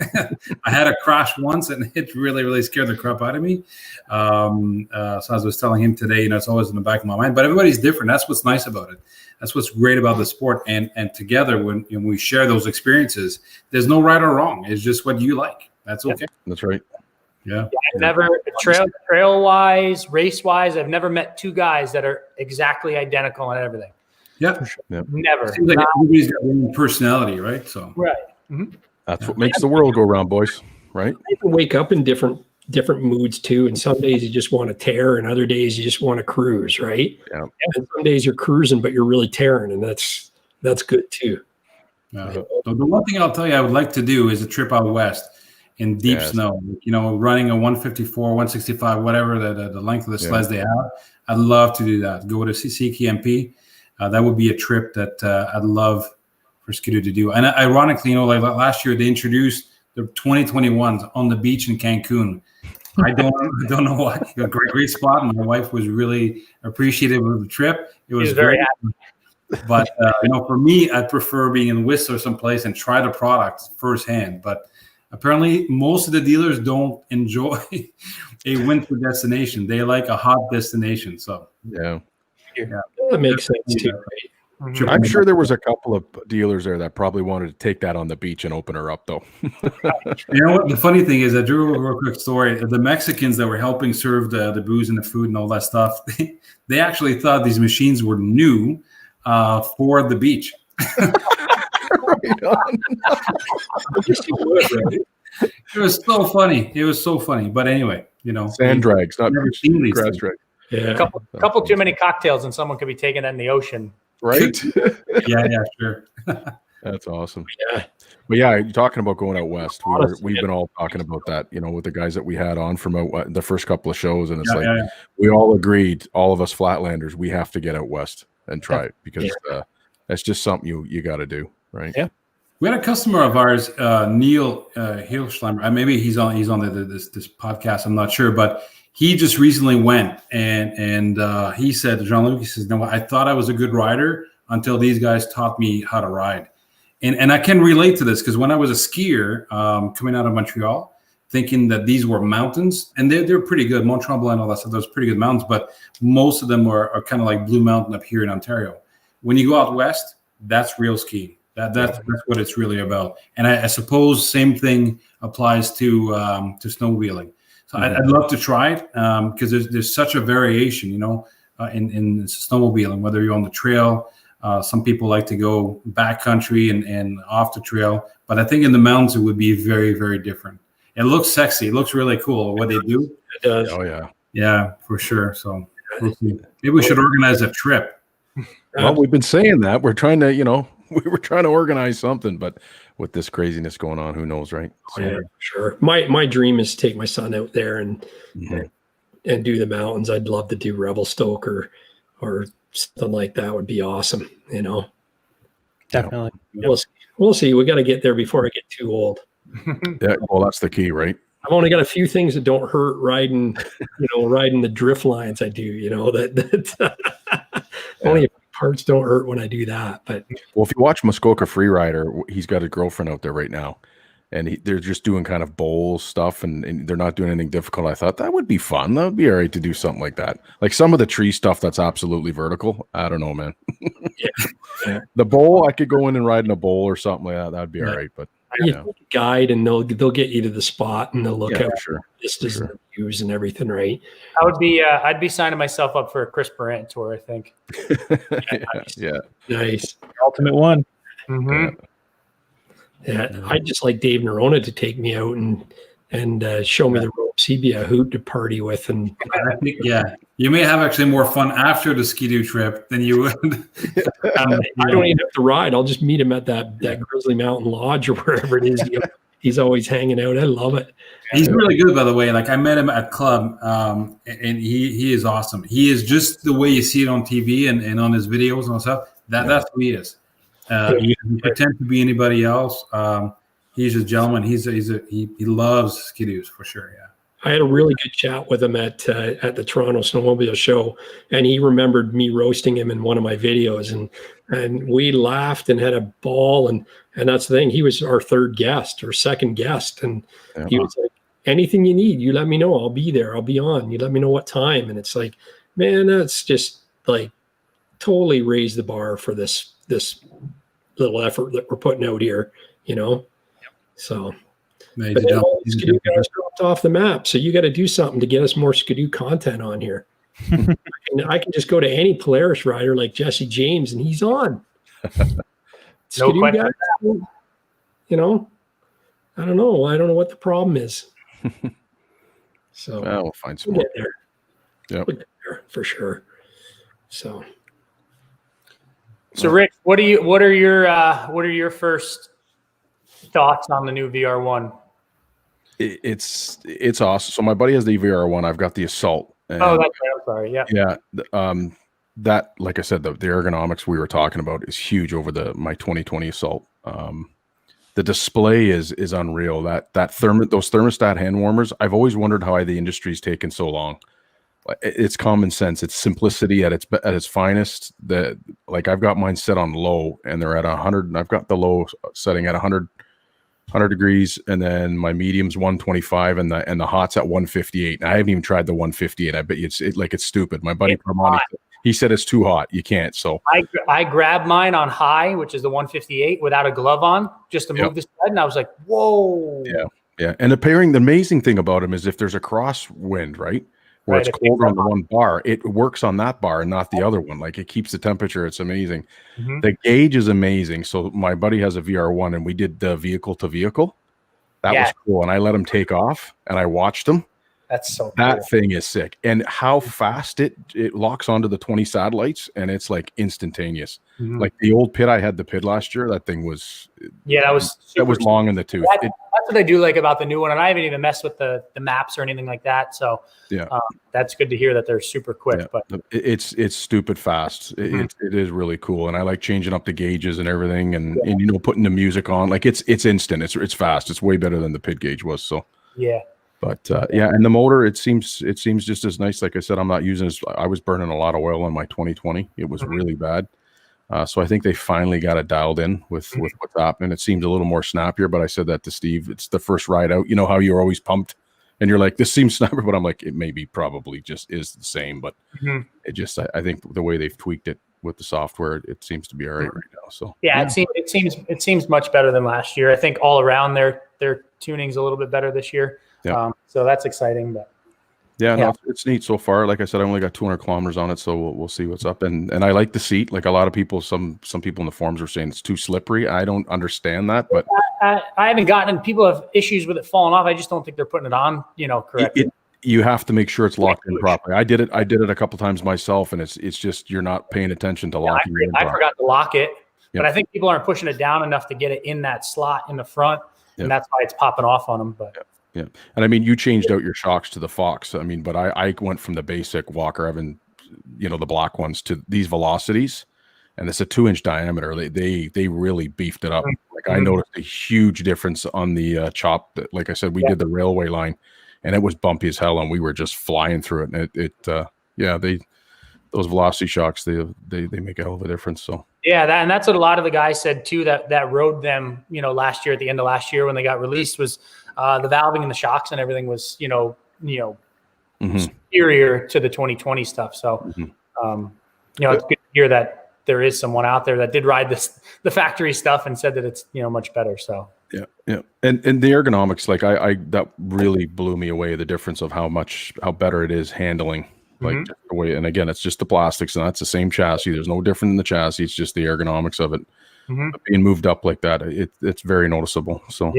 I had a crash once, and it really, really scared the crap out of me. So as I was telling him today, it's always in the back of my mind. But everybody's different. That's what's nice about it. That's what's great about the sport. And together, when we share those experiences, there's no right or wrong. It's just what you like. That's okay. That's right. Yeah. I've never trail wise, race wise, I've never met two guys that are exactly identical on everything. Yeah, for sure. Yeah. Never. Seems like everybody's got their own personality, right? So right. Mm-hmm. That's what makes the world go round, boys. Right? You can wake up in different moods too, and some days you just want to tear, and other days you just want to cruise, right? Yeah. And some days you're cruising, but you're really tearing, and that's good too. So the one thing I'll tell you I would like to do is a trip out west in deep snow. Running a 154, 165, whatever the length of the sleds they have. I'd love to do that. Go to CKMP. That would be a trip that I'd love for Skidoo to do. And ironically, like last year, they introduced the 2021s on the beach in Cancun. I don't know why. A great spot. My wife was really appreciative of the trip. It was very great. happy. But for me, I prefer being in Whistler someplace and try the product firsthand. But apparently, most of the dealers don't enjoy a winter destination. They like a hot destination. So that makes sense too, right? Mm-hmm. I'm sure there was a couple of dealers there that probably wanted to take that on the beach and open her up, though. You know what? The funny thing is, I drew a real quick story. The Mexicans that were helping serve the booze and the food and all that stuff, they actually thought these machines were new for the beach. Right on. It was so funny. It was so funny. But anyway, sand drags, not never seen these grass things. drag. Yeah. Couple too many cocktails, and someone could be taking that in the ocean. Right? Yeah, sure. That's awesome. Yeah. But yeah, you're talking about going out west. We've been all talking about that, with the guys that we had on from the first couple of shows, and it's we all agreed, all of us Flatlanders, we have to get out west. and try it, because that's just something you got to do, right? Yeah. We had a customer of ours, Neil Hilschleimer. Maybe he's on this podcast. I'm not sure, but he just recently went and he said, Jean-Luc, he says, "No, I thought I was a good rider until these guys taught me how to ride." And I can relate to this, because when I was a skier coming out of Montreal, thinking that these were mountains, and they're pretty good, Mont Tremblant and all that stuff, those pretty good mountains, but most of them are kind of like Blue Mountain up here in Ontario. When you go out west, that's real skiing. That's what it's really about. And I suppose same thing applies to snowmobiling. So I'd love to try it, because there's such a variation, in snowmobiling, whether you're on the trail. Some people like to go backcountry and off the trail, but I think in the mountains it would be very, very different. It looks sexy. It looks really cool what they do. It does. Oh yeah. Yeah, for sure. So we'll see. Maybe we should organize a trip. Well, we've been saying that. We're trying to, we were trying to organize something, but with this craziness going on, who knows, right? So, Yeah, sure. My dream is to take my son out there and do the mountains. I'd love to do Revelstoke or something like that. Would be awesome. Definitely. We'll see. We got to get there before I get too old. yeah. Well, that's the key, right? I've only got a few things that don't hurt riding, riding the drift lines. I do, that only parts don't hurt when I do that. But well, if you watch Muskoka Freerider, he's got a girlfriend out there right now, and they're just doing kind of bowl stuff, and they're not doing anything difficult. I thought that would be fun. That would be all right to do something like that. Like some of the tree stuff that's absolutely vertical. I don't know, man. Yeah. The bowl, I could go in and ride in a bowl or something like that. That'd be all right. But guide, and they'll get you to the spot, and they'll look at distances and views and everything, right? I'd be signing myself up for a Chris Barrett tour, I think. Nice. Ultimate one. Mm-hmm. Yeah, I'd just like Dave Nerona to take me out and show me the ropes. He'd be a hoot to party with. And I think, you may have actually more fun after the Ski-Doo trip than you would. I don't even have to ride. I'll just meet him at that Grizzly Mountain Lodge or wherever it is. He's always hanging out. I love it. He's really good, by the way. Like I met him at club, and he is awesome. He is just the way you see it on TV and on his videos and stuff. That's who he is. He doesn't pretend to be anybody else. He's a gentleman. He loves Ski-Doos for sure. Yeah. I had a really good chat with him at the Toronto Snowmobile show, and he remembered me roasting him in one of my videos, and we laughed and had a ball, and that's the thing. He was our second guest, and he was like, "Anything you need, you let me know. I'll be there. I'll be on. You let me know what time." And it's like, man, that's just like totally raised the bar for this little effort that we're putting out here, So. But Ski-Doo guys dropped off the map, so you got to do something to get us more Ski-Doo content on here. I can just go to any Polaris rider like Jesse James, and he's on. Ski-Doo guys, I don't know. I don't know what the problem is. So we'll find some more. There. Yeah, we'll get there for sure. So Rich, what are your first thoughts on the new VR1? It's awesome. So my buddy has the VR1. I've got the Assault. And that's right. I'm sorry. Yeah. Yeah. That, like I said, the ergonomics we were talking about is huge over my 2020 Assault. The display is unreal. Those thermostat hand warmers. I've always wondered how the industry's taken so long. It's common sense. It's simplicity at its finest. I've got mine set on low, and they're at 100. And I've got the low setting at 100 degrees, and then my medium's 125, and the hot's at 158. And I haven't even tried the 158. I bet you it's stupid. My buddy Permani, he said it's too hot. You can't. So I grabbed mine on high, which is the 158, without a glove on, just to move the sled, and I was like, whoa. Yeah. And the amazing thing about them is if there's a crosswind, right, where it's colder on the one bar, it works on that bar and not the other one. Like it keeps the temperature. It's amazing. Mm-hmm. The gauge is amazing. So my buddy has a VR1, and we did the vehicle to vehicle. That was cool. And I let him take off, and I watched him. That's so that cool. thing is sick. And how fast it locks onto the 20 satellites, and it's like instantaneous. Mm-hmm. Like the old pit, I had the pit last year. That thing was that was long in the tooth. That's what I do like about the new one. And I haven't even messed with the maps or anything like that. So Yeah. That's good to hear that they're super quick. Yeah. But It's stupid fast. It is really cool, and I like changing up the gauges and everything, and you know, putting the music on. Like it's instant. It's fast. It's way better than the pit gauge was. So yeah. But yeah, and the motor, it seems just as nice. Like I said, I'm not using as I was burning a lot of oil on my 2020. It was really bad. So I think they finally got it dialed in with what's happening. It seems a little more snappier, but I said that to Steve. It's the first ride out. You know how you're always pumped and you're like, this seems snappier, but I'm like, it maybe probably just is the same. But it just, I think the way they've tweaked it with the software, it seems to be all right now. So yeah, it seems much better than last year. I think all around their tuning's a little bit better this year. Yeah. So that's exciting. But yeah, no, it's neat so far. Like I said, I only got 200 kilometers on it, so we'll see what's up. And I like the seat. Like a lot of people, some people in the forums are saying it's too slippery. I don't understand that, but I haven't gotten. People have issues with it falling off. I just don't think they're putting it on, correctly. You have to make sure it's locked in properly. I did it a couple times myself, and it's just you're not paying attention to locking it in. I forgot to lock it, Yep. but I think people aren't pushing it down enough to get it in that slot in the front, and that's why it's popping off on them. But yeah, and I mean, you changed out your shocks to the Fox. I mean, but I went from the basic Walker Evan, the black ones, to these Velocities, and it's a 2-inch diameter. They really beefed it up. Like I noticed a huge difference on the chop. Like I said, we did the railway line, and it was bumpy as hell, and we were just flying through it. And those Velocity shocks, they make a hell of a difference. So yeah, that's what a lot of the guys said too. That rode them, last year at the end of last year when they got released was. The valving and the shocks and everything was, superior to the 2020 stuff. So, it's good to hear that there is someone out there that did ride the factory stuff and said that it's, much better. So, yeah. And the ergonomics, like I that really blew me away. The difference of how better it is handling, like just the way. And again, it's just the plastics, and that's the same chassis. There's no different in the chassis. It's just the ergonomics of it being moved up like that. It's very noticeable. So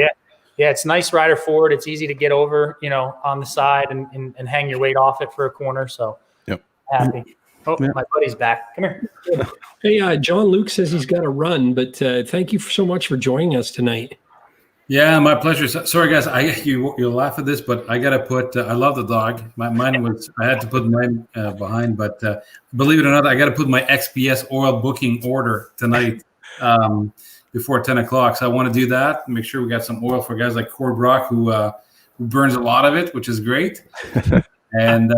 Yeah, it's nice rider forward. It's easy to get over, on the side and hang your weight off it for a corner. So happy. Oh, my buddy's back. Come here. Hey, Jean-Luc says he's got to run, but thank you so much for joining us tonight. Yeah, my pleasure. Sorry, guys. You'll laugh at this, but I got to put. I love the dog. Mine was. I had to put mine behind, but believe it or not, I got to put my XPS oil booking order tonight. Before 10 o'clock. So I want to do that and make sure we got some oil for guys like Cord Brock who burns a lot of it, which is great. And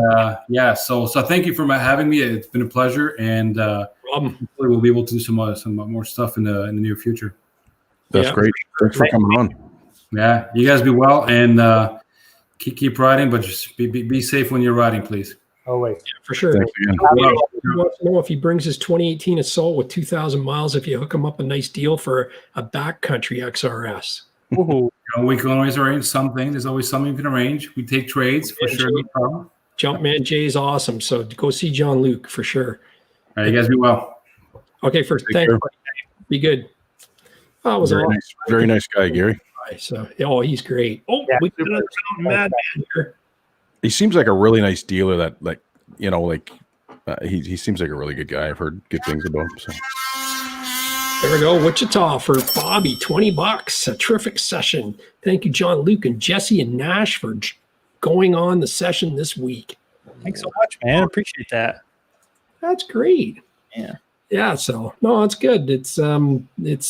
so thank you for having me. It's been a pleasure. And hopefully we'll be able to do some more stuff in the near future. That's great. Thanks for coming on. Yeah, you guys be well and keep riding, but just be safe when you're riding, please. Oh, wait. Yeah, for sure. Thanks again. He wants to know if he brings his 2018 Assault with 2,000 miles, if you hook him up a nice deal for a backcountry XRS. We can always arrange something. There's always something you can arrange. We take trades for sure. No problem. Jumpman Jay is awesome. So go see Jean-Luc for sure. All right, you guys be well. Okay, first, thanks. Be good. Oh, it was very nice guy, Gary. So, he's great. Oh, we got another Madman here. He seems like a really nice dealer that he seems like a really good guy. I've heard good things about him. So there we go. Wichita for Bobby, $20. A terrific session. Thank you, Jean-Luc and Jesse and Nash for going on the session this week. Thanks so much, man. Appreciate that. That's great. Yeah. So no, it's good. It's nice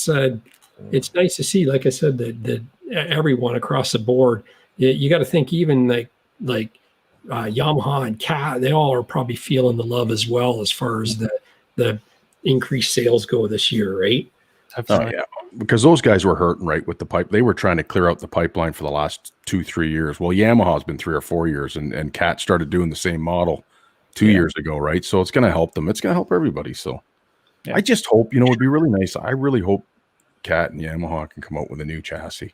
to see, like I said, that everyone across the board. You got to think even like Yamaha and Cat, they all are probably feeling the love as well as far as the increased sales go this year, right? Yeah, because those guys were hurting right with the pipe. They were trying to clear out the pipeline for the last 2-3 years. Well, Yamaha's been 3 or 4 years, and Cat started doing the same model 2 years ago, right? So it's going to help them. It's going to help everybody. So I just hope, it'd be really nice. I really hope Cat and Yamaha can come out with a new chassis.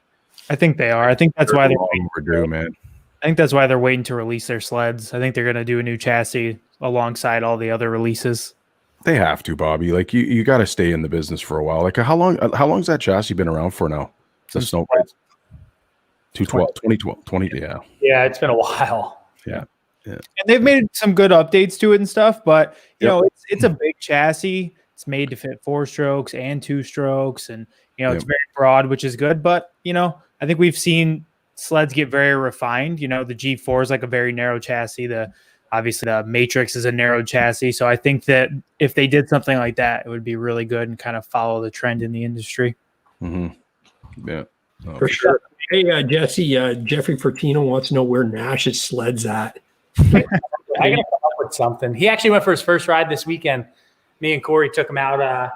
I think they are. I think that's why they're overdue, man. I think that's why they're waiting to release their sleds. I think they're going to do a new chassis alongside all the other releases. They have to, Bobby. Like you got to stay in the business for a while. Like how long's that chassis been around for now? Since 2012. Yeah, it's been a while. Yeah. And they've made some good updates to it and stuff, but it's a big chassis. It's made to fit 4 strokes and 2 strokes, and it's very broad, which is good. But I think we've seen sleds get very refined. You know, the G4 is like a very narrow chassis. Obviously the Matrix is a narrow chassis. So I think that if they did something like that, it would be really good and kind of follow the trend in the industry. Mm-hmm. Yeah. Oh, For sure. Hey, Jesse, Jeffrey Fortino wants to know where Nash's sled's at. I gotta come up with something. He actually went for his first ride this weekend. Me and Corey took him out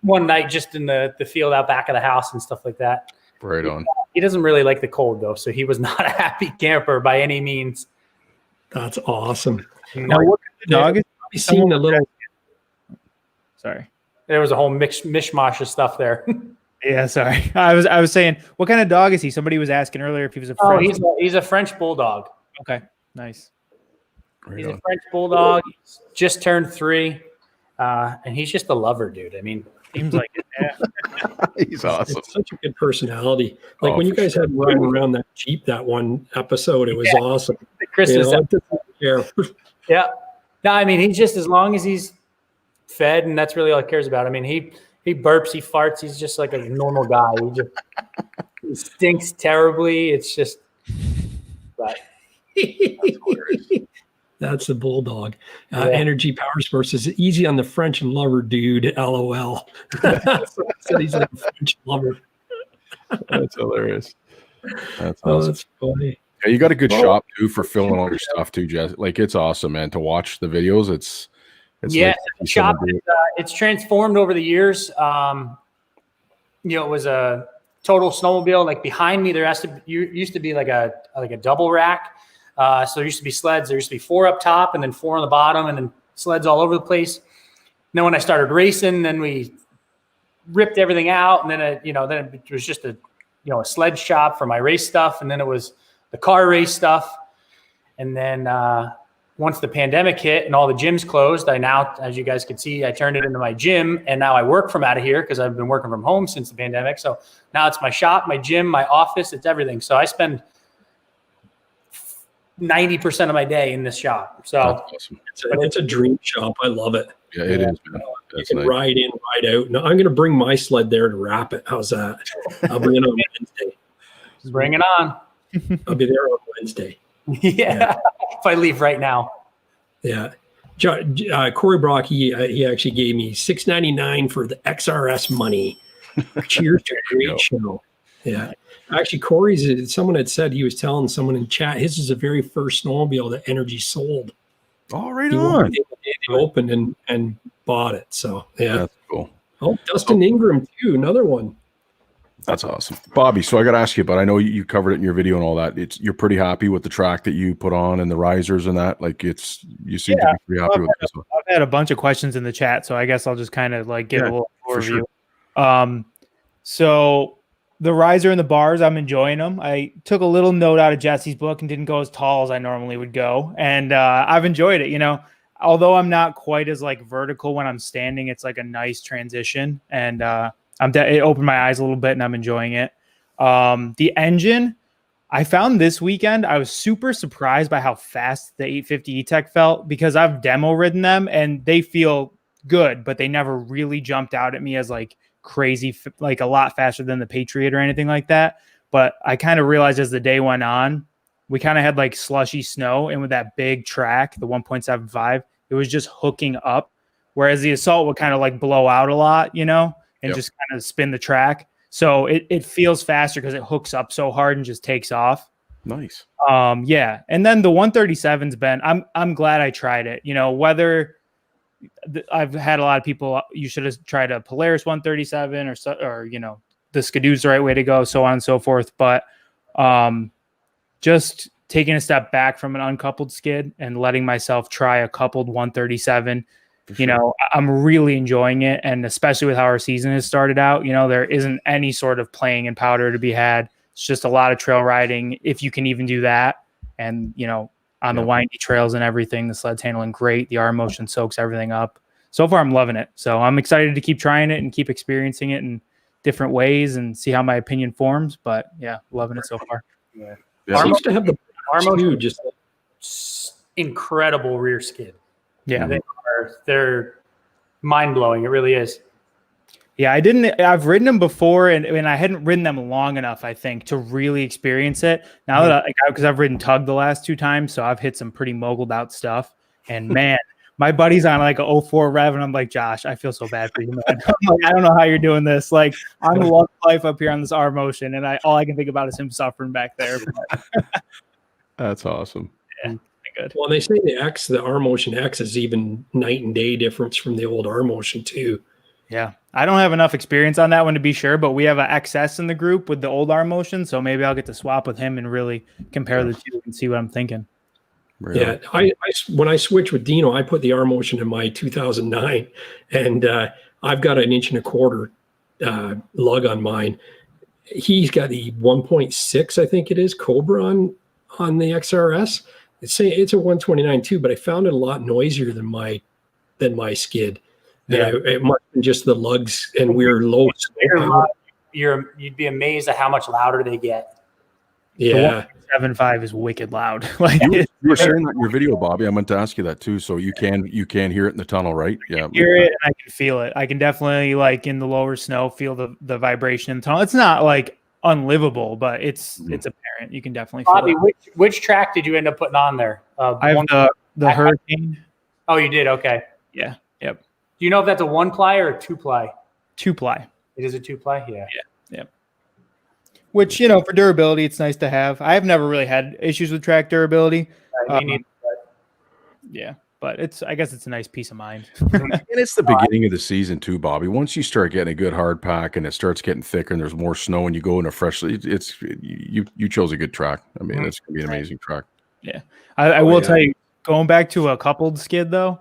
one night just in the field out back of the house and stuff like that. Right on. He doesn't really like the cold though, so he was not a happy camper by any means. That's awesome. Now, what kind of dog is you seen the little? Sorry. There was a whole mishmash of stuff there. Yeah, sorry. I was saying, what kind of dog is he? Somebody was asking earlier if he was a French. He's a French bulldog. Okay, nice. He's a French bulldog. He's just turned 3, and he's just a lover, dude. I mean, Seems like it. Yeah. He's awesome. It's such a good personality. Like when you guys had riding around that Jeep that one episode, it was awesome. Chris is yeah. Yeah. No, I mean, he's just, as long as he's fed, and that's really all he cares about. I mean, he burps, he farts. He's just like a normal guy. He stinks terribly. It's just, but That's the bulldog. Energy Powersports is easy on the French lover, dude. LOL. So he's like a French lover. That's hilarious. That's awesome. Oh, that's funny. Yeah, you got a good shop too for filming all your stuff too, Jess. Like it's awesome, man. To watch the videos, it's yeah. like The shop it's transformed over the years. You know, it was a total snowmobile. Like behind me, there used to be like a double rack. So there used to be sleds. There used to be 4 up top and then 4 on the bottom, and then sleds all over the place. And then when I started racing, then we ripped everything out, and then it was just a sled shop for my race stuff, and then it was the car race stuff. And then once the pandemic hit and all the gyms closed, I now, as you guys can see, I turned it into my gym, and now I work from out of here because I've been working from home since the pandemic. So now it's my shop, my gym, my office, it's everything. So I spend 90% of my day in this shop. So awesome. It's a dream shop. I love it. Yeah, it is, man. You can ride in, ride out. No, I'm going to bring my sled there to wrap it. How's that? I'll bring it on Wednesday. Bring it on. I'll be there on Wednesday. Yeah. If I leave right now. Yeah. Corey Brock, he actually gave me $6.99 for the XRS money. Cheers to a great show. Yeah. Actually, Corey's, someone had said, he was telling someone in chat, his is the very first snowmobile that Energy sold. Oh, right on. They opened and bought it. So, yeah. That's cool. Oh, Dustin Ingram, too. Another one. That's awesome. Bobby, so I got to ask you, but I know you covered it in your video and all that. You're pretty happy with the track that you put on and the risers and that? Like you seem to be pretty happy with this one. I've had a bunch of questions in the chat, so I guess I'll just kind of like give a little overview. Sure. So the riser and the bars, I'm enjoying them. I took a little note out of Jesse's book and didn't go as tall as I normally would go. And I've enjoyed it, although I'm not quite as like vertical when I'm standing, it's like a nice transition. And it opened my eyes a little bit and I'm enjoying it. The engine, I found this weekend, I was super surprised by how fast the 850 E-Tech felt, because I've demo ridden them and they feel good, but they never really jumped out at me as like crazy, like a lot faster than the Patriot or anything like that. But I kind of realized as the day went on, we kind of had like slushy snow, and with that big track, the 1.75, it was just hooking up, whereas the Assault would kind of like blow out a lot, and just kind of spin the track. So it feels faster because it hooks up so hard and just takes off. Nice. Yeah. And then the 137's been, I'm glad I tried it. Whether I've had a lot of people, you should have tried a Polaris 137 or the Skidoo's the right way to go, so on and so forth. But just taking a step back from an uncoupled skid and letting myself try a coupled 137, I'm really enjoying it. And especially with how our season has started out, there isn't any sort of playing in powder to be had. It's just a lot of trail riding, if you can even do that. And, on the windy trails and everything, the sled's handling great. The R motion soaks everything up. So far, I'm loving it. So I'm excited to keep trying it and keep experiencing it in different ways and see how my opinion forms. But yeah, loving it so far. Yeah. It seems to have the too, just incredible rear skid. Yeah. They're mind blowing. It really is. Yeah, I've ridden them before, and I hadn't ridden them long enough, I think, to really experience it. Now that because I've ridden Tug the last 2 times, so I've hit some pretty moguled out stuff. And man, my buddy's on like a 04 rev, and I'm like, Josh, I feel so bad for you, man. I'm like, I don't know how you're doing this. Like, I'm loving life up here on this R motion, and all I can think about is him suffering back there. That's awesome. Yeah, good. Well, they say the R Motion X is even night and day difference from the old R Motion too. Yeah, I don't have enough experience on that one to be sure, but we have an XS in the group with the old R Motion, so maybe I'll get to swap with him and really compare the two and see what I'm thinking. Really? Yeah, when I switched with Dino, I put the R Motion in my 2009, and I've got an 1.25 inch lug on mine. He's got the 1.6, I think it is, Cobra on the XRS. It's a 129 too, but I found it a lot noisier than my skid. Yeah, it must have been just the lugs, and we're low. You'd be amazed at how much louder they get. Yeah, 7.5 is wicked loud. Like you were sharing that in your video, Bobby. I meant to ask you that too. So you can hear it in the tunnel, right? Yeah, hear it, and I can feel it. I can definitely, like in the lower snow, feel the vibration in the tunnel. It's not like unlivable, but it's apparent. You can definitely feel Bobby, it. which track did you end up putting on there? I have the Hurricane. Oh, you did? Okay. Yeah. Yep. Do you know if that's a 1-ply or a 2-ply? 2-ply. It is a 2-ply? Yeah. Yep. Which, for durability, it's nice to have. I have never really had issues with track durability. Yeah, but I guess it's a nice peace of mind. And it's the beginning of the season too, Bobby. Once you start getting a good hard pack and it starts getting thicker and there's more snow and you go in a fresh, you chose a good track. I mean, it's gonna be an amazing track. Yeah, I will tell you, going back to a coupled skid though,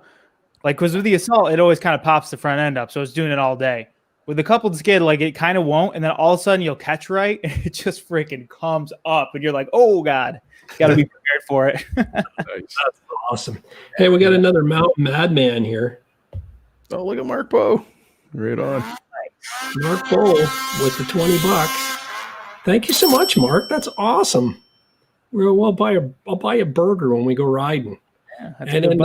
like because with the Assault, it always kind of pops the front end up, so it's doing it all day. With the coupled skid, like it kind of won't, and then all of a sudden you'll catch right, and it just freaking comes up, and you're like, "Oh God, got to be prepared for it." That's awesome. Hey, we got another mountain madman here. Oh, look at Mark Bowe. Right on. Mark Bowe with the $20. Thank you so much, Mark. That's awesome. Well, I'll buy a burger when we go riding. Yeah, and then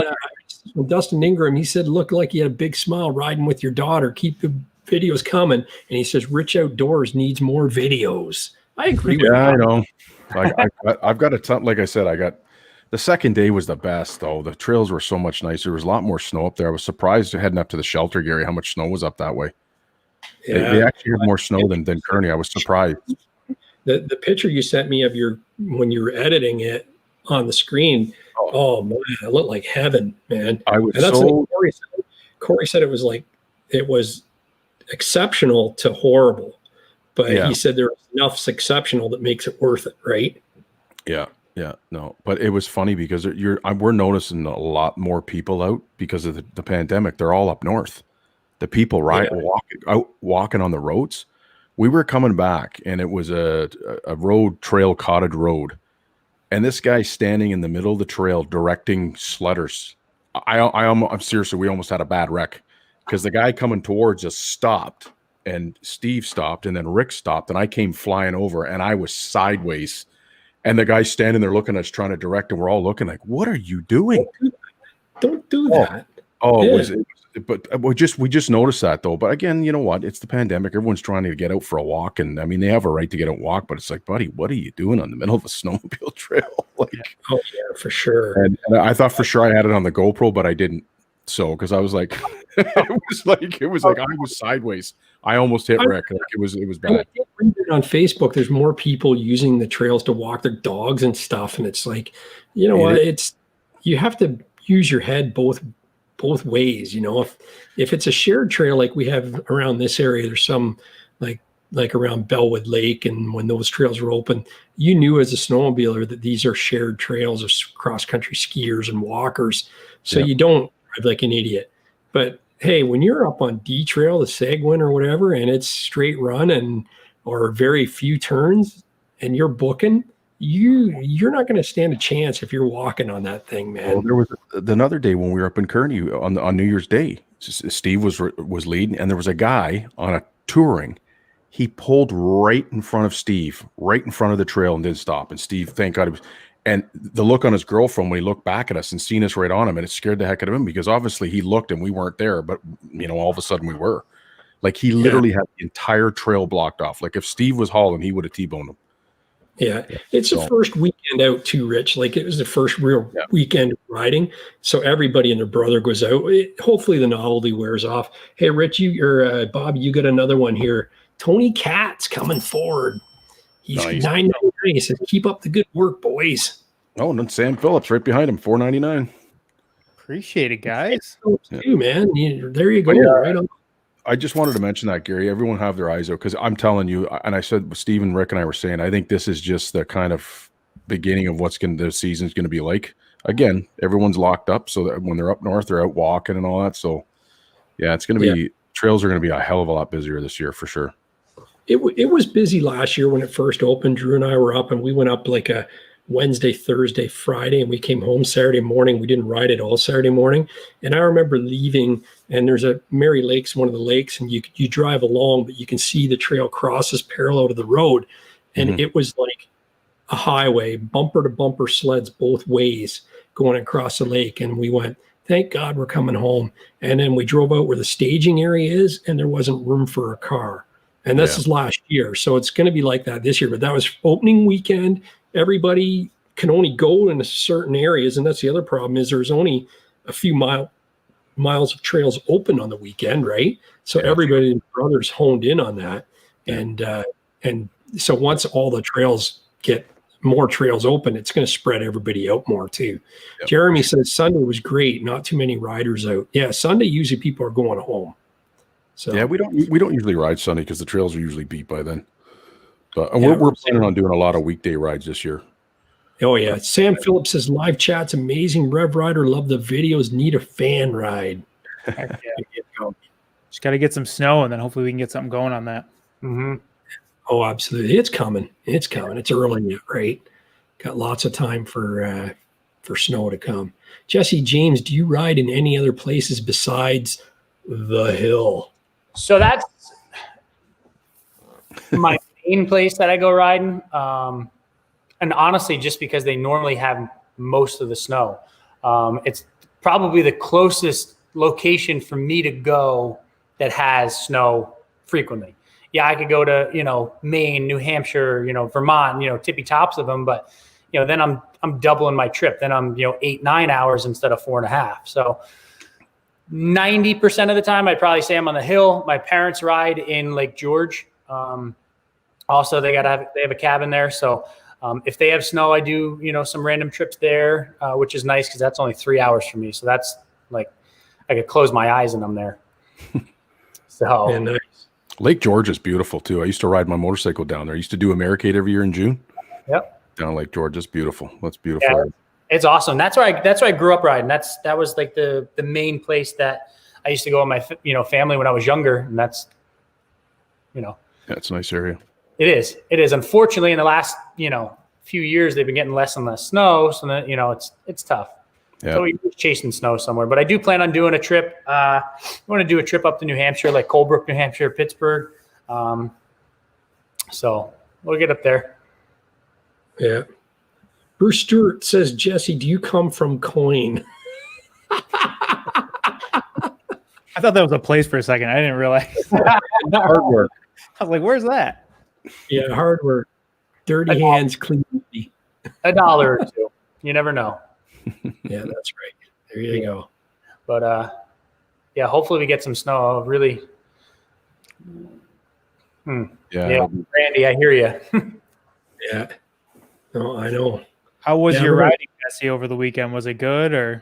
Dustin Ingram, he said, looked like he had a big smile riding with your daughter. Keep the videos coming. And he says, Rich Outdoors needs more videos. I agree with that. I know. I've got a ton. Like I said, the second day was the best, though. The trails were so much nicer. There was a lot more snow up there. I was surprised heading up to the shelter, Gary, how much snow was up that way. Yeah. They actually had more snow than Kearney. I was surprised. The picture you sent me of when you were editing it on the screen, oh man, it looked like heaven, man. I was Corey said it was exceptional to horrible, but he said there was enough exceptional that makes it worth it, right? Yeah, no, but it was funny because we're noticing a lot more people out because of the pandemic. They're all up north. The people walking on the roads. We were coming back, and it was a trail cottage road, and this guy standing in the middle of the trail directing sledders. I'm seriously, we almost had a bad wreck because the guy coming towards us stopped, and Steve stopped, and then Rick stopped, and I came flying over, and I was sideways. And the guy's standing there looking at us, trying to direct, and we're all looking like, "What are you doing? Don't do that." But we just noticed that though. But again, you know what? It's the pandemic. Everyone's trying to get out for a walk, and I mean, they have a right to get out and walk. But it's like, buddy, what are you doing on the middle of a snowmobile trail? Oh yeah, for sure. And I thought for sure I had it on the GoPro, but I didn't. So because I was like, it was like I was sideways. I almost hit Rick. Like it was bad. On Facebook, there's more people using the trails to walk their dogs and stuff, and it's like, you know what? You have to use your head both ways. You know, if it's a shared trail like we have around this area, there's some like around Bellwood Lake, and when those trails were open, you knew as a snowmobiler that these are shared trails of cross-country skiers and walkers, so you don't drive like an idiot. But hey, when you're up on D Trail, the Seguin or whatever, and it's straight run or very few turns, and you're booking, you're not going to stand a chance if you're walking on that thing, man. Well, there was another day when we were up in Kearney on New Year's Day. Steve was leading, and there was a guy on a touring. He pulled right in front of Steve, right in front of the trail, and didn't stop. And Steve, thank God, and the look on his girlfriend when he looked back at us and seen us right on him, and it scared the heck out of him because obviously he looked and we weren't there, but all of a sudden we were. Like he literally had the entire trail blocked off. Like if Steve was hauling, he would have T-boned him. Yeah. It's the first weekend out too, Rich. Like it was the first real weekend of riding. So everybody and their brother goes out. Hopefully the novelty wears off. Hey, Rich, Bob, you got another one here. Tony Katz coming forward. He's Nice. $9.99. He says, keep up the good work, boys. Oh, and then Sam Phillips right behind him, $4.99. Appreciate it, guys. Too, man. There you go. Right on. I just wanted to mention that, Gary. Everyone have their eyes out because I'm telling you, and I said Steve and Rick and I were saying, I think this is just the kind of beginning of the season's going to be like. Again, everyone's locked up, so that when they're up north, they're out walking and all that. So, yeah, it's going to be trails are going to be a hell of a lot busier this year for sure. It was busy last year when it first opened. Drew and I were up, and we went up like a Wednesday, Thursday, Friday, and we came home Saturday morning. We didn't ride it all Saturday morning. And I remember leaving, and there's a Mary Lake's, one of the lakes, and you drive along, but you can see the trail crosses parallel to the road. And it was like a highway, bumper to bumper sleds both ways going across the lake. And we went, thank God we're coming home. And then we drove out where the staging area is, and there wasn't room for a car. And this is last year. So it's going to be like that this year. But that was opening weekend. Everybody can only go in certain areas. And that's the other problem is there's only a few miles of trails open on the weekend, right? So everybody and brothers honed in on that. And so once all the trails get more trails open, it's going to spread everybody out more too. Yep. Jeremy says Sunday was great. Not too many riders out. Yeah. Sunday, usually people are going home. So yeah, we don't usually ride Sunday because the trails are usually beat by then. But we're planning on doing a lot of weekday rides this year. Oh yeah, Sam Phillips says live chat's amazing. Rev Rider, love the videos. Need a fan ride. Just got to get some snow, and then hopefully we can get something going on that. Oh, absolutely, it's coming. It's coming. It's early yet, right? Got lots of time for snow to come. Jesse James, do you ride in any other places besides the hill? So that's my main place that I go riding. And honestly, just because they normally have most of the snow. It's probably the closest location for me to go that has snow frequently. Yeah, I could go to, Maine, New Hampshire, Vermont, tippy tops of them. But, then I'm doubling my trip. Then I'm, 8-9 hours instead of 4.5. So 90% of the time, I'd probably say I'm on the hill. My parents ride in Lake George. Also, they have a cabin there. So if they have snow, I do, some random trips there, which is nice because that's only 3 hours for me. So that's like I could close my eyes and I'm there. So yeah, nice. Lake George is beautiful too. I used to ride my motorcycle down there. I used to do Americade every year in June. Yep. Down Lake George, it's beautiful. That's beautiful. Yeah, it's awesome. That's where I grew up riding. That was like the main place that I used to go with my family when I was younger, and that's yeah, it's a nice area. It is. It is. Unfortunately, in the last few years, they've been getting less and less snow, so that it's tough. Yeah. So we're chasing snow somewhere. But I do plan on doing a trip. I want to do a trip up to New Hampshire, like Colebrook, New Hampshire, Pittsburgh. So we'll get up there. Yeah. Bruce Stewart says, Jesse, do you come from Coyne? I thought that was a place for a second. I didn't realize. Hard work. I was like, where's that? Yeah, hard work. Dirty hands, clean. $1 or two. You never know. Yeah, that's right. There you go. But yeah, hopefully we get some snow. Really. Yeah, Randy, I hear you. Yeah. No, I know. How was your riding, Jesse, over the weekend? Was it good or?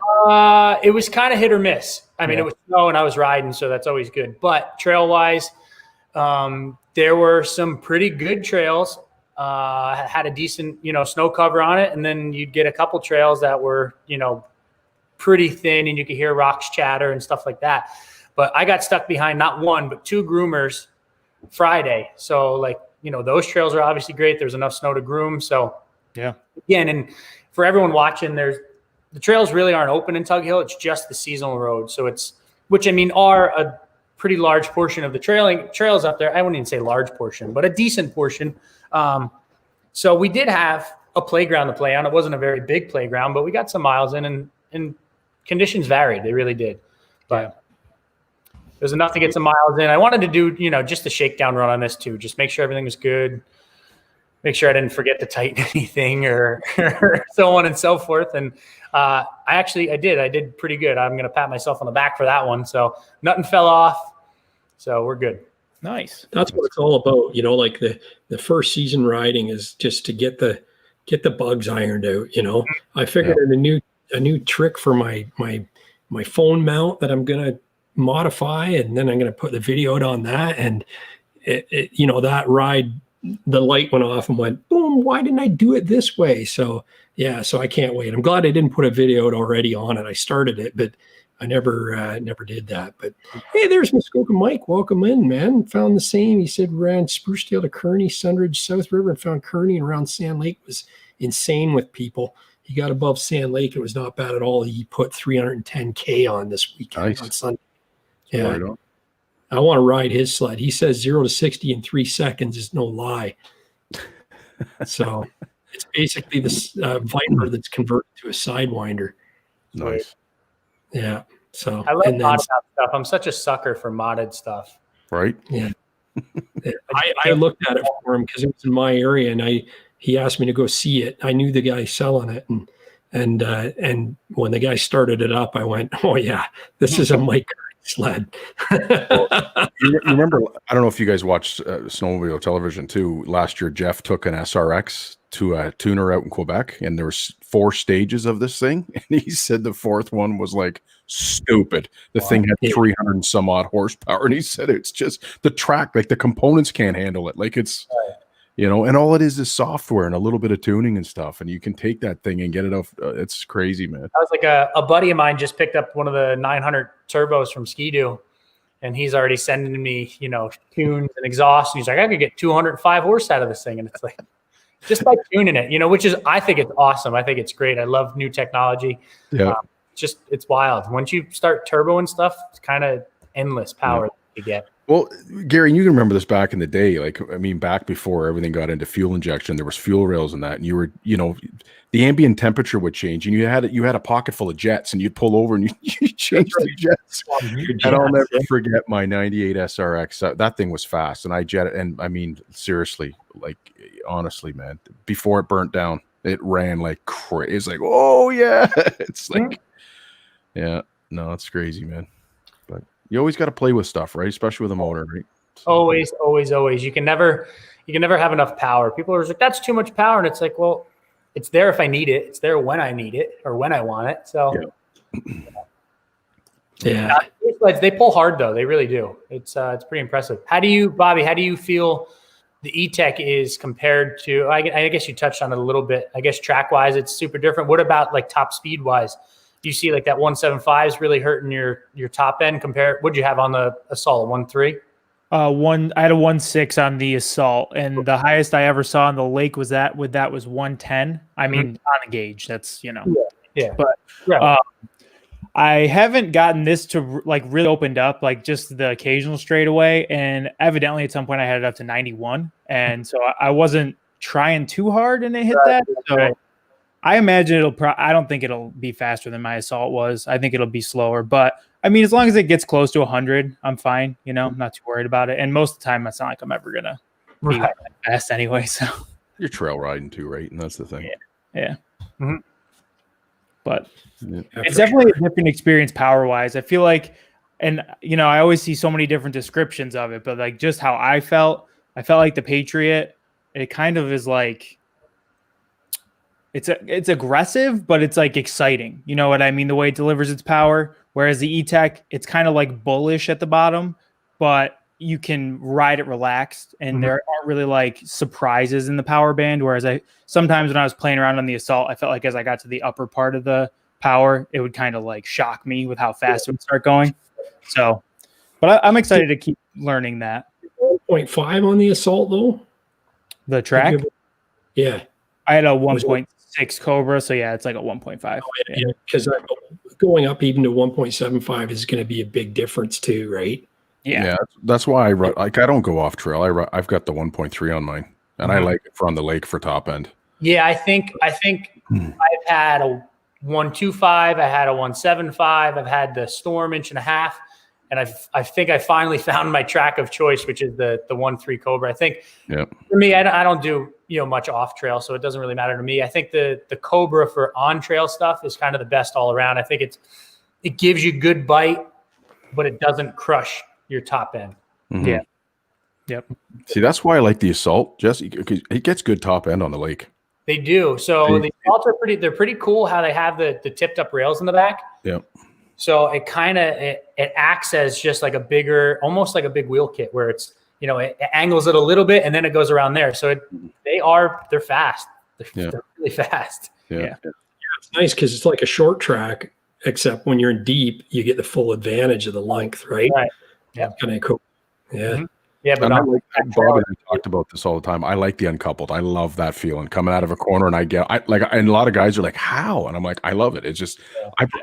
It was kind of hit or miss. I mean, it was snow and I was riding, so that's always good. But trail wise, there were some pretty good trails. Had a decent, snow cover on it. And then you'd get a couple trails that were, pretty thin and you could hear rocks chatter and stuff like that. But I got stuck behind not one, but two groomers Friday. So those trails are obviously great. There's enough snow to groom. So yeah, again, and for everyone watching, the trails really aren't open in Tug Hill. It's just the seasonal road. So are a pretty large portion of the trails up there. I wouldn't even say large portion, but a decent portion. So we did have a playground to play on. It wasn't a very big playground, but we got some miles in and conditions varied. They really did. But was enough to get some miles in. I wanted to do, just a shakedown run on this too. Just make sure everything was good. Make sure I didn't forget to tighten anything or so on and so forth. And I did pretty good. I'm going to pat myself on the back for that one. So nothing fell off. So we're good. Nice. That's what it's all about. Like the first season riding is just to get the bugs ironed out. I figured out a new trick for my phone mount that I'm going to modify, and then I'm going to put the video out on that. And that ride, the light went off and went boom. Why didn't I do it this way? So I can't wait. I'm glad I didn't put a video out already on it. I started it, but I never did that. But hey, there's Muskoka Mike. Welcome in, man. Found the same. He said ran Sprucedale to Kearney, Sunridge, South River, and found Kearney and around Sand Lake was insane with people. He got above Sand Lake. It was not bad at all. He put 310K on this weekend on Sunday. Yeah. I want to ride his sled. He says 0 to 60 in 3 seconds is no lie. So it's basically this Viper that's converted to a Sidewinder. Nice. Yeah. So I love modded stuff. I'm such a sucker for modded stuff. Right. Yeah. I looked at it for him because it was in my area, and he asked me to go see it. I knew the guy selling it, and when the guy started it up, I went, "Oh yeah, this is a Mike sled." You remember? I don't know if you guys watched Snowmobile television too. Last year, Jeff took an SRX to a tuner out in Quebec, and there was 4 stages of this thing, and he said the 4th one was like stupid. The thing had 300 and some odd horsepower, and he said it's just the track, like the components can't handle it. Like it's, and all it is software and a little bit of tuning and stuff, and you can take that thing and get it off. It's crazy, man. I was like a buddy of mine just picked up one of the 900 turbos from Ski-Doo, and he's already sending me, tunes and exhaust. And he's like, I could get 205 horse out of this thing, and it's like, just by tuning it, which is, I think it's awesome. I think it's great. I love new technology. Yeah. It's wild. Once you start turbo and stuff, it's kind of endless power you get. Well, Gary, you can remember this back in the day. Like, I mean, back before everything got into fuel injection, there was fuel rails and that, and you were, the ambient temperature would change, and you had a pocket full of jets, and you'd pull over and you change the jets. And I'll never forget my 98 SRX. That thing was fast, and I jet it. And I mean, seriously, like, honestly, man, before it burnt down, it ran like crazy. It's like, oh yeah, it's like, yeah, no, it's crazy, man. But you always got to play with stuff, right? Especially with a motor, right? So, always. You can never have enough power. People are like, that's too much power, and it's like, well, it's there if I need it. It's there when I need it or when I want it. So, yeah. They pull hard though. They really do. It's pretty impressive. Bobby? How do you feel the E-Tech is compared to? I guess you touched on it a little bit. I guess track wise, it's super different. What about like top speed wise? Do you see like that 175 is really hurting your top end? What'd you have on the Assault? 1.3? I had a 1.6 on the Assault, and the highest I ever saw on the lake was 110. I mean, on the gauge, that's But I haven't gotten this to like really opened up, like just the occasional straightaway, and evidently at some point I had it up to 91, and so I wasn't trying too hard, and it hit that. So I imagine I don't think it'll be faster than my Assault was. I think it'll be slower, but I mean, as long as it gets close to 100, I'm fine. I'm not too worried about it. And most of the time, it's not like I'm ever gonna be fast anyway. So you're trail riding too, right? And that's the thing. Yeah. Mm-hmm. But it's definitely a different experience power wise. I feel like, and I always see so many different descriptions of it, but like just how I felt like the Patriot. It kind of is like. It's aggressive, but it's like exciting. You know what I mean? The way it delivers its power. Whereas the E-Tech, it's kind of like bullish at the bottom, but you can ride it relaxed, and there aren't really like surprises in the power band. Whereas sometimes when I was playing around on the Assault, I felt like as I got to the upper part of the power, it would kind of like shock me with how fast it would start going. So, but I'm excited to keep learning that. 1.5 on the Assault though? The track? Yeah. I had a 1.6 Cobra, so yeah, it's like a 1.5. Yeah, because going up even to 1.75 is going to be a big difference too, right? Yeah, that's why I don't go off trail. I've got the 1.3 on mine, and I like it for on the lake for top end. Yeah, I think I've had a 1.25. I had a 1.75. I've had the Storm 1.5 inch, And I think I finally found my track of choice, which is the 1.3 Cobra. I think for me, I don't do much off trail, so it doesn't really matter to me. I think the Cobra for on trail stuff is kind of the best all around. I think it gives you good bite, but it doesn't crush your top end. Mm-hmm. Yeah. Yep. See, that's why I like the Assault, Jesse, because it gets good top end on the lake. They do. So the Assaults are they're pretty cool how they have the tipped up rails in the back. Yeah. So it kind of it acts as just like almost like a big wheel kit where it's, it angles it a little bit and then it goes around there. So they're fast. They're really fast. Yeah. It's nice because it's like a short track, except when you're in deep, you get the full advantage of the length, right? Right. Yeah. Kind of cool. Yeah. Mm-hmm. Yeah, but Bob and I talked about this all the time. I like the uncoupled. I love that feeling coming out of a corner, and and a lot of guys are like, "How?" And I'm like, "I love it." It's just,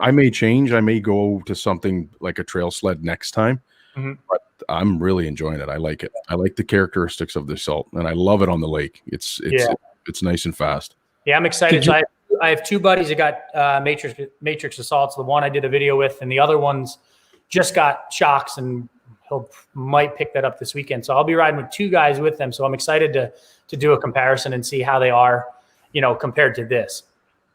I may change. I may go to something like a trail sled next time, but I'm really enjoying it. I like it. I like the characteristics of the Assault, and I love it on the lake. It's nice and fast. Yeah, I'm excited. So I have two buddies that got Matrix Assaults. The one I did a video with, and the other one's just got shocks and might pick that up this weekend. So I'll be riding with two guys with them. So I'm excited to do a comparison and see how they are, compared to this.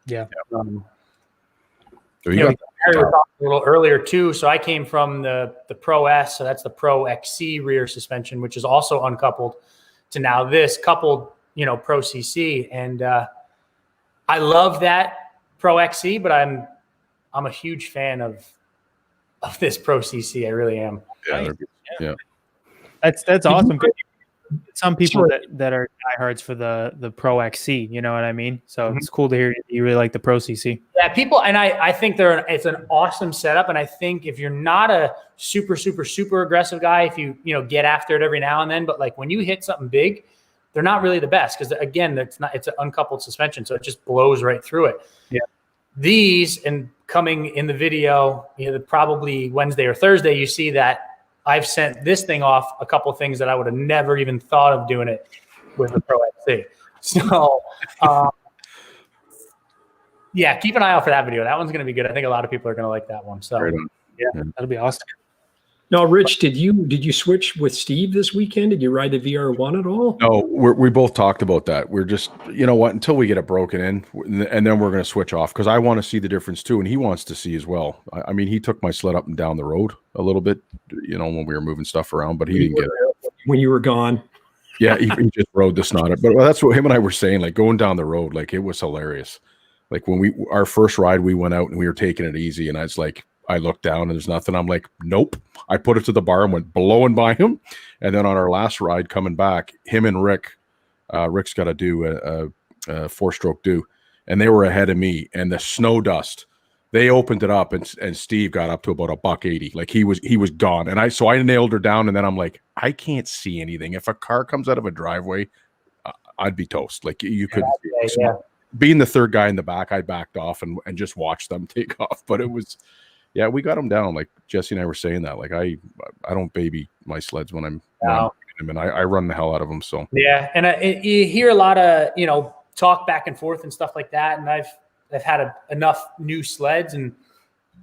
Yeah. We were talking a little earlier too. So I came from the Pro S, so that's the Pro XC rear suspension, which is also uncoupled, to now this coupled, Pro CC. And I love that Pro XC, but I'm a huge fan of this Pro CC. I really am. Yeah. That's awesome. Some people that are diehards for the Pro XC, you know what I mean? So it's cool to hear you really like the Pro CC. Yeah, people, and I think it's an awesome setup. And I think if you're not a super, super, super aggressive guy, if you get after it every now and then, but like when you hit something big, they're not really the best because again, it's an uncoupled suspension, so it just blows right through it. Yeah. These, and coming in the video, probably Wednesday or Thursday, you see that I've sent this thing off a couple of things that I would have never even thought of doing it with the Pro XC. So, yeah, keep an eye out for that video. That one's going to be good. I think a lot of people are going to like that one. So, yeah, that'll be awesome. Now, Rich, did you switch with Steve this weekend? Did you ride the VR1 at all? No, we both talked about that. We're just, until we get it broken in, and then we're going to switch off because I want to see the difference too, and he wants to see as well. I mean, he took my sled up and down the road a little bit, when we were moving stuff around, but he didn't get it. When you were gone. Yeah, he just rode the snot. But that's what him and I were saying, like going down the road, like it was hilarious. Like when our first ride, we went out and we were taking it easy, and I was like, I looked down and there's nothing. I'm like, nope. I put it to the bar and went blowing by him. And then on our last ride coming back, him and Rick's got to do a 4-stroke do, and they were ahead of me. And the snow dust, they opened it up, and Steve got up to about $180. Like he was gone. And so I nailed her down, and then I'm like, I can't see anything. If a car comes out of a driveway, I'd be toast. Like you couldn't see. So being the third guy in the back, I backed off and just watched them take off. But it was. Yeah, we got them down. Like Jesse and I were saying that. Like I don't baby my sleds when I'm them, and I run the hell out of them. So yeah, and you hear a lot of talk back and forth and stuff like that. And I've had enough new sleds, and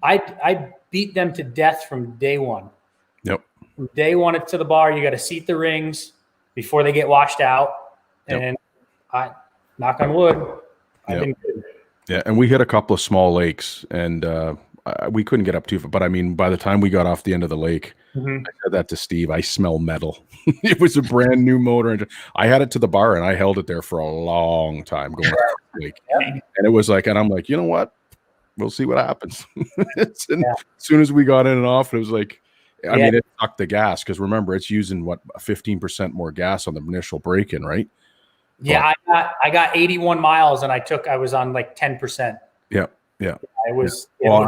I beat them to death from day one. Yep. From day one to the bar, you got to seat the rings before they get washed out. And I knock on wood, I've been good. Yeah, and we hit a couple of small lakes, and we couldn't get up too far. But I mean, by the time we got off the end of the lake, I said that to Steve, I smell metal. It was a brand new motor. And I had it to the bar, and I held it there for a long time going off the lake. And it was like, and I'm like, you know what? We'll see what happens. As soon as we got in and off, it was like, I mean, it sucked the gas because remember, it's using 15% more gas on the initial break-in, right? Yeah, I got 81 miles, and I was on like 10%. Yeah. Yeah. It was. Well,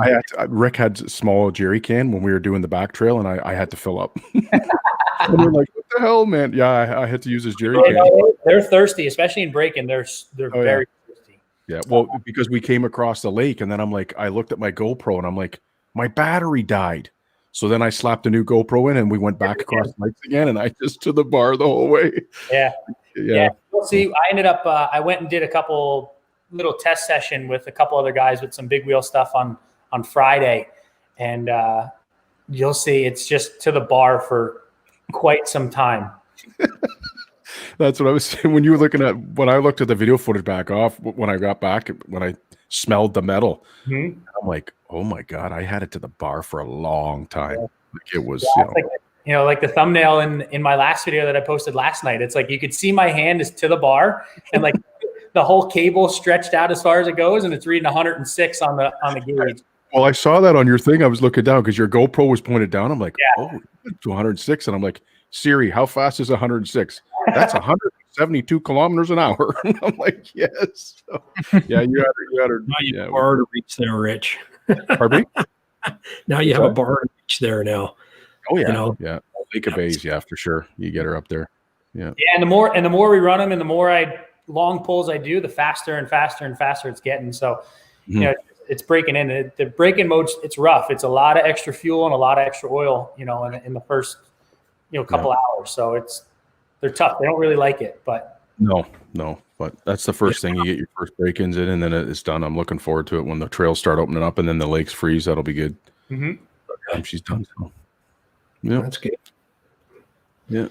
Rick had a small jerry can when we were doing the back trail, and I had to fill up. And we're like, what the hell, man? Yeah, I had to use his jerry can. They're thirsty, especially in breaking. They're very thirsty. Yeah, well, because we came across the lake, and then I'm like, I looked at my GoPro, and I'm like, my battery died. So then I slapped a new GoPro in, and we went back across the lakes again, and I just to the bar the whole way. Yeah. We'll see, I ended up, I went and did a couple little test session with a couple other guys with some big wheel stuff on Friday. And you'll see it's just to the bar for quite some time. That's what I was saying when you were looking at, when I looked at the video footage back off, when I got back, when I smelled the metal, I'm like, oh my God, I had it to the bar for a long time. Like it was, like the thumbnail in my last video that I posted last night. It's like you could see my hand is to the bar and like the whole cable stretched out as far as it goes, and it's reading 106 on the gauge. Well, I saw that on your thing. I was looking down because your GoPro was pointed down. I'm like, oh, to 106. And I'm like, Siri, how fast is 106? That's 172 kilometers an hour. And I'm like, yes. So, yeah, you had her. Now you have a bar to reach there, Rich. Pardon me? Now you have a bar to reach there now. Oh, yeah. You know? Yeah. Lake of Bays, yeah, for sure. You get her up there. Yeah. Yeah, and the more we run them and the more long pulls I do, the faster and faster and faster it's getting. So, it's breaking in. The break-in mode, it's rough. It's a lot of extra fuel and a lot of extra oil, in the first, couple hours. So they're tough. They don't really like it, but no. But that's the first thing. You get your first break-ins in, and then it's done. I'm looking forward to it when the trails start opening up, and then the lakes freeze. That'll be good. She's done. So. Yeah, that's good. Yeah.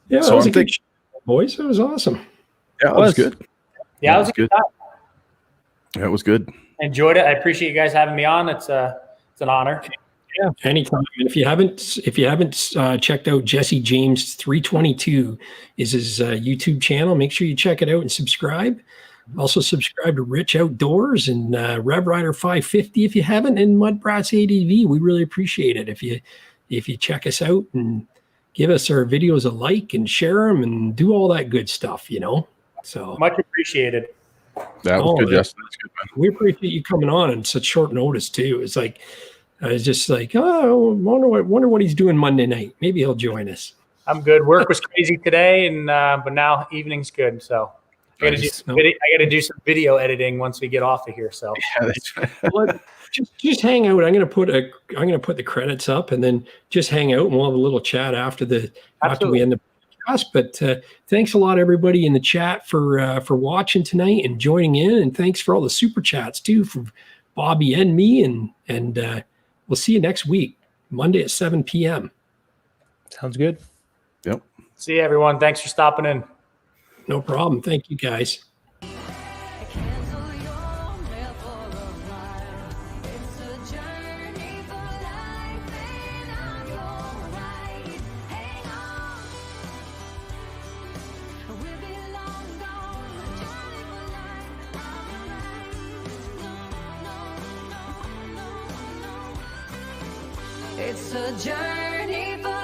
Yeah, so that was a good show, boys. It was awesome. Yeah, it was good. Yeah, it was a good time. Yeah, it was good. Enjoyed it. I appreciate you guys having me on. It's an honor. Yeah, anytime. And if you haven't checked out JesseJames322 is his YouTube channel, make sure you check it out and subscribe. Also subscribe to Rich Outdoors and Rev Rider 550 if you haven't, and MUDBRATS ADV. We really appreciate it if you check us out and give us our videos a like and share them and do all that good stuff. So much appreciaded. That was good, Jess. That's good, man. We appreciate you coming on in such short notice too. It's like I was just like, oh, wonder what he's doing Monday night. Maybe he'll join us. I'm good. Work was crazy today, and but now evening's good. So I got to do some video editing once we get off of here. So just hang out. I'm gonna put the credits up, and then just hang out, and we'll have a little chat after we end the podcast. But thanks a lot, everybody in the chat for watching tonight and joining in, and thanks for all the super chats too from Bobby and me, and we'll see you next week, Monday at 7 p.m. Sounds good. Yep. See you, everyone. Thanks for stopping in. No problem. Thank you, guys. It's a journey for